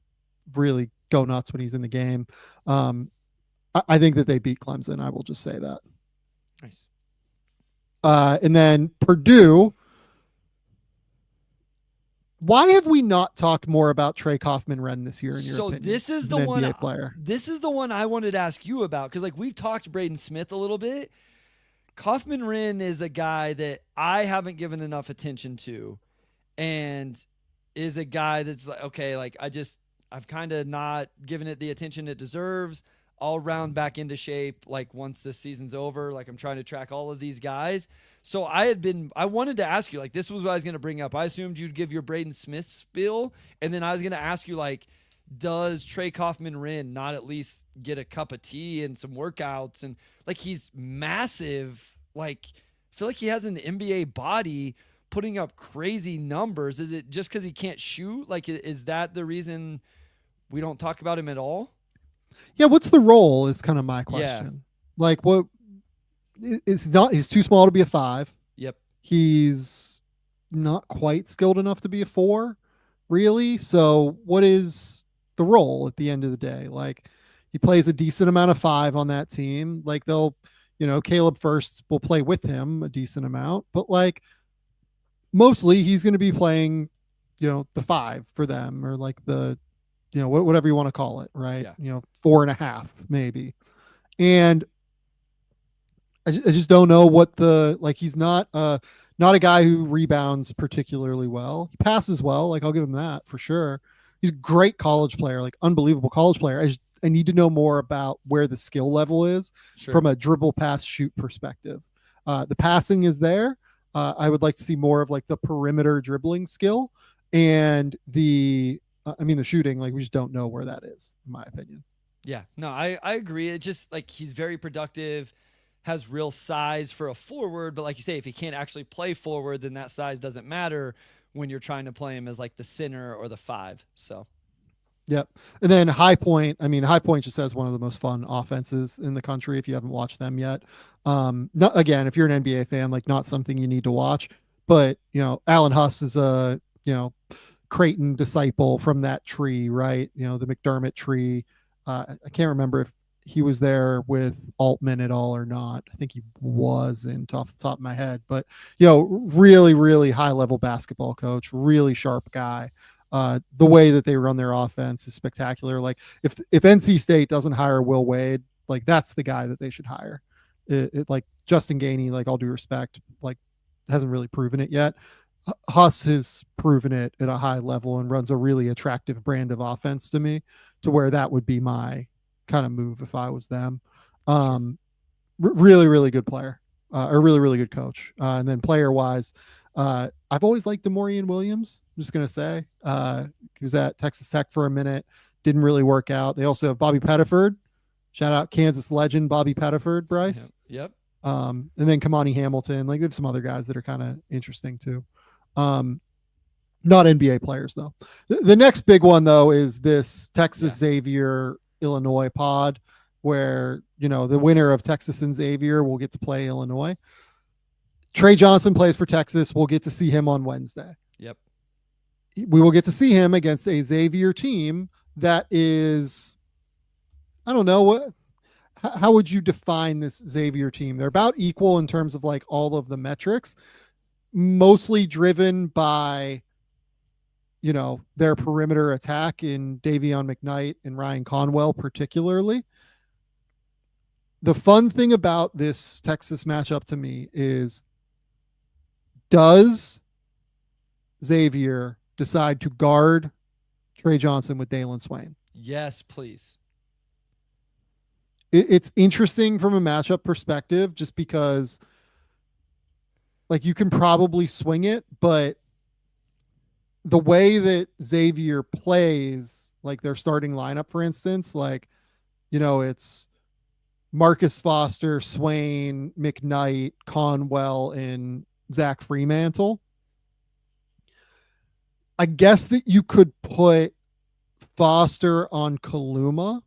really go nuts when he's in the game. I think that they beat Clemson. I will just say that. Nice. And then Purdue. Why have we not talked more about Trey Kaufman-Renn this year? In your opinion, this is as the an one. NBA player. This is the one I wanted to ask you about, because like we've talked Braden Smith a little bit. Kaufman-Renn is a guy that I haven't given enough attention to, and is a guy that's like, okay, like I've kind of not given it the attention it deserves. I'll round back into shape like once this season's over. Like I'm trying to track all of these guys. So I wanted to ask you, like, this was what I was going to bring up. I assumed you'd give your Braden Smith spiel, and then I was going to ask you, like, does Trey Kaufman-Renn not at least get a cup of tea and some workouts? And like, he's massive. Like, I feel like he has an NBA body, putting up crazy numbers. Is it just because he can't shoot? Like, is that the reason we don't talk about him at all? Yeah. What's the role is kind of my question. Yeah. Like what he's too small to be a 5. Yep. He's not quite skilled enough to be a 4 really. So what is the role at the end of the day? Like he plays a decent amount of 5 on that team. Like they'll, Caleb First will play with him a decent amount, but like mostly he's going to be playing, the 5 for them, or like the whatever you want to call it, right? Yeah. 4.5 maybe. And I just don't know what he's not a guy who rebounds particularly well. He passes well, like I'll give him that for sure. He's a great college player, like unbelievable college player. I need to know more about where the skill level is from a dribble, pass, shoot perspective. The passing is there. I would like to see more of like the perimeter dribbling skill and the shooting. Like we just don't know where that is, in my opinion. Yeah, no, I agree. It's just like he's very productive, has real size for a forward, but like you say, if he can't actually play forward, then that size doesn't matter when you're trying to play him as like the center or the 5. So yep. And then High Point just has one of the most fun offenses in the country if you haven't watched them yet. Again, if you're an NBA fan, like not something you need to watch, but Alan Huss is a, Creighton disciple from that tree, right? The McDermott tree. I can't remember if he was there with Altman at all or not. I think he wasn't off the top of my head, but really, really high level basketball coach, really sharp guy. The way that they run their offense is spectacular. Like if NC State doesn't hire Will Wade, like that's the guy that they should hire. Like Justin Gainey, like all due respect, like hasn't really proven it yet. Huss has proven it at a high level and runs a really attractive brand of offense to me, to where that would be my kind of move if I was them. Really, really good player, a really, really good coach. And then player wise, I've always liked DeMaurian Williams. I'm just going to say, he was at Texas Tech for a minute. Didn't really work out. They also have Bobby Pettiford. Shout out Kansas legend, Bobby Pettiford, Bryce. Yep. And then Kamani Hamilton. Like, there's some other guys that are kind of interesting too. Not NBA players though. The next big one though is this Texas Xavier Illinois pod, where the winner of Texas and Xavier will get to play Illinois. Trey Johnson plays for Texas. We'll get to see him on Wednesday. Yep. We will get to see him against a Xavier team that is, I don't know, how would you define this Xavier team? They're about equal in terms of like all of the metrics, mostly driven by, their perimeter attack in Davion McKnight and Ryan Conwell particularly. The fun thing about this Texas matchup to me is, does Xavier decide to guard Trey Johnson with Dalen Swain? Yes, please. It's interesting from a matchup perspective, just because like you can probably swing it, but the way that Xavier plays, like their starting lineup, for instance, like, it's Marcus Foster, Swain, McKnight, Conwell, and Zach Fremantle. I guess that you could put Foster on Kaluma.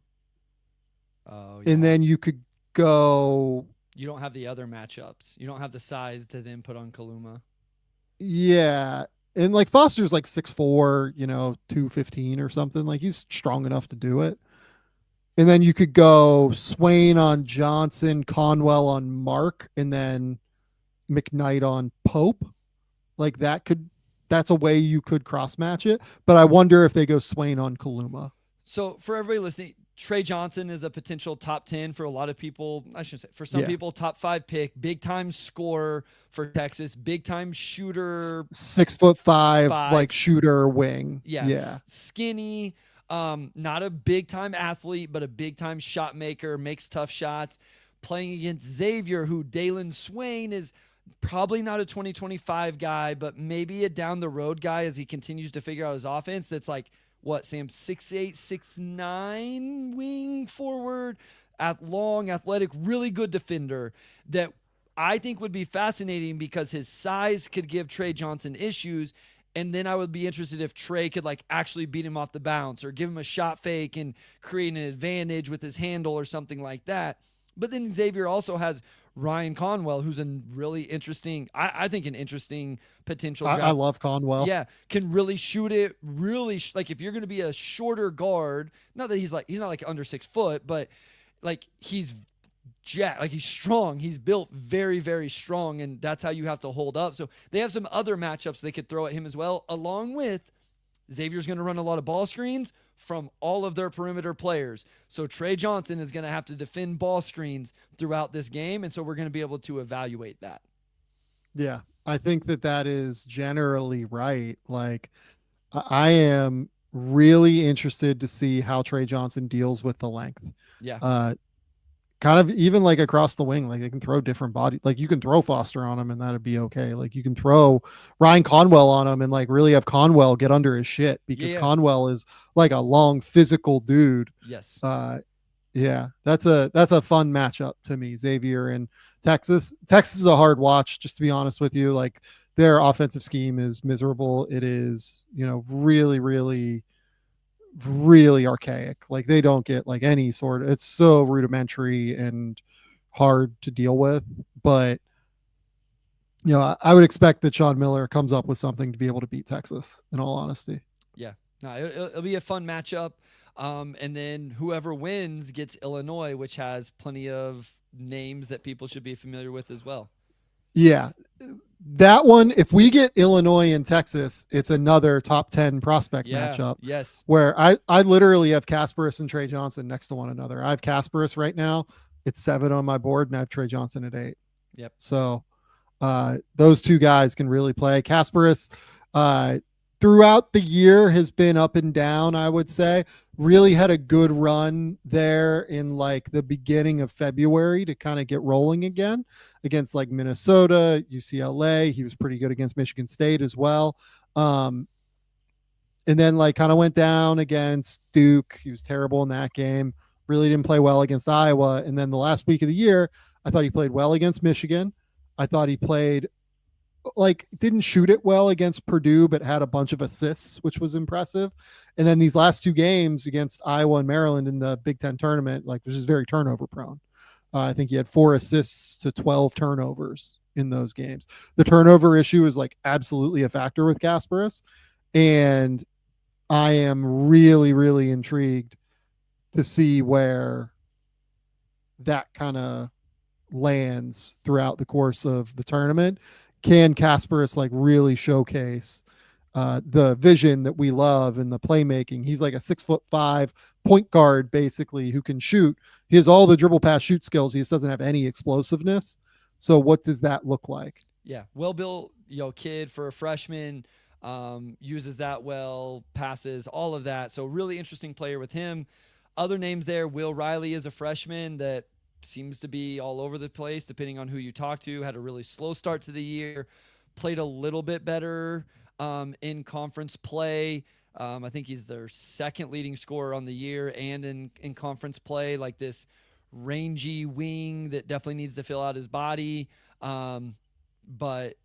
Oh, yeah. And then you could go. You don't have the other matchups. You don't have the size to then put on Kaluma. Yeah. And like Foster's like 6'4", 215 or something. Like he's strong enough to do it. And then you could go Swain on Johnson, Conwell on Mark, and then McKnight on Pope. Like that's a way you could cross match it. But I wonder if they go Swain on Kaluma. So for everybody listening, Trey Johnson is a potential top 10 for a lot of people. I shouldn't say, for some people, top 5 pick, big time scorer for Texas, big time shooter, 6'5", like shooter wing. Yes. Yeah. Skinny, not a big time athlete, but a big time shot maker, makes tough shots. Playing against Xavier, who Dalen Swain is probably not a 2025 guy, but maybe a down the road guy as he continues to figure out his offense. That's like, what, Sam, 6'8", 6'9", wing forward, long, athletic, really good defender that I think would be fascinating because his size could give Trey Johnson issues. And then I would be interested if Trey could like actually beat him off the bounce or give him a shot fake and create an advantage with his handle or something like that. But then Xavier also has Ryan Conwell, who's a really interesting, I think an interesting potential job. I love Conwell. Yeah, can really shoot it. Really, like if you're going to be a shorter guard, not that he's not like under 6 foot, but like he's like he's strong. He's built very, very strong, and that's how you have to hold up. So they have some other matchups they could throw at him as well, along with Xavier's going to run a lot of ball screens from all of their perimeter players. So Trey Johnson is going to have to defend ball screens throughout this game, and so we're going to be able to evaluate that. Yeah, I think that is generally right. Like, I am really interested to see how Trey Johnson deals with the length. Yeah. Kind of even like across the wing, like they can throw different body, like you can throw Foster on him and that'd be okay. Like you can throw Ryan Conwell on him and like really have Conwell get under his shit, because Conwell is like a long physical dude. Yes. Yeah, that's a fun matchup to me. Xavier and Texas. Texas is a hard watch, just to be honest with you. Like their offensive scheme is miserable. It is, really, really, really archaic. Like they don't get like any sort of, it's so rudimentary and hard to deal with. But I would expect that Sean Miller comes up with something to be able to beat Texas, in all honesty. Yeah, no, it'll be a fun matchup. And then whoever wins gets Illinois, which has plenty of names that people should be familiar with as well. Yeah, that one, if we get Illinois and Texas, it's another top 10 prospect matchup. Yes. Where I literally have Kasparis and Trey Johnson next to one another. I have Kasparis right now. It's 7 on my board, and I have Trey Johnson at 8. Yep. So those two guys can really play. Kasparis, throughout the year has been up and down, I would say. Really had a good run there in like the beginning of February to kind of get rolling again against like Minnesota, UCLA. He was pretty good against Michigan State as well. And then like kind of went down against Duke. He was terrible in that game. Really didn't play well against Iowa. And then the last week of the year, I thought he played well against Michigan. I thought he played like didn't shoot it well against Purdue, but had a bunch of assists, which was impressive. And then these last 2 games against Iowa and Maryland in the Big Ten tournament, like which is very turnover prone. I think he had 4 assists to 12 turnovers in those games. The turnover issue is like absolutely a factor with Kasparis. And I am really, really intrigued to see where that kind of lands throughout the course of the tournament. Can Kasparis like really showcase the vision that we love and the playmaking? He's like a 6'5" point guard, basically, who can shoot. He has all the dribble, pass, shoot skills. He just doesn't have any explosiveness. So what does that look like? Yeah, well-built, kid for a freshman, uses that well, passes, all of that. So really interesting player with him. Other names there, Will Riley is a freshman that seems to be all over the place depending on who you talk to. Had a really slow start to the year, played a little bit better in conference play. I think he's their 2nd leading scorer on the year and in conference play, like this rangy wing that definitely needs to fill out his body. But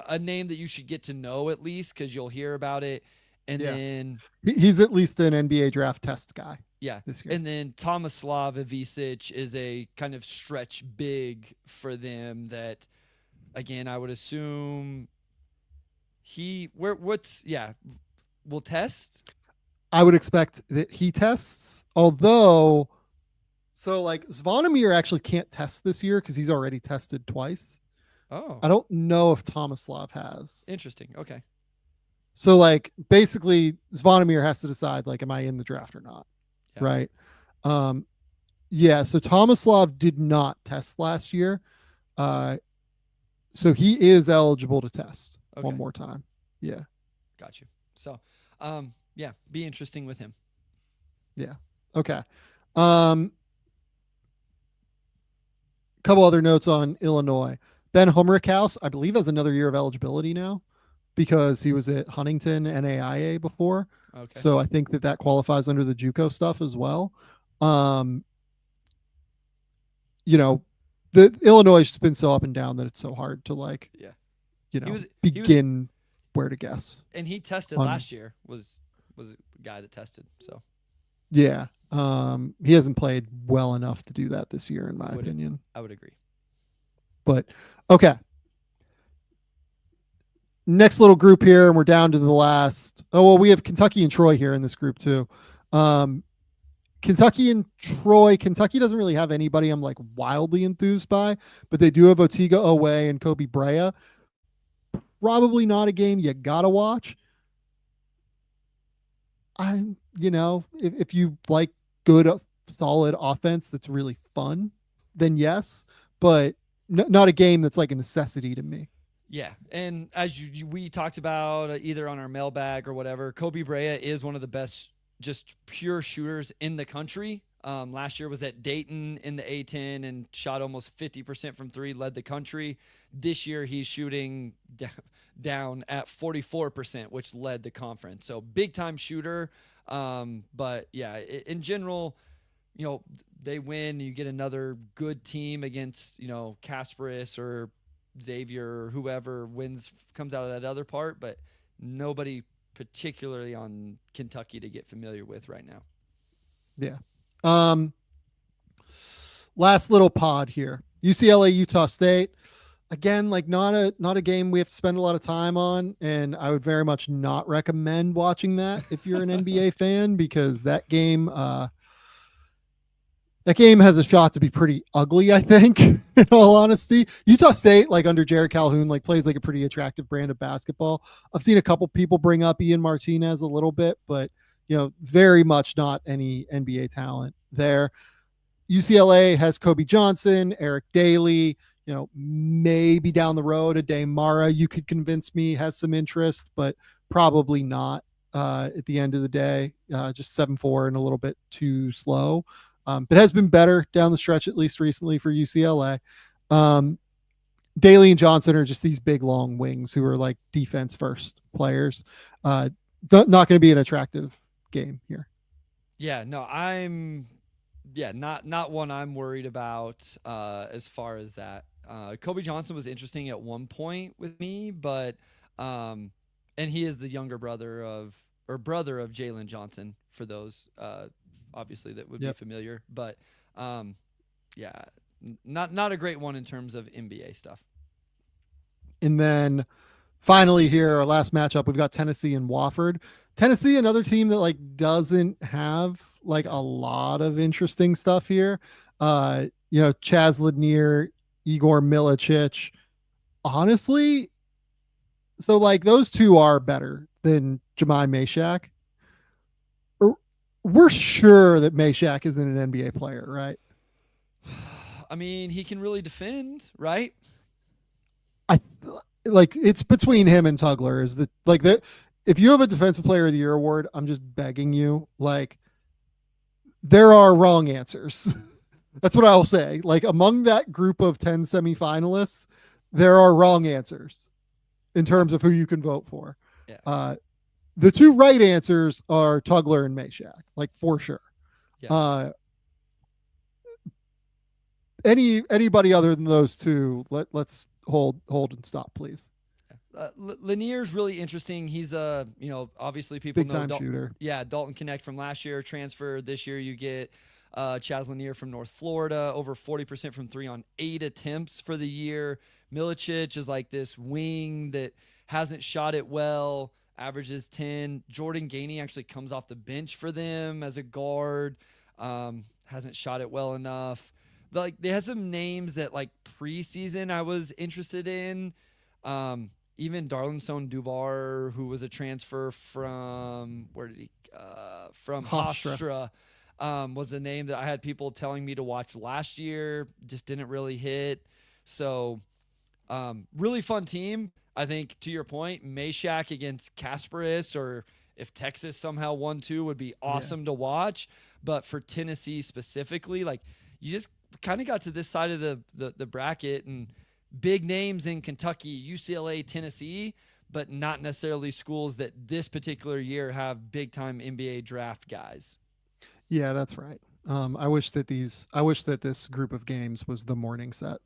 a name that you should get to know at least, because you'll hear about it. And then he's at least an NBA draft test guy. Yeah. This year. And then Tomislav Ivicic is a kind of stretch big for them that, again, I would assume will test. I would expect that he tests, although, so like Zvonimir actually can't test this year because he's already tested twice. Oh. I don't know if Tomislav has. Interesting. Okay. So like basically Zvonimir has to decide like, am I in the draft or not? Yeah. Right. So Tomislav did not test last year. So he is eligible to test one more time. Yeah. Got you. So, be interesting with him. Yeah. Okay. Couple other notes on Illinois. Ben Humrickhouse, I believe, has another year of eligibility now because he was at Huntington NAIA before. Okay. So I think that qualifies under the JUCO stuff as well. The Illinois has been so up and down that it's so hard to begin where to guess. And he tested last year, was a guy that tested. So yeah. He hasn't played well enough to do that this year, in my opinion. I would agree. But okay. Next little group here, and we're down to the last. Oh, well, we have Kentucky and Troy here in this group too. Kentucky and Troy. Kentucky doesn't really have anybody I'm like wildly enthused by, but they do have Otiga Owe and Kobe Brea. Probably not a game you gotta watch. if you like good, solid offense that's really fun, then yes, but not a game that's like a necessity to me. Yeah, and as we talked about either on our mailbag or whatever, Kobe Bryant is one of the best just pure shooters in the country. Last year was at Dayton in the A10 and shot almost 50% from three, led the country. This year he's shooting down at 44%, which led the conference. So big time shooter. But yeah, in general, they win. You get another good team against, Casparis or Xavier or whoever comes out of that other part, but nobody particularly on Kentucky to get familiar with right now. Yeah. Last little pod here. UCLA, Utah State. Again, like not a game we have to spend a lot of time on, and I would very much not recommend watching that if you're an NBA fan, because that game has a shot to be pretty ugly, I think, in all honesty. Utah State, like under Jared Calhoun, like plays like a pretty attractive brand of basketball. I've seen a couple people bring up Ian Martinez a little bit, but very much not any NBA talent there. UCLA has Kobe Johnson, Eric Daly, maybe down the road, a Dame Mara, you could convince me has some interest, but probably not at the end of the day. Just 7-4 and a little bit too slow. But has been better down the stretch, at least recently for UCLA. Daly and Johnson are just these big, long wings who are like defense first players. Not going to be an attractive game here. Yeah, no, not one I'm worried about as far as that. Kobe Johnson was interesting at one point with me, but and he is the younger brother of Jalen Johnson for those obviously that would be familiar, but not a great one in terms of NBA stuff. And then finally here, our last matchup, we've got Tennessee and Wofford. Tennessee, another team that like doesn't have like a lot of interesting stuff here. Chaz Lanier, Igor Milicic, honestly. So like those two are better than Jemai Meshack. We're sure that Meshack isn't an NBA player, right? I mean, he can really defend, right? It's between him and Tugler. If you have a defensive player of the year award, I'm just begging you, like there are wrong answers. That's what I'll say. Like among that group of 10 semifinalists, there are wrong answers in terms of who you can vote for. Yeah. The two right answers are Tugler and Meshack, like for sure. Yeah. Anybody other than those two, let's hold and stop, please. Lanier's really interesting. He's obviously people big know time shooter. Yeah, Dalton Connect from last year transfer. This year you get Chaz Lanier from North Florida, over 40% from three on 8 attempts for the year. Milicic is like this wing that hasn't shot it well. Averages 10. Jordan Gainey actually comes off the bench for them as a guard. Hasn't shot it well enough. Like they had some names that like preseason I was interested in. Even Darlinson Dubar, who was a transfer from from Hofstra, was a name that I had people telling me to watch last year. Just didn't really hit. So really fun team. I think, to your point, Meshack against Casparis, or if Texas somehow won too, would be awesome to watch. But for Tennessee specifically, like you just kind of got to this side of the bracket and big names in Kentucky, UCLA, Tennessee, but not necessarily schools that this particular year have big time NBA draft guys. Yeah, that's right. I wish that this group of games was the morning set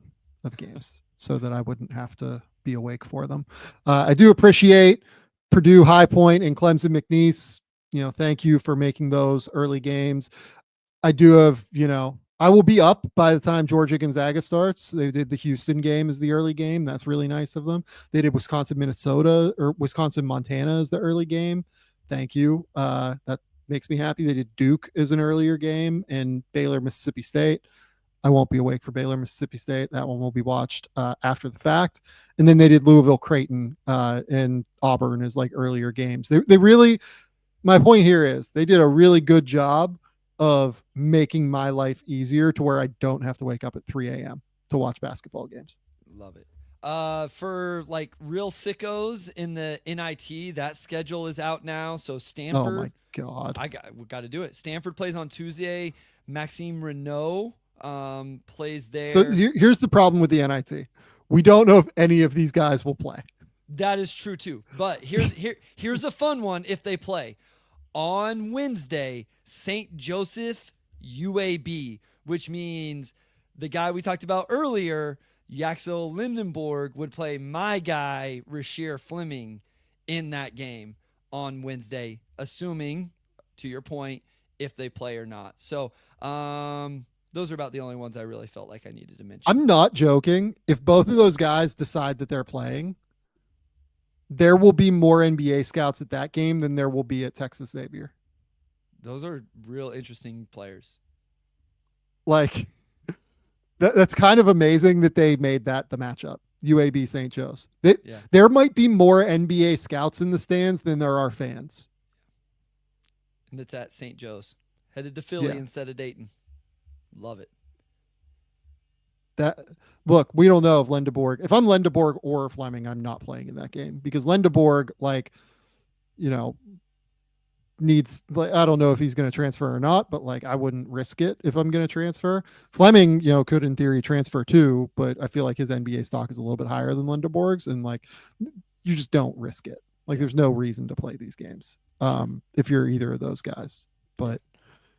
of games so that I wouldn't have to be awake for them. I do appreciate Purdue, High Point, and Clemson McNeese. Thank you for making those early games. I do have, I will be up by the time Georgia Gonzaga starts. They did the Houston game as the early game. That's really nice of them. They did Wisconsin, Minnesota, or Wisconsin, Montana as the early game. Thank you. That makes me happy. They did Duke as an earlier game and Baylor, Mississippi State. I won't be awake for Baylor, Mississippi State. That one will be watched after the fact. And then they did Louisville, Creighton, and Auburn as like earlier games. They really, my point here is they did a really good job of making my life easier to where I don't have to wake up at 3 a.m. to watch basketball games. Love it. For like real sickos in the NIT, that schedule is out now. So Stanford. Oh my God. We got to do it. Stanford plays on Tuesday. Maxime Renault plays there. So here's the problem with the NIT. We don't know if any of these guys will play. That is true too. But here's a fun one if they play. On Wednesday, St. Joseph UAB, which means the guy we talked about earlier, Yaxel Lindenborg, would play my guy, Rasheer Fleming, in that game on Wednesday, assuming, to your point, if they play or not. So those are about the only ones I really felt like I needed to mention. I'm not joking. If both of those guys decide that they're playing, there will be more NBA scouts at that game than there will be at Texas Xavier. Those are real interesting players. Like, that's kind of amazing that they made that the matchup. UAB St. Joe's. There might be more NBA scouts in the stands than there are fans. And it's at St. Joe's. Headed to Philly instead of Dayton. Love it. Look, we don't know if Lindenborg. If I'm Lindenborg or Fleming, I'm not playing in that game because Lindenborg, needs. I don't know if he's going to transfer or not, but I wouldn't risk it if I'm going to transfer. Fleming, could in theory transfer too, but I feel like his NBA stock is a little bit higher than Lindenborg's, and you just don't risk it. There's no reason to play these games if you're either of those guys. But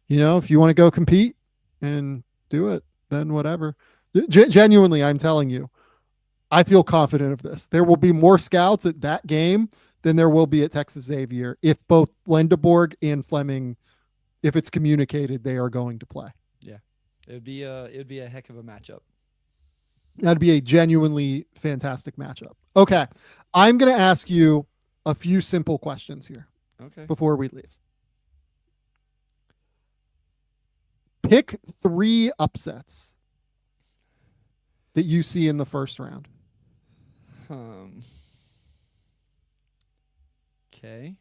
if you want to go compete and do it, then whatever. Genuinely, I'm telling you, I feel confident of this. There will be more scouts at that game than there will be at Texas Xavier if both Lindenborg and Fleming, if it's communicated, they are going to play. Yeah, it would be a heck of a matchup. That'd be a genuinely fantastic matchup. Okay, I'm going to ask you a few simple questions here. Okay. Before we leave, pick 3 upsets that you see in the first round. Okay.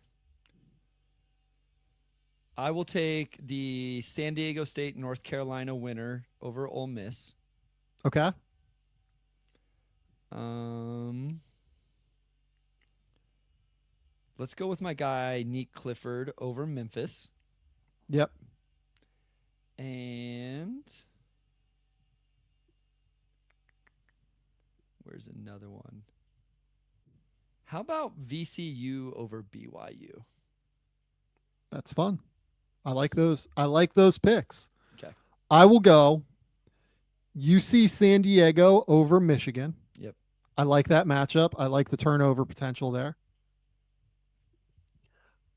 I will take the San Diego State North Carolina winner over Ole Miss. Okay. Let's go with my guy Nick Clifford over Memphis. Yep. And where's another one? How about VCU over BYU? That's fun. I like those. I like those picks. Okay. I will go UC San Diego over Michigan. Yep. I like that matchup. I like the turnover potential there.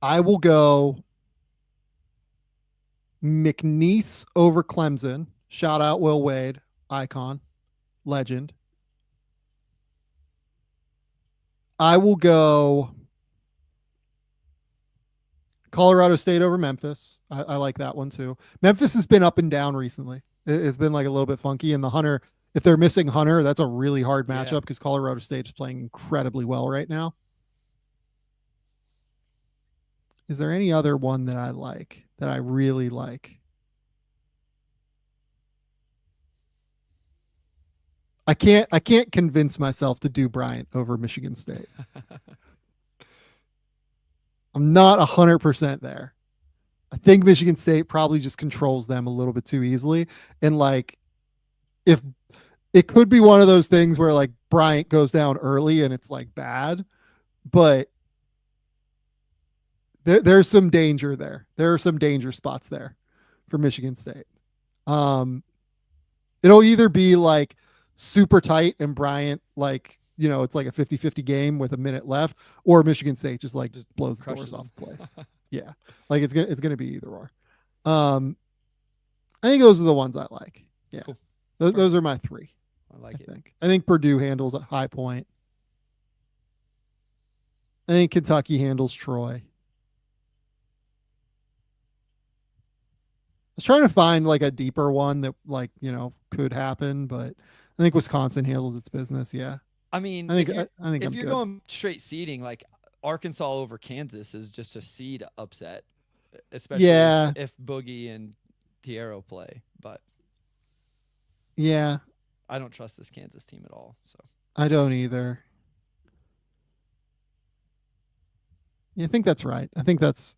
I will go McNeese over Clemson. Shout out Will Wade, icon, legend. I will go Colorado State over Memphis. I like that one too. Memphis has been up and down recently. It's been a little bit funky. And the Hunter, if they're missing Hunter, that's a really hard matchup because Colorado State is playing incredibly well right now. Is there any other one that I like, that I really like? I can't convince myself to do Bryant over Michigan State. I'm not 100% there. I think Michigan State probably just controls them a little bit too easily. And if it could be one of those things where Bryant goes down early and it's bad, but there's some danger there. There are some danger spots there for Michigan State. It'll either be super tight and Bryant it's like a 50-50 game with a minute left, or Michigan State just blows the doors off the place. Yeah. It's gonna be either or. I think those are the ones I like. Yeah. Cool. Those are my 3. I think. I think Purdue handles at High Point. I think Kentucky handles Troy. I was trying to find a deeper one that could happen, but I think Wisconsin handles its business. Yeah. I mean, I think if I'm you're good. going straight seeding, Arkansas over Kansas is just a seed upset, especially if Boogie and Tiero play. But yeah, I don't trust this Kansas team at all. So I don't either. Yeah, I think that's right. I think Clemson,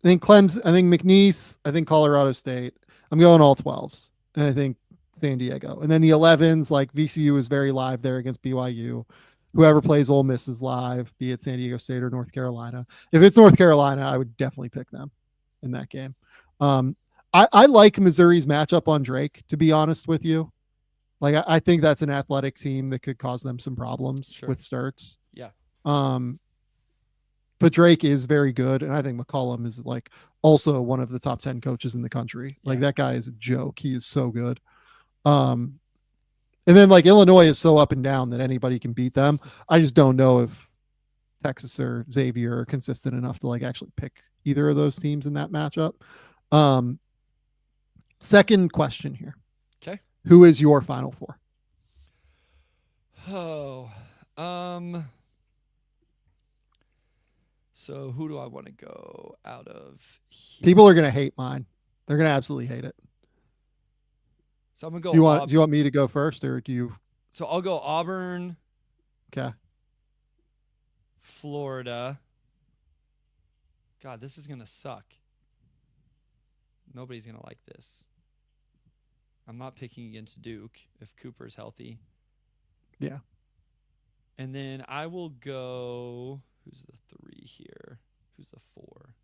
I think McNeese, I think Colorado State. I'm going all 12s. And I think San Diego. And then the 11s, like VCU is very live there against BYU. Whoever plays Ole Miss is live, be it San Diego State or North Carolina. If it's North Carolina, I would definitely pick them in that game. I like Missouri's matchup on Drake, to be honest with you. Like, I think that's an athletic team that could cause them some problems with Sturts. Yeah. But Drake is very good, and I think McCollum is like also one of the top 10 coaches in the country. Like, that guy is a joke. He is so good. And then like Illinois is so up and down that anybody can beat them. I just don't know if Texas or Xavier are consistent enough to like actually pick either of those teams in that matchup. Second question here. Okay. Who is your Final Four? So who do I want to go out of here? People are going to hate mine. They're going to absolutely hate it. So I'm going to go. Do you want me to go first, or do you? So I'll go Auburn. Okay. Florida. God, this is going to suck. Nobody's going to like this. I'm not picking against Duke if Cooper's healthy. Yeah. And then I will go. Who's the 3 here? Who's the 4?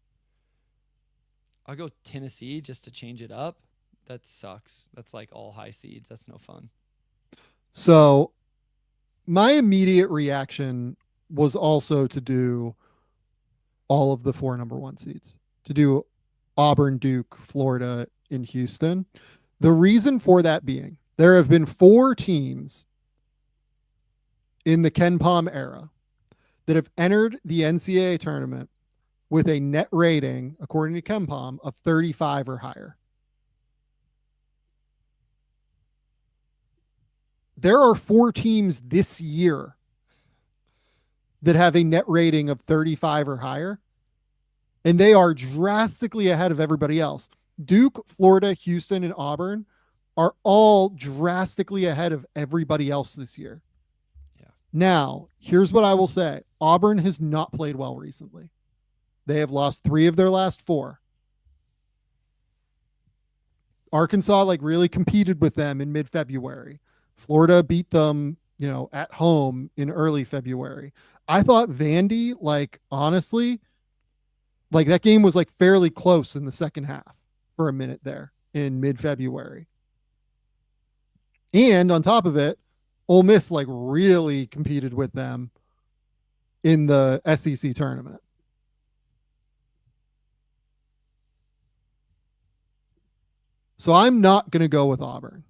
I'll go Tennessee just to change it up. That sucks. That's like all high seeds. That's no fun. So my immediate reaction was also to do all of the 4 number 1 seeds, to do Auburn, Duke, Florida, and Houston. The reason for that being, there have been 4 teams in the Ken Pom era that have entered the NCAA tournament with a net rating, according to Ken Pom, of 35 or higher. There are 4 teams this year that have a net rating of 35 or higher, and they are drastically ahead of everybody else. Duke, Florida, Houston, and Auburn are all drastically ahead of everybody else this year. Yeah. Now, here's what I will say. Auburn has not played well recently. They have lost 3 of their last 4. Arkansas like really competed with them in mid-February. Florida beat them, at home in early February. I thought Vandy, like, honestly, like that game was like fairly close in the second half for a minute there in mid-February. And on top of it, Ole Miss like really competed with them in the SEC tournament. So I'm not going to go with Auburn.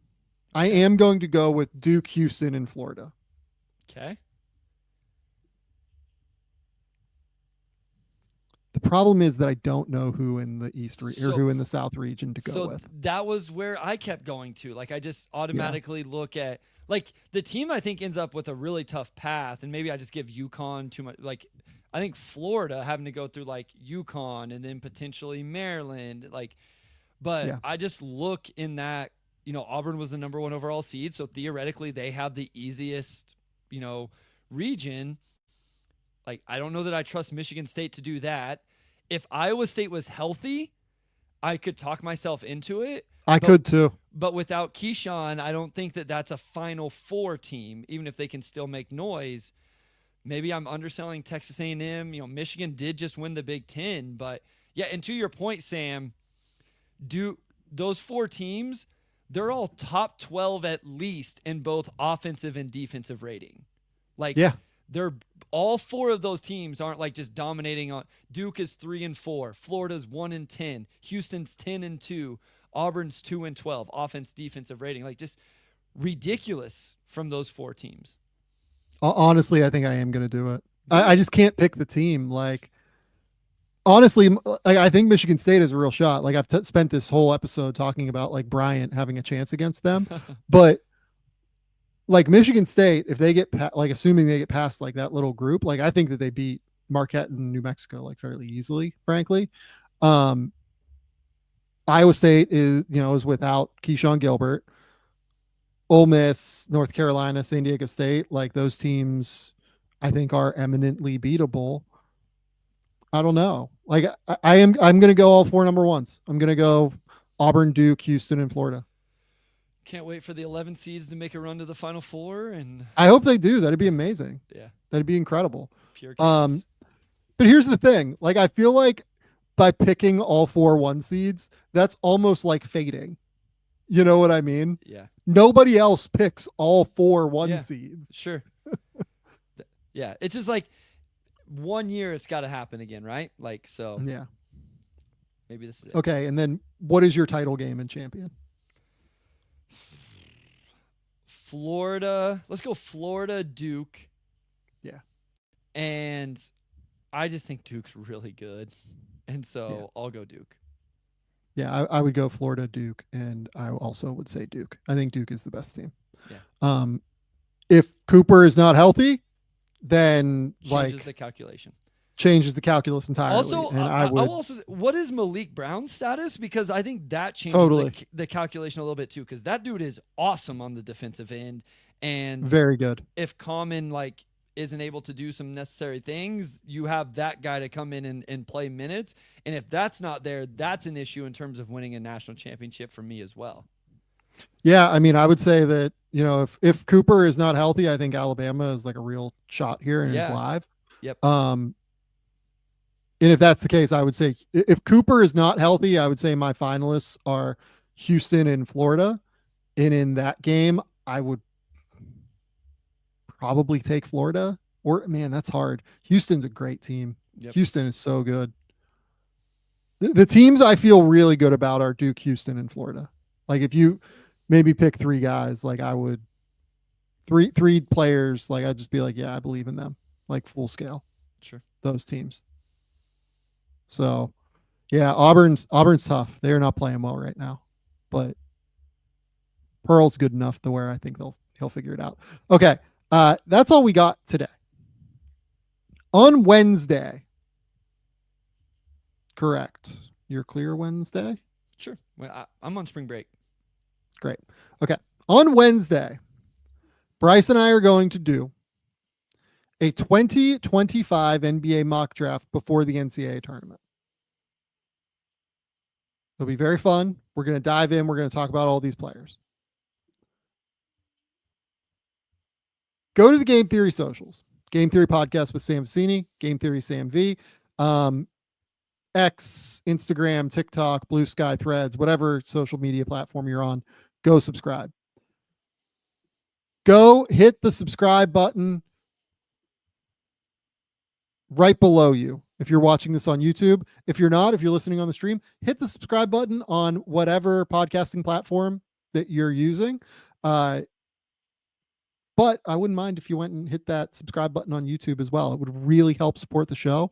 I am going to go with Duke, Houston, and Florida. Okay. The problem is that I don't know who in the East or who in the South region to go with. That was where I kept going to. Like, I just automatically look at, like, the team I think ends up with a really tough path, and maybe I just give UConn too much. Like, I think Florida having to go through, like, UConn and then potentially Maryland. Like, but I just look in that, Auburn was the number 1 overall seed, so theoretically they have the easiest, region. Like, I don't know that I trust Michigan State to do that. If Iowa State was healthy, I could talk myself into it. I could too. But without Keyshawn, I don't think that that's a Final Four team, even if they can still make noise. Maybe I'm underselling Texas A&M. Michigan did just win the Big Ten. But, yeah, and to your point, Sam, those 4 teams, they're all top 12 at least in both offensive and defensive rating. Like, they're all 4 of those teams aren't like just dominating on. Duke is 3-4, Florida's 1-10, Houston's 10-2, Auburn's 2-12, offense, defensive rating. Like, just ridiculous from those 4 teams. Honestly, I think I am going to do it. I just can't pick the team. Like, honestly, I think Michigan State is a real shot. Like, I've spent this whole episode talking about like Bryant having a chance against them, but like Michigan State, if they get assuming they get past like that little group, like I think that they beat Marquette and New Mexico like fairly easily, frankly. Iowa State is without Keyshawn Gilbert. Ole Miss, North Carolina, San Diego State, like those teams, I think are eminently beatable. I don't know. Like I'm going to go all 4 number ones. I'm going to go Auburn, Duke, Houston, and Florida. Can't wait for the 11 seeds to make a run to the Final Four, and I hope they do. That'd be amazing. Yeah, that'd be incredible. Pure chaos. But here's the thing. Like I feel like by picking all 4 1 seeds, that's almost like fading. You know what I mean? Yeah. Nobody else picks all 4 1 seeds. Sure. Yeah. It's just like 1 year it's got to happen again, right? Like, so. Yeah. Maybe this is it. Okay. And then what is your title game and champion? Florida. Let's go Florida, Duke. Yeah. And I just think Duke's really good. And so I'll go Duke. Yeah, I would go Florida, Duke, and I also would say Duke. I think Duke is the best team. Yeah. If Cooper is not healthy, then changes the calculation. Changes the calculus entirely. Also, and I'll also say, what is Malik Brown's status? Because I think that changes the calculation a little bit too. Because that dude is awesome on the defensive end, and very good. If Common isn't able to do some necessary things, you have that guy to come in and play minutes. And if that's not there, that's an issue in terms of winning a national championship for me as well. Yeah, I mean, I would say that, if Cooper is not healthy, I think Alabama is like a real shot here and is live. Yep. And if that's the case, I would say if Cooper is not healthy, I would say my finalists are Houston and Florida. And in that game, I would probably take Florida. Or man, that's hard. Houston's a great team. Yep. Houston is so good. The teams I feel really good about are Duke, Houston, and Florida. Like if you maybe pick 3 guys, like I would three players, like I'd just be like, yeah, I believe in them, like full scale. Sure. Those teams. So yeah, Auburn's tough. They're not playing well right now, but Pearl's good enough to where I think he'll figure it out. Okay. That's all we got today. On Wednesday. Correct. You're clear Wednesday? Sure. Well, I'm on spring break. Great. Okay. On Wednesday, Bryce and I are going to do a 2025 NBA mock draft before the NCAA tournament. It'll be very fun. We're going to dive in. We're going to talk about all these players. Go to the Game Theory socials. Game Theory Podcast with Sam Vecenie, Game Theory Sam V. X, Instagram, TikTok, Blue Sky, Threads, whatever social media platform you're on, go subscribe. Go hit the subscribe button right below you. If you're watching this on YouTube, if you're not, if you're listening on the stream, hit the subscribe button on whatever podcasting platform that you're using. But I wouldn't mind if you went and hit that subscribe button on YouTube as well. It would really help support the show.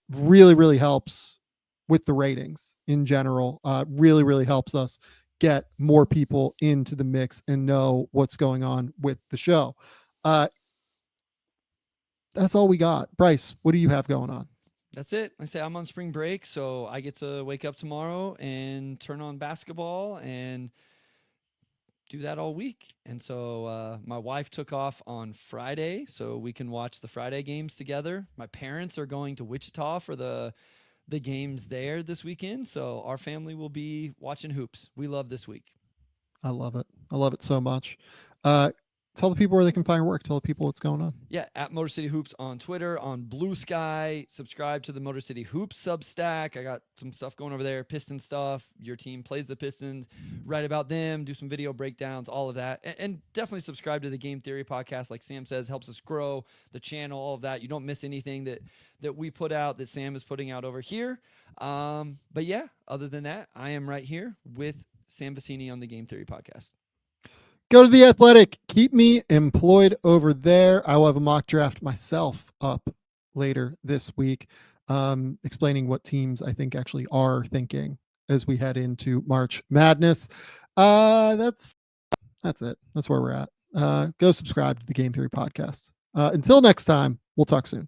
Really, really helps with the ratings in general. Really, really helps us get more people into the mix and know what's going on with the show. That's all we got. Bryce, what do you have going on? That's it. Like I say, I'm on spring break, so I get to wake up tomorrow and turn on basketball and do that all week. And so my wife took off on Friday so we can watch the Friday games together. My parents are going to Wichita for the games there this weekend. So our family will be watching hoops. We love this week. I love it. I love it so much. Tell the people where they can find your work. Tell the people what's going on. Yeah, at Motor City Hoops on Twitter, on Blue Sky. Subscribe to the Motor City Hoops Substack. I got some stuff going over there, Piston stuff. Your team plays the Pistons. Write about them, do some video breakdowns, all of that. And definitely subscribe to the Game Theory Podcast. Like Sam says, helps us grow the channel, all of that. You don't miss anything that we put out, that Sam is putting out over here. But yeah, other than that, I am right here with Sam Vecenie on the Game Theory Podcast. Go to The Athletic. Keep me employed over there. I will have a mock draft myself up later this week, explaining what teams I think actually are thinking as we head into March Madness. That's it. That's where we're at. Go subscribe to the Game Theory Podcast. Until next time, we'll talk soon.